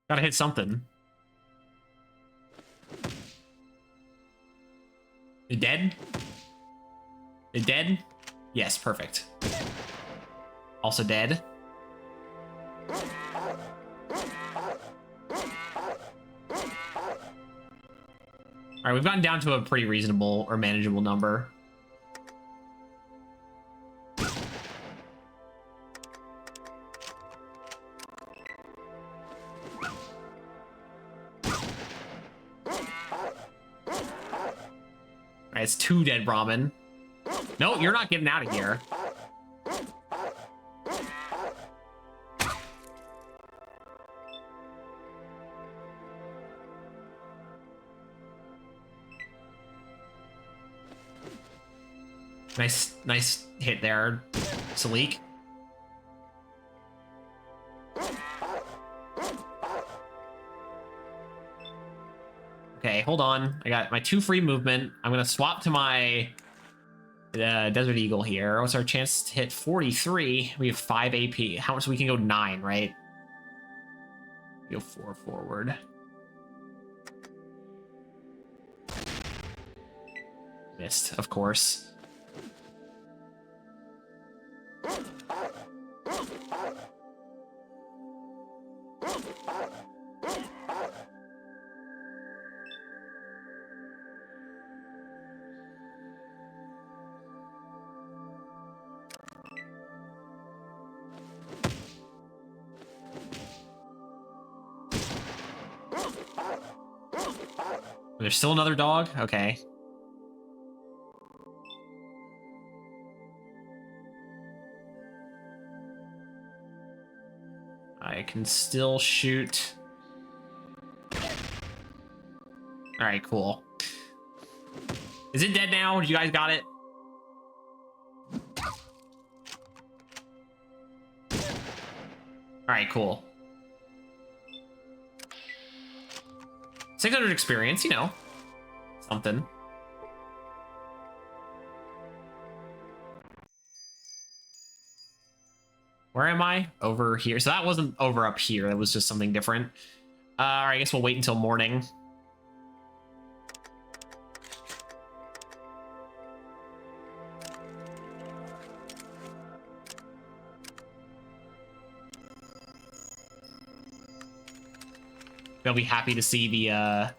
Gotta hit something. It dead? It dead? Yes, perfect. Also dead. Alright, we've gotten down to a pretty reasonable or manageable number. It's 2 dead Brahmin. No, you're not getting out of here. Nice hit there, Salik. Okay, hold on. I got my 2 free movement. I'm gonna swap to my Desert Eagle here. What's our chance to hit 43? We have 5 AP. How much? We can go 9, right? Go 4 forward. Missed, of course. There's still another dog? Okay. I can still shoot. Alright, cool. Is it dead now? You guys got it? Alright, cool. 600 experience, you know. Something. Where am I? Over here. So that wasn't over up here. That was just something different. I guess we'll wait until morning. They'll be happy to see the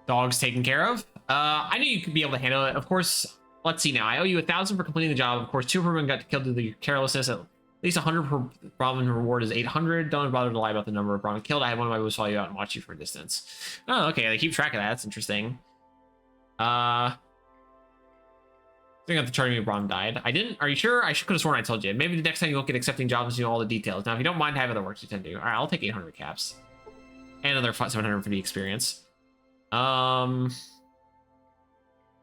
dogs taken care of. I knew you could be able to handle it. Of course, let's see now. I owe you 1,000 for completing the job. Of course, 2 Brahmin got killed due to carelessness. At least 100 per Brahmin reward is 800. Don't bother to lie about the number of Brahmin killed. I had one of my boys follow you out and watch you for a distance. Oh, okay. They keep track of that. That's interesting. I think the charting of Brahmin died. I didn't. Are you sure? I could have sworn I told you. Maybe the next time you look at accepting jobs and know all the details. Now, if you don't mind, I have other work to tend to. All right, I'll take 800 caps and another 700 for the experience. Your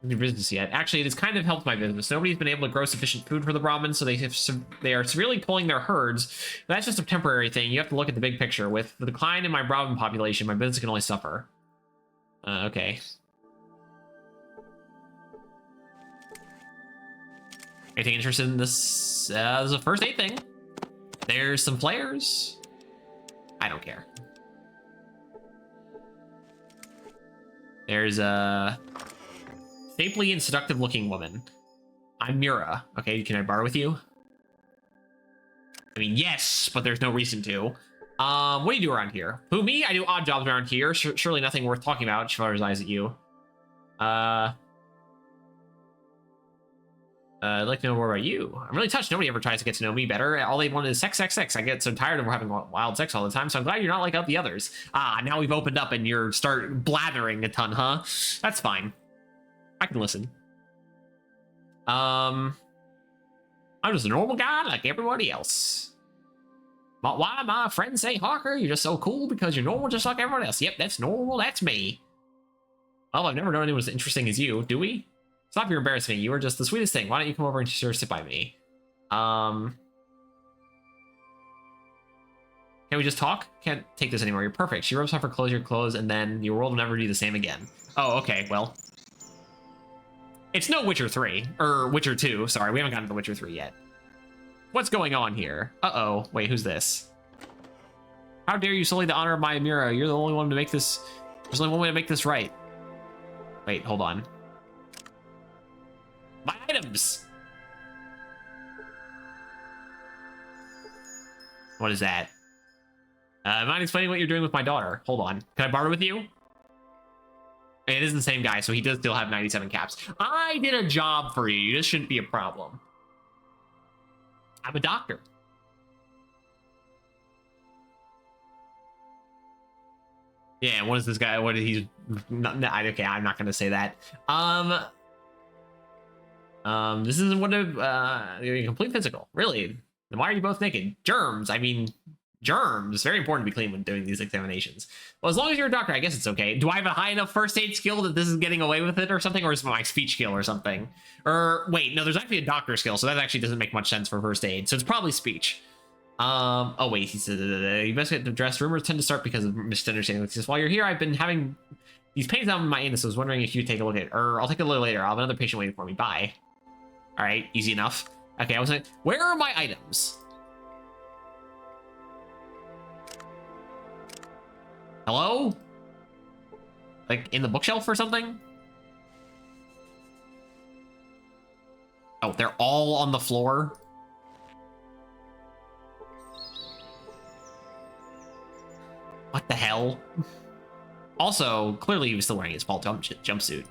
business yet? Actually, it has kind of helped my business. Nobody's been able to grow sufficient food for the Brahmins, so they are severely pulling their herds. But that's just a temporary thing. You have to look at the big picture. With the decline in my Brahmin population, my business can only suffer. Okay. Anything interested in this? There's a first aid thing. There's some players. I don't care. There's a shapely and seductive looking woman. I'm Mira. Okay, can I bar with you? I mean, yes, but there's no reason to. What do you do around here? Who, me? I do odd jobs around here. Surely nothing worth talking about. She flutters eyes at you. I'd like to know more about you. I'm really touched. Nobody ever tries to get to know me better. All they want is sex, sex, sex. I get so tired of having wild sex all the time, so I'm glad you're not like the others. Ah, now we've opened up and you're start blathering a ton, huh? That's fine. I can listen. I'm just a normal guy like everybody else. But why my friends say, Harker, you're just so cool because you're normal just like everyone else. Yep, that's normal. That's me. Well, I've never known anyone as interesting as you, do we? Stop your embarrassing me. You are just the sweetest thing. Why don't you come over and sit by me? Can we just talk? Can't take this anymore. You're perfect. She rubs off her clothes, your clothes, and then your world will never be the same again. Oh, okay. Well, it's no Witcher 3 or Witcher 2. Sorry, we haven't gotten to Witcher 3 yet. What's going on here? Uh-oh. Wait, who's this? How dare you sully the honor of my Mira? You're the only one to make this. There's only one way to make this right. Wait, hold on. My items! What is that? Mind explaining what you're doing with my daughter? Hold on. Can I barter with you? It is the same guy, so he does still have 97 caps. I did a job for you. This shouldn't be a problem. I'm a doctor. Yeah, what is this guy? What is he? Okay, I'm not going to say that. This isn't what a complete physical. Really? Then why are you both naked? Germs. I mean, Germs. Very important to be clean when doing these examinations. Well, as long as you're a doctor, I guess it's okay. Do I have a high enough first aid skill that this is getting away with it or something? Or is it my speech skill or something? Or wait, no, there's actually a doctor skill, so that actually doesn't make much sense for first aid. So it's probably speech. Oh wait, he said, you best get addressed. Rumors tend to start because of misunderstanding. He says, while you're here, I've been having these pains down in my anus. I was wondering if you'd take a look at it. Or I'll take a look later. I'll have another patient waiting for me. Bye. All right, easy enough. Okay, I was like, where are my items? Hello? Like in the bookshelf or something? Oh, they're all on the floor. What the hell? Also, clearly he was still wearing his fall jumpsuit.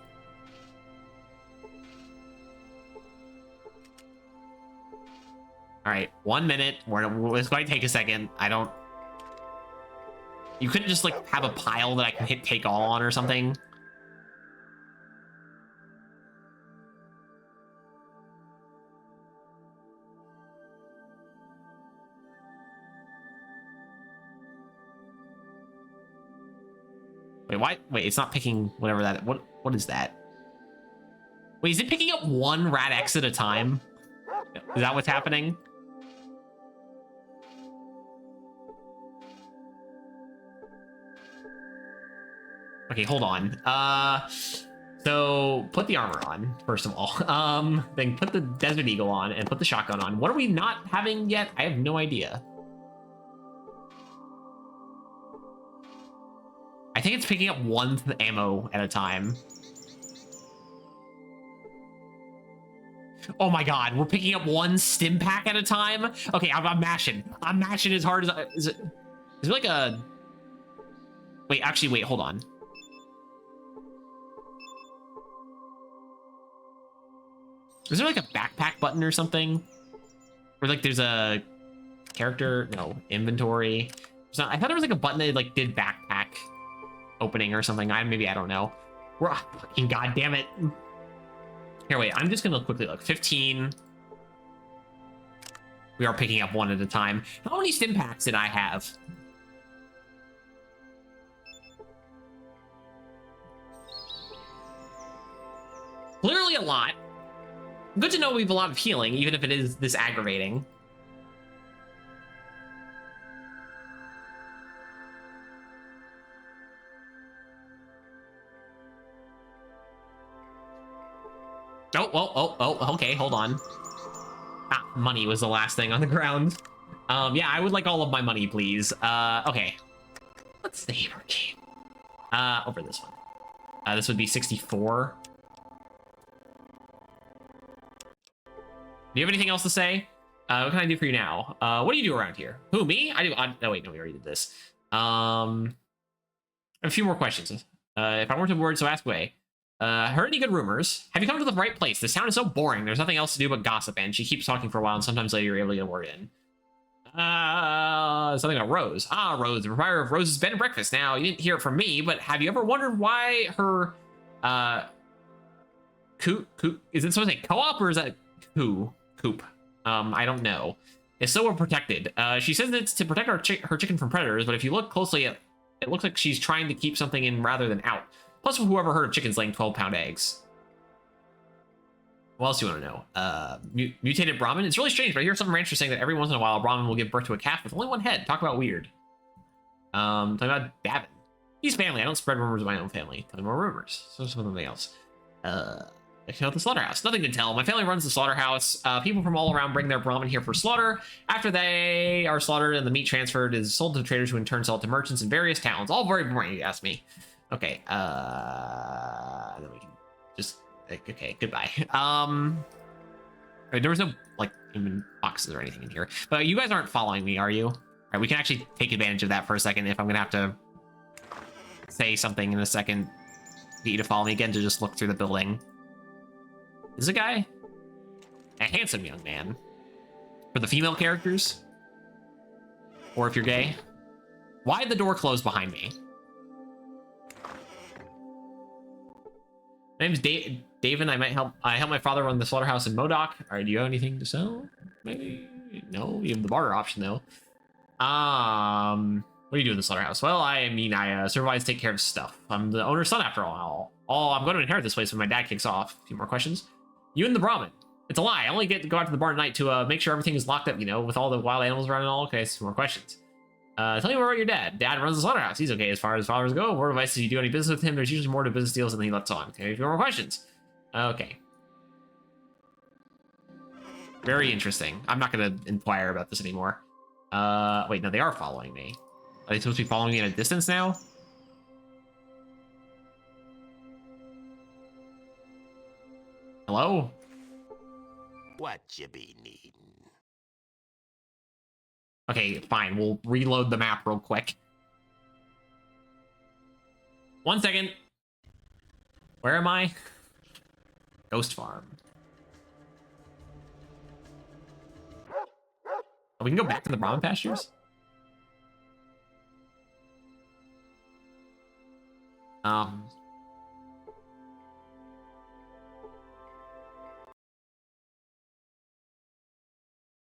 All right, 1 minute. It's going to take a second. I don't... You couldn't just, like, have a pile that I can hit take all on or something? Wait, why? Wait, it's not picking whatever that... What is that? Wait, is it picking up one rat X at a time? Is that what's happening? Okay, hold on. So put the armor on, first of all. Then put the Desert Eagle on and put the shotgun on. What are we not having yet? I have no idea. I think it's picking up one ammo at a time. Oh my god, we're picking up one stim pack at a time? Okay, I'm mashing. I'm mashing as hard as is it like a... Wait, actually, wait, hold on. Is there like a backpack button or something? Or like there's a character, no, inventory. I thought there was like a button that like did backpack opening or something. Maybe, I don't know. We're fucking goddamn it. Here, wait, I'm just gonna quickly look. 15. We are picking up one at a time. How many stim packs did I have? Clearly a lot. Good to know we have a lot of healing, even if it is this aggravating. Oh, okay, hold on. Ah, money was the last thing on the ground. Yeah, I would like all of my money, please. Okay. Let's save our game. Over this one. This would be 64. Do you have anything else to say? What can I do for you now? What do you do around here? Who, me? No, wait, no, we already did this. A few more questions. If I weren't bored, so ask away. Heard any good rumors? Have you come to the right place? This town is so boring. There's nothing else to do but gossip, and she keeps talking for a while, and sometimes later you're able to get a word in. Something about Rose. Ah, Rose, the proprietor of Rose's Bed and Breakfast. Now, you didn't hear it from me, but have you ever wondered why her, is it supposed to say co-op, or is that coop? I don't know. It's so we're protected. She says it's to protect her chicken from predators, but if you look closely, it looks like she's trying to keep something in rather than out. Plus, whoever heard of chickens laying 12-pound eggs? What else do you want to know? Mutated Brahmin? It's really strange, but I hear some ranchers saying that every once in a while, a Brahmin will give birth to a calf with only one head. Talk about weird. Talking about Davin. He's family. I don't spread rumors of my own family. Tell me more rumors. So something else. I know the slaughterhouse. Nothing to tell. My family runs the slaughterhouse. People from all around bring their Brahmin here for slaughter. After they are slaughtered and the meat transferred is sold to traders who in turn sell it to merchants in various towns. All very boring, you ask me. Okay, then we can just, okay, goodbye. There was no, like, even boxes or anything in here. But you guys aren't following me, are you? All right, we can actually take advantage of that for a second if I'm gonna have to say something in a second. Get you to follow me again to just look through the building. Is a guy? A handsome young man. For the female characters? Or if you're gay? Why did the door close behind me? My name's David. I help my father run the slaughterhouse in Modoc. All right, do you have anything to sell? Maybe? No, you have the barter option though. What do you do in the slaughterhouse? Well, I mean, I supervise, take care of stuff. I'm the owner's son after all. I'm going to inherit this place when my dad kicks off. A few more questions. You and the Brahmin. It's a lie. I only get to go out to the barn at night to make sure everything is locked up, you know, with all the wild animals around and all. Okay, some more questions. Tell me more about your dad. Dad runs the slaughterhouse. He's okay as far as fathers go. More advice, if you do any business with him, there's usually more to business deals than he lets on. Okay, a few more questions. Okay. Very interesting. I'm not going to inquire about this anymore. Wait, no, they are following me. Are they supposed to be following me at a distance now? Hello? What you be needing? Okay, fine. We'll reload the map real quick. 1 second. Where am I? Ghost Farm. Oh, we can go back to the Brahmin pastures?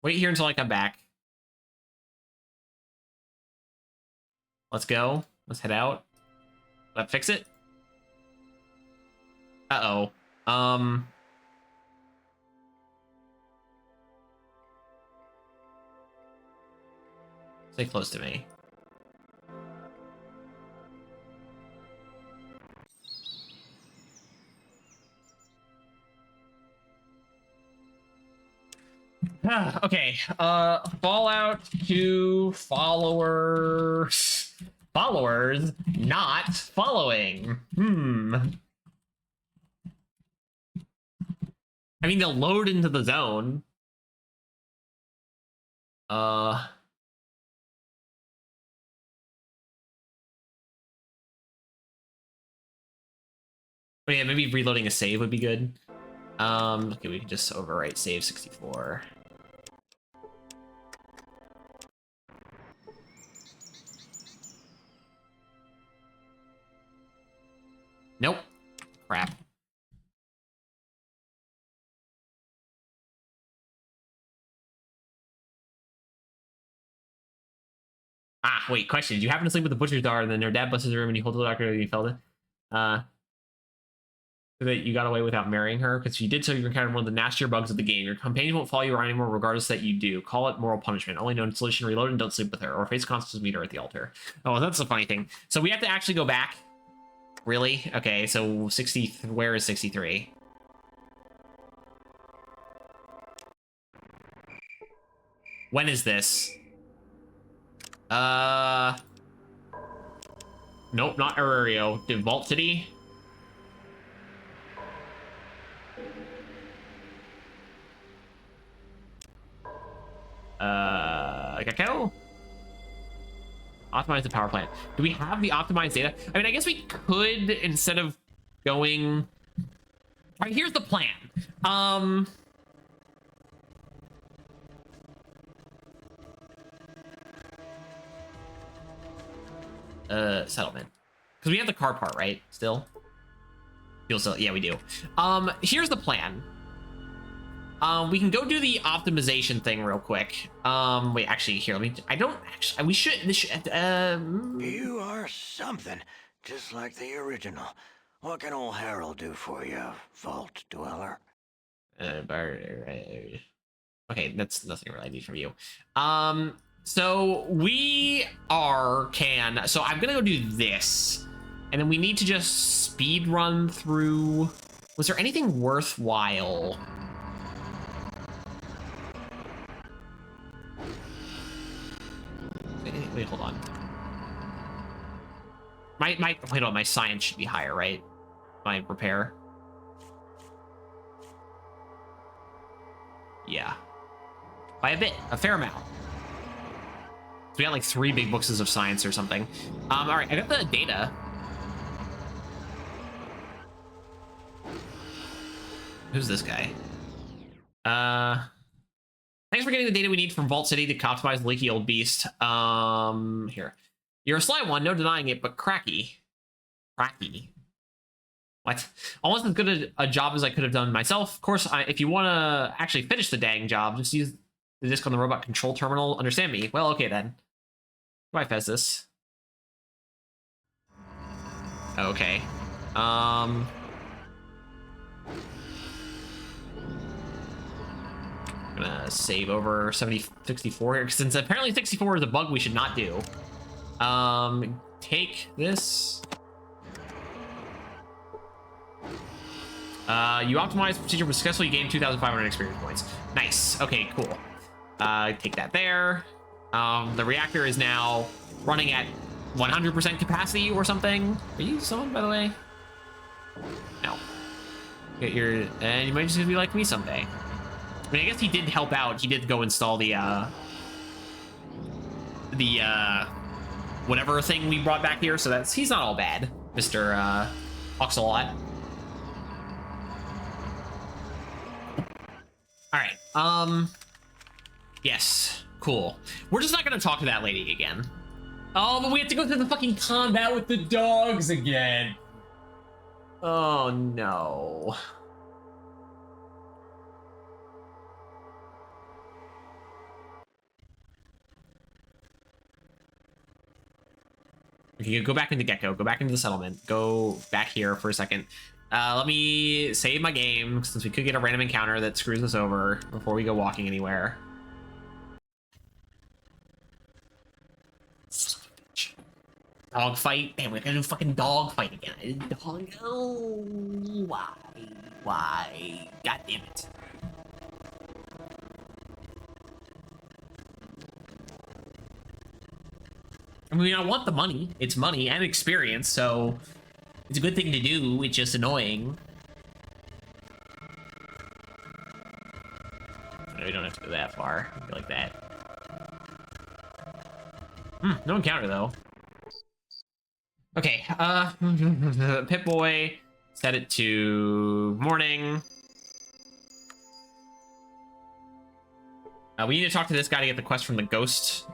Wait here until I come back. Let's go. Let's head out. That fix it? Uh-oh. Stay close to me. Okay, Fallout 2 followers. Followers not following. I mean, they'll load into the zone. But yeah, maybe reloading a save would be good. Okay, we can just overwrite save 64. Nope. Crap. Ah, wait, question. Did you happen to sleep with the butcher's daughter and then her dad busts his room and you hold the doctor and you felt it? So that you got away without marrying her? Because if you did so, you encountered one of the nastier bugs of the game. Your companions won't follow you around anymore regardless that you do. Call it moral punishment. Only known solution, reload and don't sleep with her. Or face consequences, meet her at the altar. Oh, that's the funny thing. So we have to actually go back. Really? Okay, so 60... Where is 63? When is this? Nope, not Aurario. Did Vault City? Gecko? Optimize the power plant. Do we have the optimized data? I mean, I guess we could, instead of going... All right, here's the plan. Settlement. Because we have the car part, right? Still? Yeah, we do. Here's the plan. We can go do the optimization thing real quick. Wait, actually, here, let me... I don't actually... We should... This should, You are something, just like the original. What can old Harold do for you, Vault Dweller? Okay, that's nothing really I need from you. So we can... So I'm gonna go do this. And then we need to just speed run through... Was there anything worthwhile? Wait, hold on. Wait on, my science should be higher, right? My repair. Yeah. By a fair amount. So we got like 3 big books of science or something. All right, I got the data. Who's this guy? Thanks for getting the data we need from Vault City to optimize the leaky old beast. Here. You're a sly one, no denying it, but cracky. Cracky. What? Almost as good a job as I could have done myself. Of course, if you want to actually finish the dang job, just use the disk on the robot control terminal. Understand me? Well, okay then. Goodbye, Festus. Okay. Gonna save over 64 here, since apparently 64 is a bug we should not do. Take this. You optimize procedure was successful. You gain 2,500 experience points. Nice. Okay, cool. Take that there. The reactor is now running at 100% capacity or something. Are you someone, by the way? No. Get your, and you might just be like me someday. I mean, I guess he did help out. He did go install the whatever thing we brought back here, so he's not all bad, Mr. Oxalot. All right. Yes. Cool. We're just not gonna talk to that lady again. Oh, but we have to go through the fucking combat with the dogs again. Oh no. Okay, go back into Gecko. Go back into the settlement. Go back here for a second. Let me save my game, since we could get a random encounter that screws us over before we go walking anywhere. Dog fight? Damn, we're gonna do fucking dog fight again. Dog. Oh, why? Why? God damn it. I mean, I want the money. It's money and experience, so it's a good thing to do. It's just annoying. No, we don't have to go that far. Like that. No encounter though. Okay, Pip-Boy, set it to morning. We need to talk to this guy to get the quest from the ghost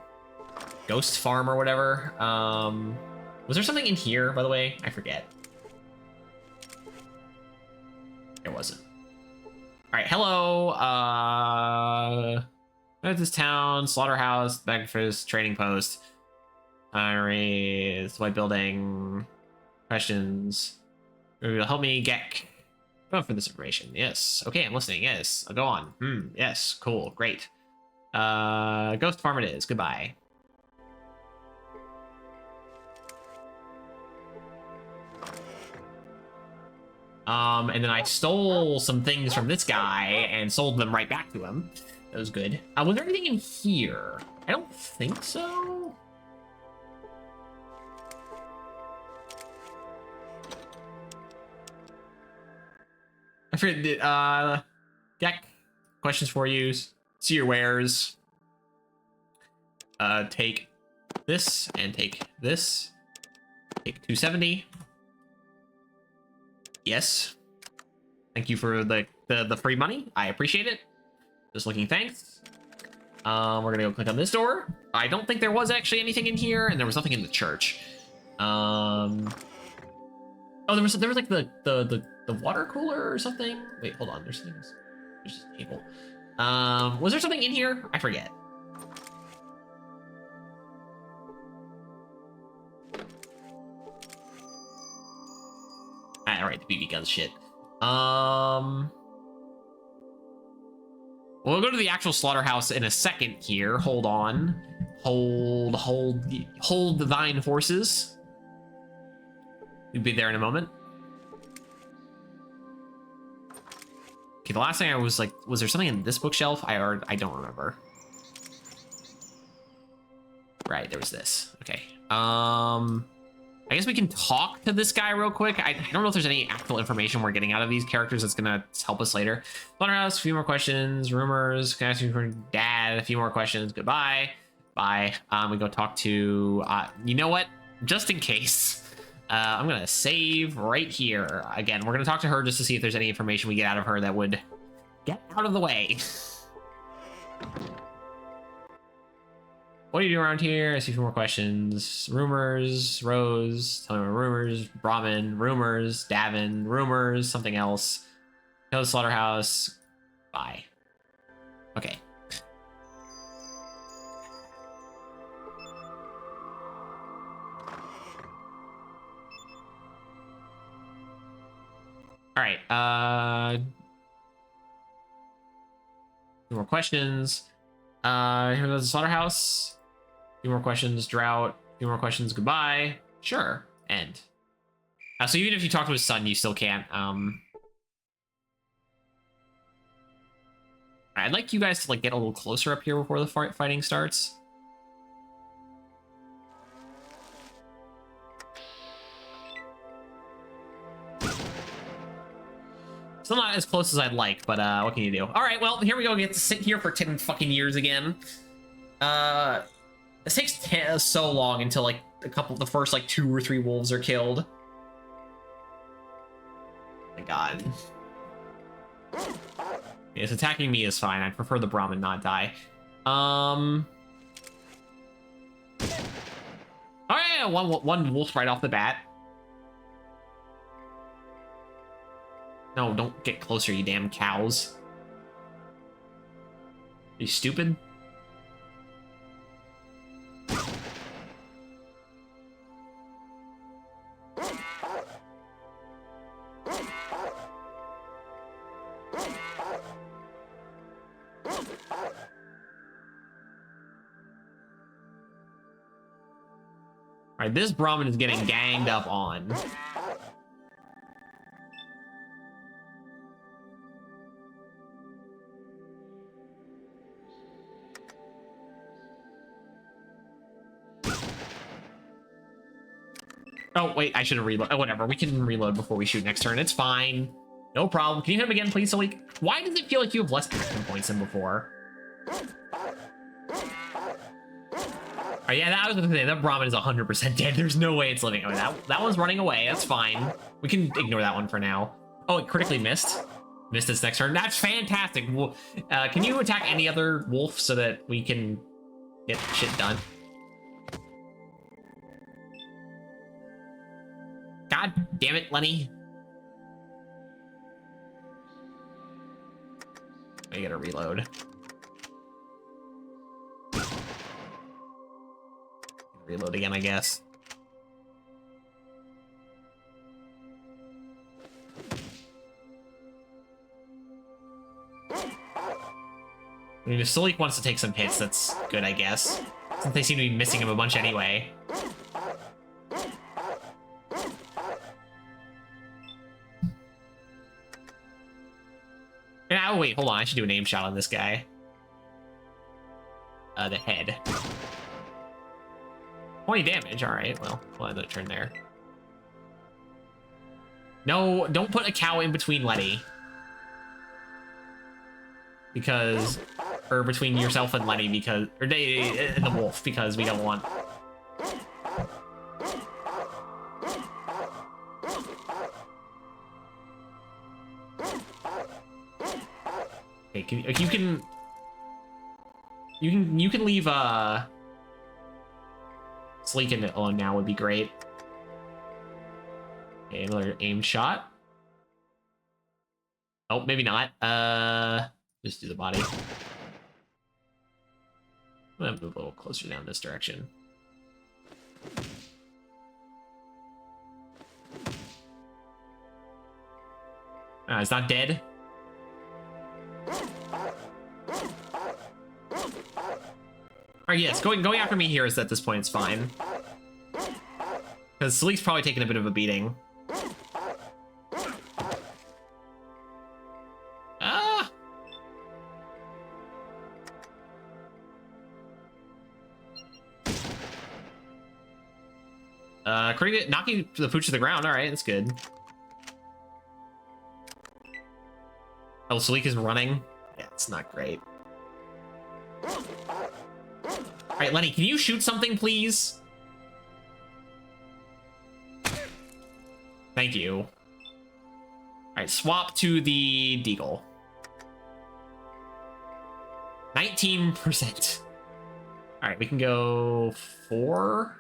farm or whatever. Was there something in here, by the way? I forget. There wasn't. All right, hello. At this town, slaughterhouse, breakfast, trading post. White building. Questions. Help me get for this information. Yes. Okay, I'm listening. Yes. I'll go on. Yes. Cool. Great. Ghost farm it is. Goodbye. And then I stole some things from this guy and sold them right back to him. That was good. Was there anything in here? I don't think so. I forget. Deck. Questions for you. See your wares. Take this and take this. Take 270. Yes. Thank you for the free money. I appreciate it. Just looking, thanks. We're gonna go click on this door. I don't think there was actually anything in here, and there was nothing in the church. Oh, there was like the water cooler or something. Wait, hold on. There's things. There's just a table. Was there something in here? I forget. All right, the BB gun shit. We'll go to the actual slaughterhouse in a second here. Hold on. Hold the thine horses. We'll be there in a moment. Okay, the last thing I was like, was there something in this bookshelf? I don't remember. Right, there was this. Okay. I guess we can talk to this guy real quick. I don't know if there's any actual information we're getting out of these characters that's gonna help us later. Slaughterhouse, a few more questions. Rumors, can I ask you for dad? A few more questions. Goodbye. Bye. We go talk to, you know what? Just in case, I'm gonna save right here. Again, we're gonna talk to her just to see if there's any information we get out of her that would get out of the way. What do you do around here? I see a few more questions. Rumors, Rose, tell me more rumors, Brahmin, rumors, Davin, rumors, something else. Kill the slaughterhouse. Bye. Okay. All right. Two more questions. Here goes the slaughterhouse. Few more questions. Drought. Few more questions. Goodbye. Sure. End. So even if you talk to his son, you still can't. I'd like you guys to like get a little closer up here before the fighting starts. Still not as close as I'd like, but what can you do? All right, well, here we go. We get to sit here for 10 fucking years again. This takes so long until like the first like 2 or 3 wolves are killed. Oh my god. Yes, attacking me is fine. I prefer the Brahmin not die. Oh yeah, one wolf right off the bat. No, don't get closer, you damn cows. Are you stupid? Alright, this Brahmin is getting ganged up on. Oh, wait, I should have reloaded. Oh, whatever. We can reload before we shoot next turn. It's fine. No problem. Can you hit him again, please, Salik? Why does it feel like you have less action points than before? Oh, yeah, that was the thing. That Brahmin is 100% dead. There's no way it's living. Oh, that one's running away. That's fine. We can ignore that one for now. Oh, it critically missed. Missed this next turn. That's fantastic. Well, can you attack any other wolf so that we can get shit done? God damn it, Lenny. I gotta reload. Reload again, I guess. I mean, if Salik wants to take some hits, that's good, I guess. Since they seem to be missing him a bunch anyway. Yeah, oh wait, hold on. I should do an aim shot on this guy. The head. 20 damage, alright. Well, we'll end the turn there. No, don't put a cow in between Lenny. Because... Or between yourself and Lenny, because... Or and the wolf, because we don't want... Okay, you can leave, Sleek and alone now would be great. Okay, another aim shot. Oh, maybe not. Just do the body. I'm gonna move a little closer down this direction. It's not dead. Alright, yes, going after me here is at this point, it's fine. Because Salik's probably taking a bit of a beating. Ah! Knocking the pooch to the ground, alright, that's good. Oh, Salik is running? Yeah, it's not great. Alright, Lenny, can you shoot something, please? Thank you. Alright, swap to the Deagle. 19%. Alright, we can go 4.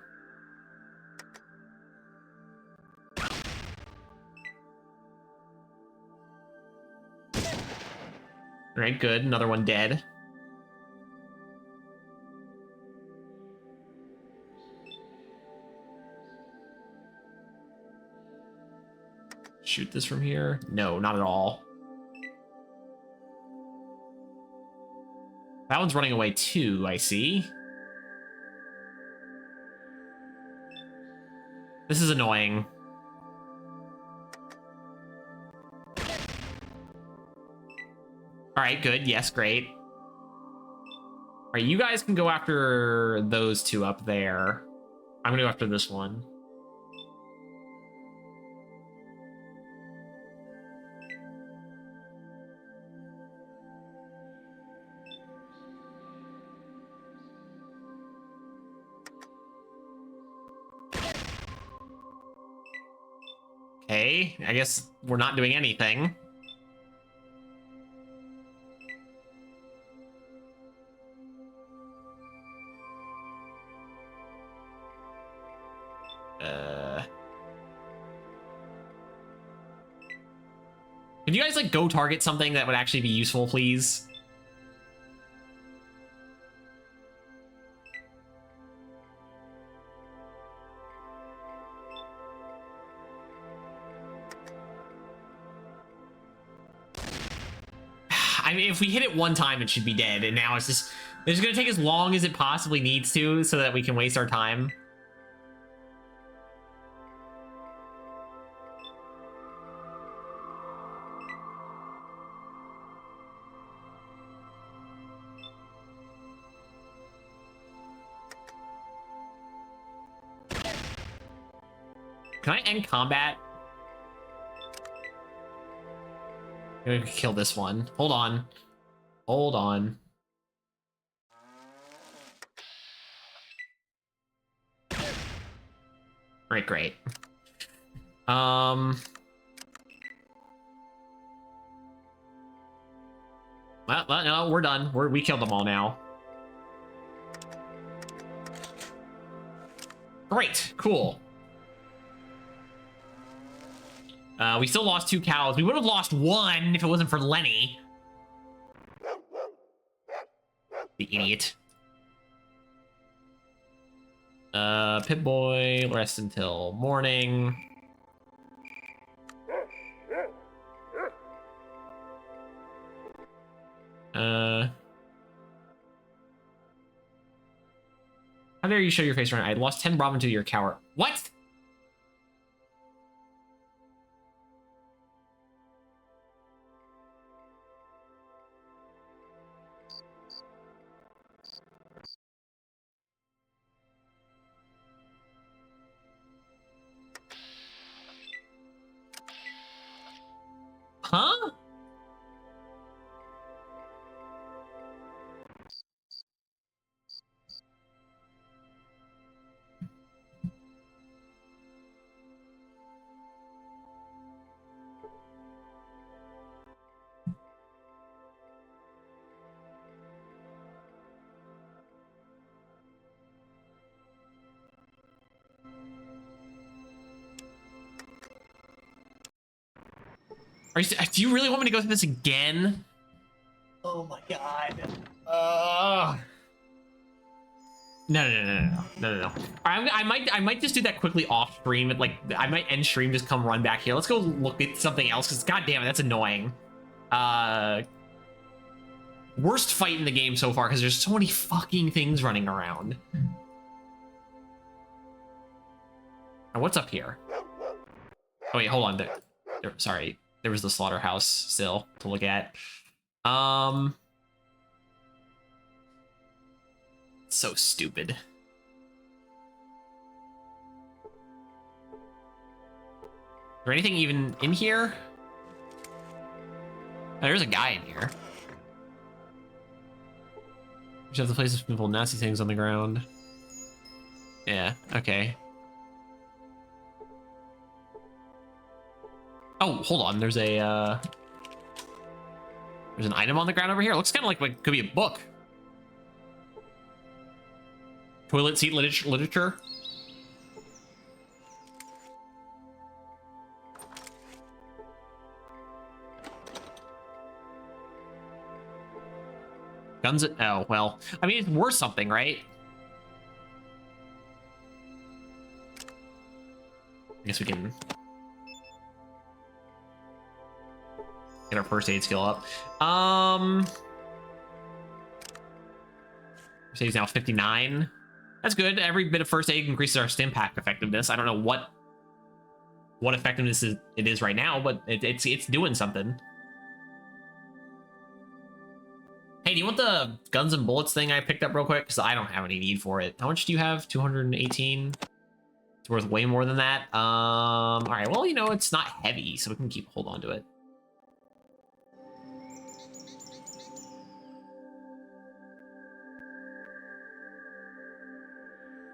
Alright, good. Another one dead. shoot this from here? No, not at all. That one's running away too, I see. This is annoying. All right, good. Yes, great. All right, you guys can go after those two up there. I'm gonna go after this one. Okay, I guess we're not doing anything. Can you guys like go target something that would actually be useful, please? I mean, if we hit it one time, it should be dead, and now it's gonna take as long as it possibly needs to so that we can waste our time. Can I end combat? I'm gonna kill this one. Hold on. Hold on. Right, great. Well, no, we're done. We killed them all now. Great, cool. We still lost 2 cows. We would have lost 1 if it wasn't for Lenny. The idiot. Pip-Boy, rest until morning. How dare you show your face right now? I lost 10 Brahmin to your coward. What? Huh? Do you really want me to go through this again? Oh my god. No. I might just do that quickly off stream. Like I might end stream, just come run back here. Let's go look at something else because god damn it, that's annoying. Worst fight in the game so far because there's so many fucking things running around. Now, what's up here? Oh wait, hold on. Sorry. There was the slaughterhouse still to look at. So stupid. Is there anything even in here? Oh, there's a guy in here. We should have the places people nasty things on the ground. Yeah, okay. Oh, hold on. There's an item on the ground over here. It looks kind of like it could be a book. Toilet seat literature. Guns at... Oh, well. I mean, it's worth something, right? I guess we can... Get our first aid skill up. First aid's now 59. That's good. Every bit of first aid increases our stim pack effectiveness. I don't know what effectiveness it is right now, but it's doing something. Hey, do you want the guns and bullets thing I picked up real quick? Because I don't have any need for it. How much do you have? 218. It's worth way more than that. All right. Well, you know, it's not heavy, so we can hold on to it.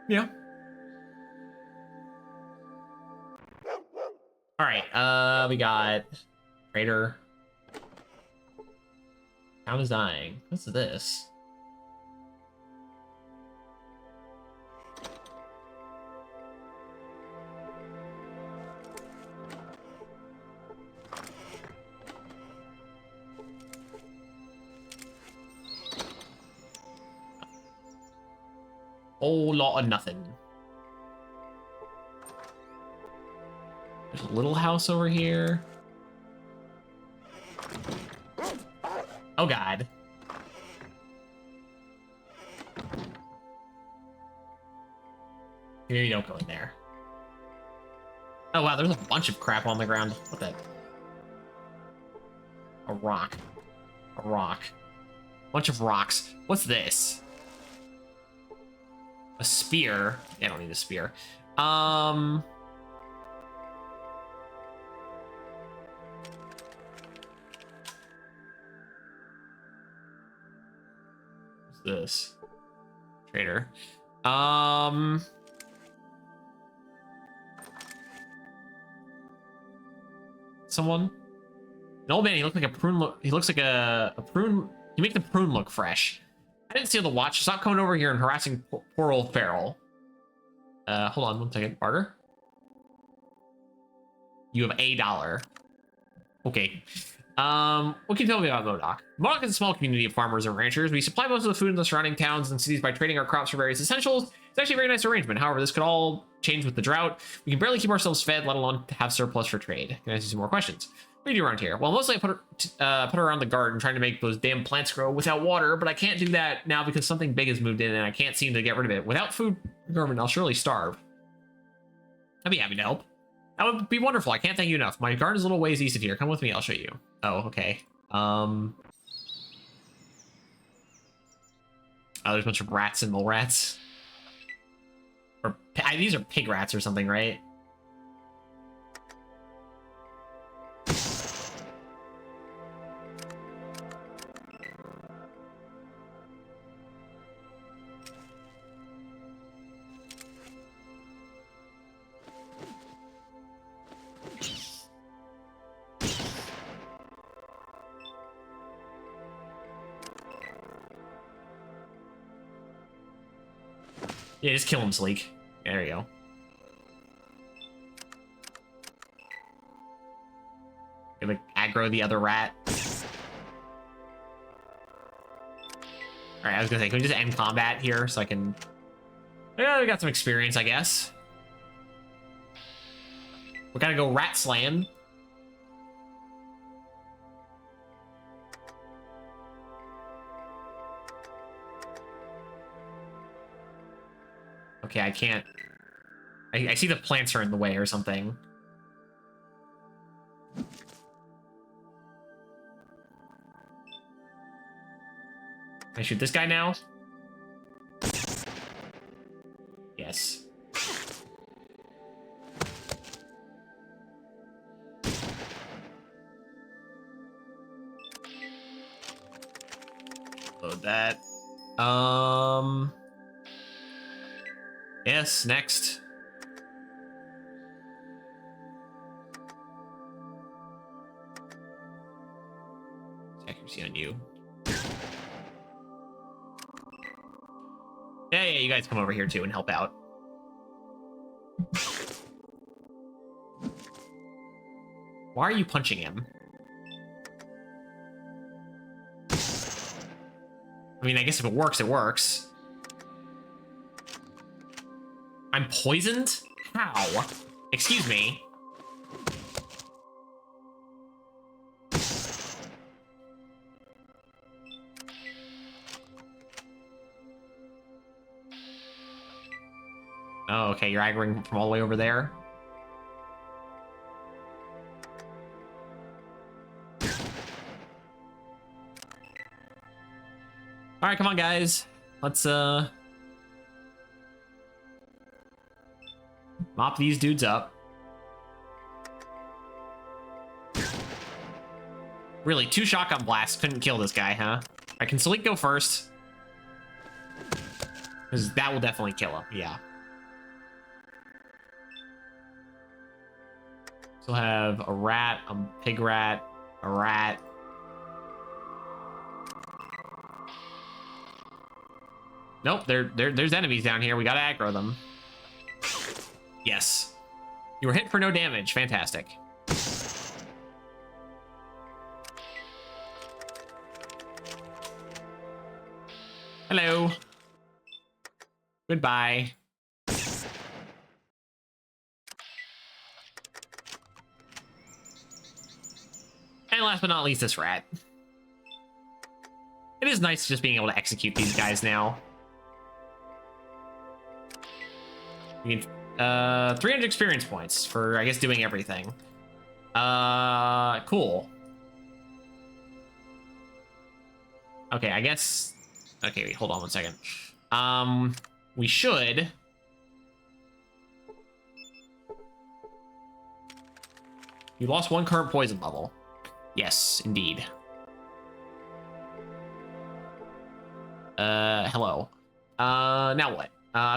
Yeah. All right. We got Trader. Town is dying. What's this? Whole lot of nothing. There's a little house over here. Oh god. Here, you don't go in there. Oh wow, there's a bunch of crap on the ground. What the? A rock. A rock. Bunch of rocks. What's this? A spear. Yeah, I don't need a spear. What's this? Trader. Someone? An old man, he looked like a prune. He looks like a prune. You make the prune look fresh. I didn't steal the watch. Stop coming over here and harassing poor old Farrell. Hold on 1 second. Barter? You have $1. Okay. What can you tell me about Modoc? Modoc is a small community of farmers and ranchers. We supply most of the food in the surrounding towns and cities by trading our crops for various essentials. It's actually a very nice arrangement. However, this could all change with the drought. We can barely keep ourselves fed, let alone have surplus for trade. Can I ask you some more questions? What do you do around here? Well, mostly I put her around the garden, trying to make those damn plants grow without water, but I can't do that now because something big has moved in and I can't seem to get rid of it. Without food, government, I'll surely starve. I'd be happy to help. That would be wonderful. I can't thank you enough. My garden's a little ways east of here. Come with me, I'll show you. Oh, okay. Oh, there's a bunch of rats and mole rats. Or these are pig rats or something, right? Yeah, just kill him, Sleek. There you go. Gonna aggro the other rat. Alright, I was gonna say, can we just end combat here so I can... Yeah, we got some experience, I guess. We gotta go rat slam. Okay, I can't... I see the plants are in the way or something. Can I shoot this guy now? Yes. Load that. Yes, next. Accuracy on you. Yeah, you guys come over here too and help out. Why are you punching him? I mean, I guess if it works, it works. I'm poisoned? How? Excuse me. Oh, okay, you're aggroing from all the way over there. All right, come on, guys. Let's mop these dudes up. Really, 2 shotgun blasts couldn't kill this guy, huh? I can Salik go first? Because that will definitely kill him, yeah. Still have a rat, a pig rat, a rat. Nope, there's enemies down here. We gotta aggro them. Yes. You were hit for no damage. Fantastic. Hello. Goodbye. And last but not least, this rat. It is nice just being able to execute these guys now. You can 300 experience points for, I guess, doing everything. Cool. Okay, I guess. Okay, wait, hold on one second. We should. You lost 1 current poison level. Yes, indeed. Hello. Now what?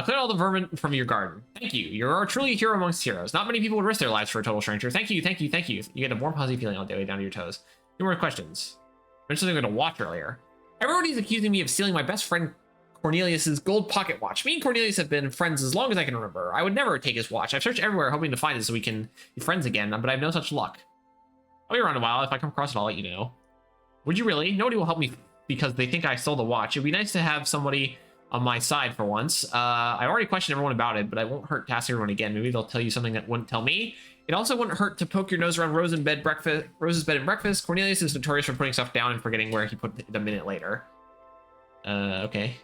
Clear all the vermin from your garden. Thank you. You're truly a hero amongst heroes. Not many people would risk their lives for a total stranger. Thank you, thank you, thank you. You get a warm, positive feeling all the way down to your toes. 2 more questions. I mentioned something I'm going to watch earlier. Everybody's accusing me of stealing my best friend Cornelius's gold pocket watch. Me and Cornelius have been friends as long as I can remember. I would never take his watch. I've searched everywhere hoping to find it so we can be friends again, but I have no such luck. I'll be around a while. If I come across it, I'll let you know. Would you really? Nobody will help me because they think I stole the watch. It'd be nice to have somebody on my side for once. I already questioned everyone about it, but I won't hurt to ask everyone again. Maybe they'll tell you something that wouldn't tell me. It also wouldn't hurt to poke your nose around Rose's bed and breakfast. Cornelius is notorious for putting stuff down and forgetting where he put it a minute later. Okay.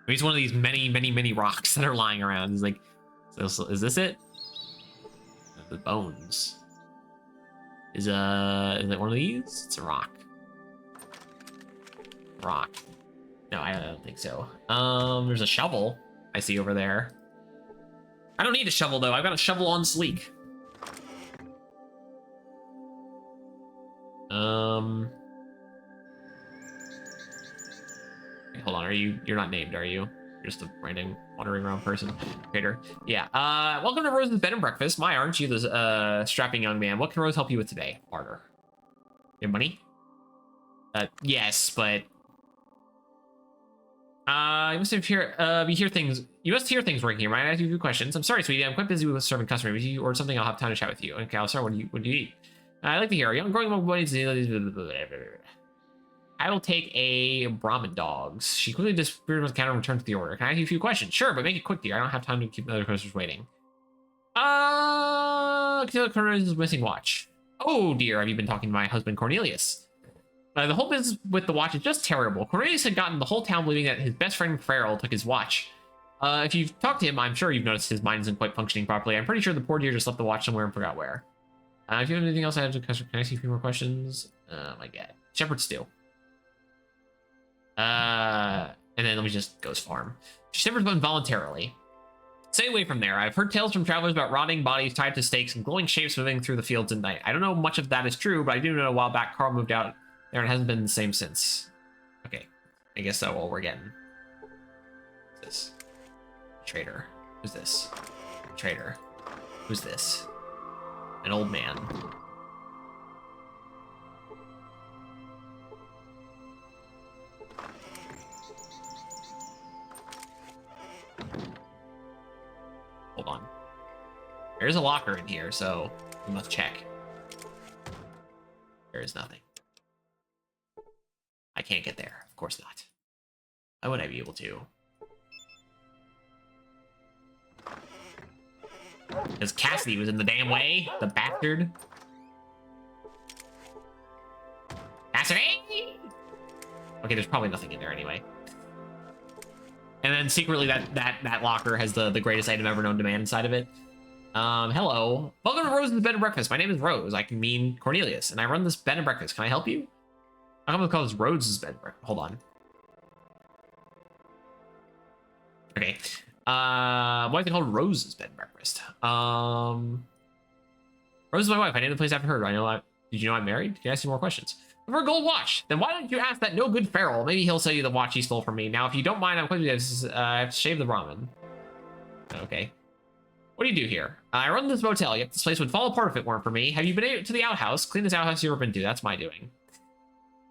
Maybe it's one of these many rocks that are lying around. It's like, so is this it? The bones. Is it one of these? It's a rock. Rock. No, I don't think so. There's a shovel I see over there. I don't need a shovel though. I've got a shovel on Sleek. Hold on, you're not named, are you? You're just a random wandering around person. Trader. Yeah. Welcome to Rose's Bed and Breakfast. My, aren't you the strapping young man? What can Rose help you with today? Barter. You have money? Yes, but you must hear things. You must hear things working here. Might I ask you a few questions? I'm sorry, sweetie. I'm quite busy with serving customers. If you order something, I'll have time to chat with you. Okay, I'll start. What do you eat? I like to hear. Young growing up buddies. I will take a Brahmin dogs. She quickly disappeared from the counter and returned to the order. Can I ask you a few questions? Sure, but make it quick, dear. I don't have time to keep the other customers waiting. Cornelius' missing watch. Oh dear, have you been talking to my husband Cornelius? The whole business with the watch is just terrible. Cornelius had gotten the whole town believing that his best friend Farrell took his watch. If you've talked to him, I'm sure you've noticed his mind isn't quite functioning properly. I'm pretty sure the poor dear just left the watch somewhere and forgot where. If you have anything else I have to can I see a few more questions? My God. Shepherd stew. And then let me just ghost farm. She shivered involuntarily. Stay away from there. I've heard tales from travelers about rotting bodies tied to stakes and glowing shapes moving through the fields at night. I don't know much of that is true, but I do know a while back Carl moved out there and hasn't been the same since. Okay. I guess that's all we're getting. Who's this? Trader. Who's this? Trader. Who's this? An old man. Hold on. There's a locker in here, so we must check. There is nothing. I can't get there. Of course not. Why would I be able to? Because Cassidy was in the damn way, the bastard. Cassidy! Okay, there's probably nothing in there anyway. And then secretly that locker has the greatest item ever known to man inside of it. Hello. Welcome to Rose's Bed and Breakfast. My name is Rose. I can mean Cornelius, and I run this bed and breakfast. Can I help you? How come it's called Rose's Bed and Breakfast? Hold on. Okay. Why is it called Rose's Bed and Breakfast? Rose is my wife. I named the place after her. Did you know I'm married? Can I ask you more questions? For a gold watch. Then why don't you ask that no good feral? Maybe he'll sell you the watch he stole from me. Now, if you don't mind, I'm going to have to shave the ramen. Okay. What do you do here? I run this motel. Yep, this place would fall apart if it weren't for me. Have you been to the outhouse? Clean this outhouse you've ever been to. That's my doing.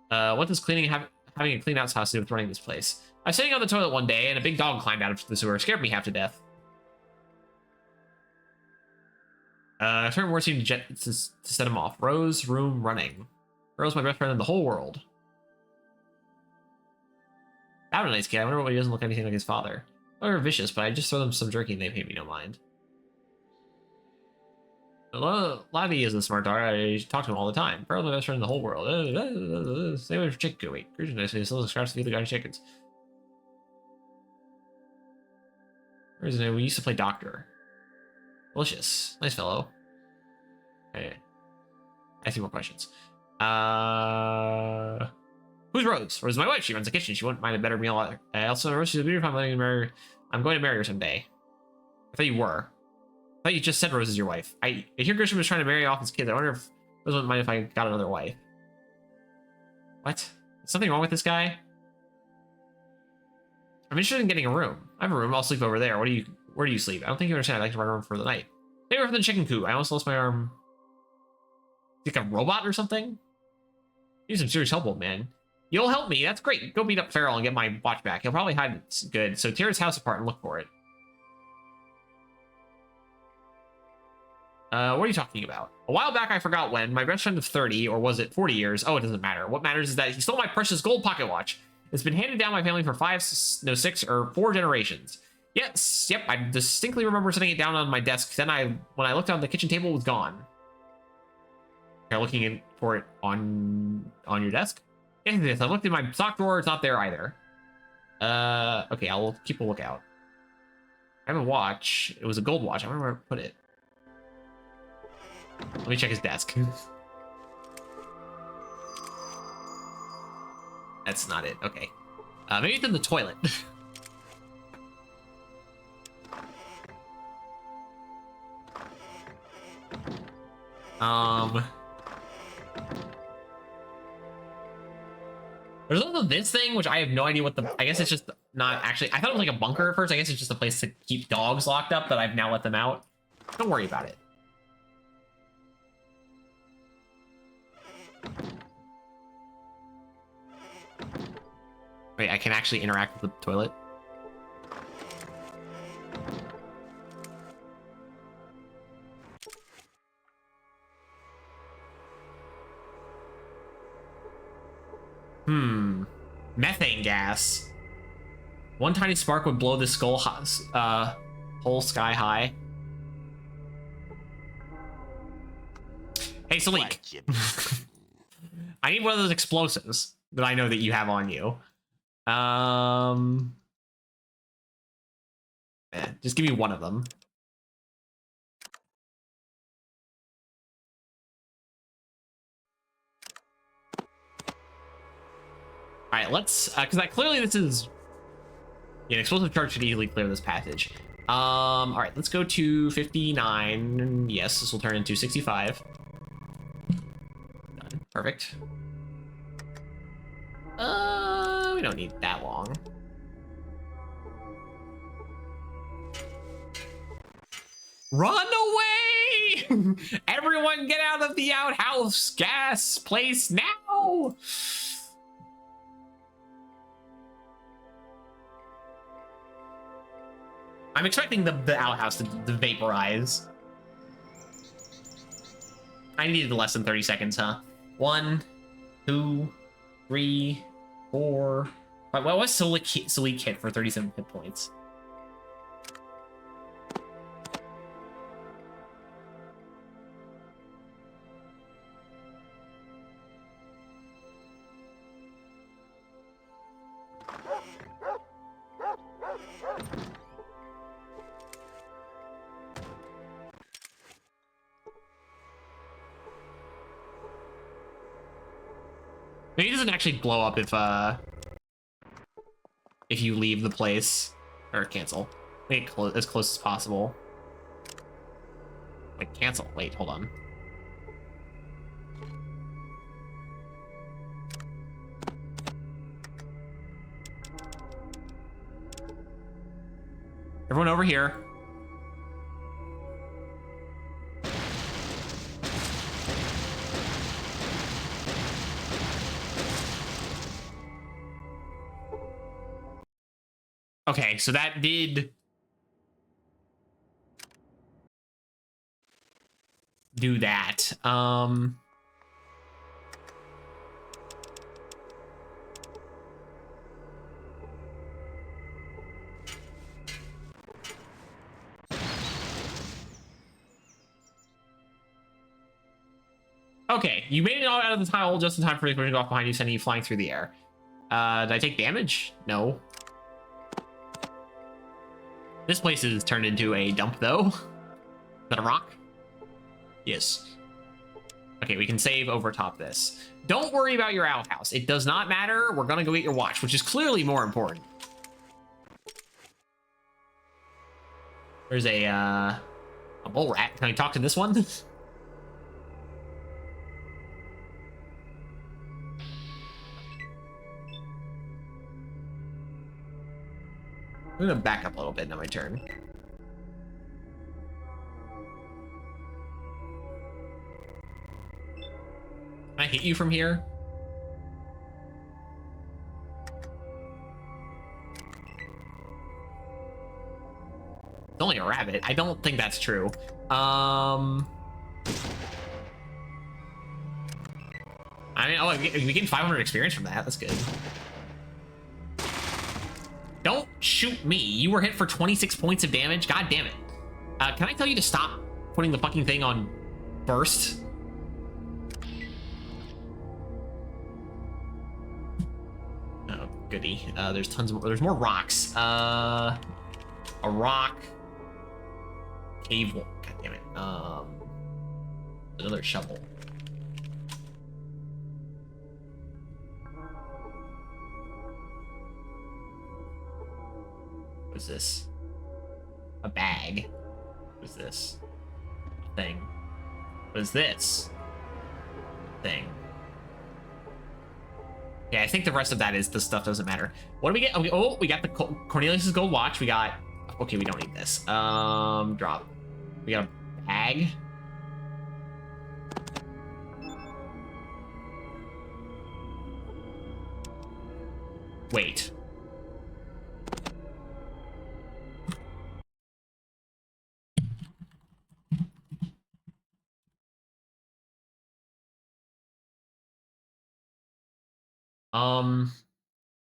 What does having a clean outhouse do with running this place? I was sitting on the toilet one day, and a big dog climbed out of the sewer. Scared me half to death. Certain words seem to set him off. Rose, room, running. Rose, my best friend in the whole world. That was a nice kid. I wonder why he doesn't look anything like his father. They're vicious, but I just throw them some jerky and they pay me no mind. Lavi is a smart dog. I talk to him all the time. Pearl's my best friend in the whole world. Stay away from chicken gooey. Christian nice to still scraps to feed the guy's chickens. Where's his name? We used to play doctor. Delicious. Nice fellow. Okay. I see more questions. Who's Rose? Rose is my wife. She runs the kitchen. She wouldn't mind a better meal either. Also, Rose, she's a beautiful. I'm going to marry her someday. I thought you were. I thought you just said Rose is your wife. I hear Grisham was trying to marry off his kids. I wonder if Rose wouldn't mind if I got another wife. What? Is something wrong with this guy? I'm interested in getting a room. I have a room. I'll sleep over there. Where do you sleep? I don't think you understand. I like to run around for the night. Stay away from the chicken coop. I almost lost my arm. Like a robot or something? You need some serious help, old man. You'll help me. That's great. Go beat up Feral and get my watch back. He'll probably hide it good. So tear his house apart and look for it. What are you talking about? A while back, I forgot when, my best friend of 30, or was it 40 years? Oh, it doesn't matter. What matters is that he stole my precious gold pocket watch. It's been handed down my family for 6 or 4 generations. Yes, yep, I distinctly remember setting it down on my desk. Then when I looked on the kitchen table, it was gone. You're looking for it on your desk? Yes, I looked in my sock drawer. It's not there either. Okay, I'll keep a lookout. I have a watch. It was a gold watch. I wonder where I put it. Let me check his desk. That's not it. Okay. Maybe it's in the toilet. There's also this thing, which I have no idea what I guess it's just not actually, I thought it was like a bunker at first. I guess it's just a place to keep dogs locked up that I've now let them out. Don't worry about it. Wait, I can actually interact with the toilet? Methane gas. One tiny spark would blow this whole sky high. Hey, Salik. I need one of those explosives that I know that you have on you. Just give me one of them. All right, let's, because clearly this is, an explosive charge should easily clear this passage. All right, let's go to 59. Yes, this will turn into 65. Done. Perfect. We don't need that long. Run away! Everyone get out of the outhouse gas place now! I'm expecting the outhouse to vaporize. I needed less than 30 seconds, huh? 1, 2, 3, 4. What was Salik hit for 37 hit points? Maybe it doesn't actually blow up if you leave the place or cancel. Make it as close as possible. Wait, cancel. Wait, hold on. Everyone over here. Okay, so that did do that. Okay, you made it all out of the tunnel just in time for the collision to go off behind you, sending you flying through the air. Did I take damage? No. This place is turned into a dump, though. Is that a rock? Yes. Okay, we can save over top this. Don't worry about your outhouse. It does not matter. We're gonna go get your watch, which is clearly more important. There's a mole rat. Can I talk to this one? I'm gonna back up a little bit now, my turn. Can I hit you from here? It's only a rabbit. I don't think that's true. I mean, oh, we get 500 experience from that. That's good. Don't shoot me. You were hit for 26 points of damage. God damn it. Can I tell you to stop putting the fucking thing on burst? Oh, goody. There's tons more. There's more rocks. A rock. Cave wall. God damn it. Another shovel. What is this? A bag. What is this? A thing. What is this? Thing. Yeah, I think the rest of that is the stuff doesn't matter. What do we get? Okay, oh, we got the Cornelius's gold watch. We got. Okay, we don't need this. Drop. We got a bag. Wait.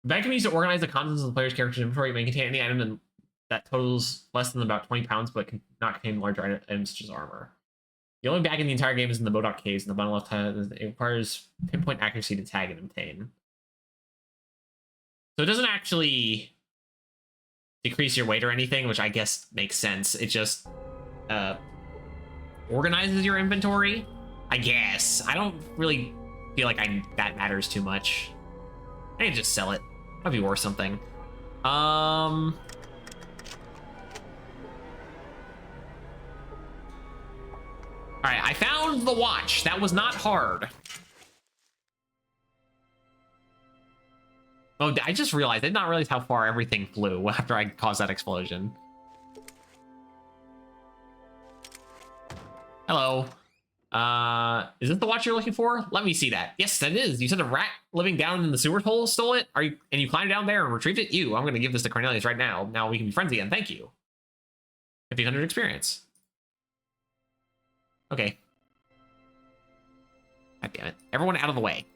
Bag can be used to organize the contents of the player's character's inventory. It may contain any item that totals less than about 20 pounds, but cannot contain larger items such as armor. The only bag in the entire game is in the Bodok Caves, and the bottom left hand, it requires pinpoint accuracy to tag and obtain. So it doesn't actually decrease your weight or anything, which I guess makes sense. It just organizes your inventory, I guess. I don't really feel like that matters too much. I can just sell it. Might be worth something. All right, I found the watch. That was not hard. Oh, I just realized. I did not realize how far everything flew after I caused that explosion. Hello. Is this the watch you're looking for? Let me see that. Yes, that is. You said a rat living down in the sewer hole stole it? And you climbed down there and retrieved it? I'm gonna give this to Cornelius right now. Now we can be friends again. Thank you. 1500 experience. Okay. God damn it. Everyone out of the way.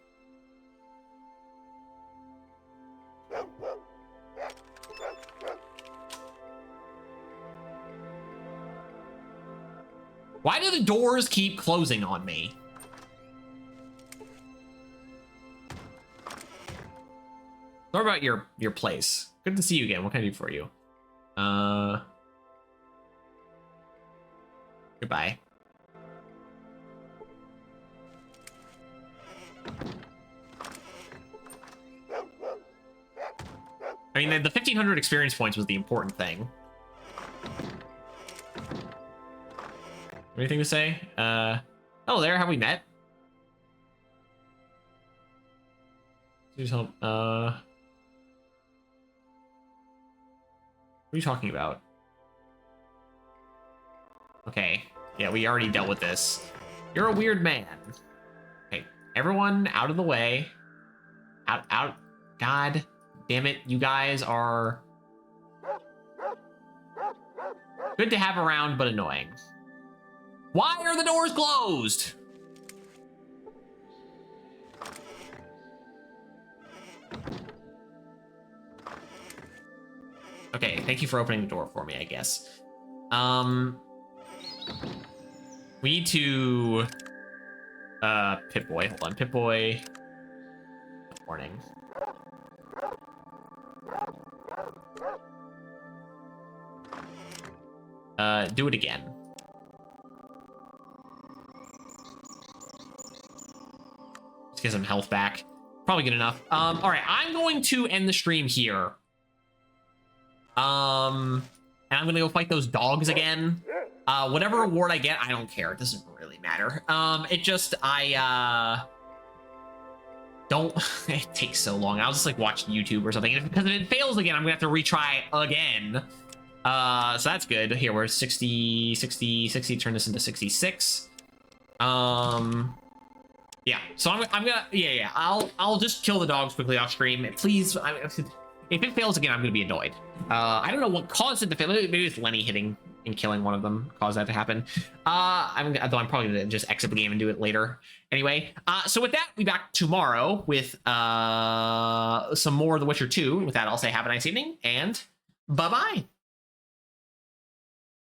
Why do the doors keep closing on me? What about your place? Good to see you again. What can I do for you? Goodbye. mean, the 1,500 experience points was the important thing. Anything to say? Oh, there, have we met? Please help. What are you talking about? Okay. Yeah, we already dealt with this. You're a weird man. Okay, everyone out of the way. Out. God damn it, you guys are good to have around, but annoying. Why are the doors closed? Okay, thank you for opening the door for me, I guess. We need to Pip-Boy, hold on, Pip-Boy. Warning. Do it again. Let's get some health back. Probably good enough. All right, I'm going to end the stream here. And I'm gonna go fight those dogs again. Whatever reward I get, I don't care. It doesn't really matter. It just, don't, it takes so long. I'll just like watch YouTube or something. Because if it fails again, I'm gonna have to retry again. So that's good. Here, we're 60, turn this into 66. Yeah, so I'm gonna, yeah, I'll just kill the dogs quickly off stream. Please, if it fails again, I'm gonna be annoyed. I don't know what caused it to fail. Maybe it's Lenny hitting and killing one of them caused that to happen. I'm probably gonna just exit the game and do it later. Anyway, so with that, we'll be back tomorrow with some more of The Witcher 2. With that, I'll say have a nice evening and bye-bye.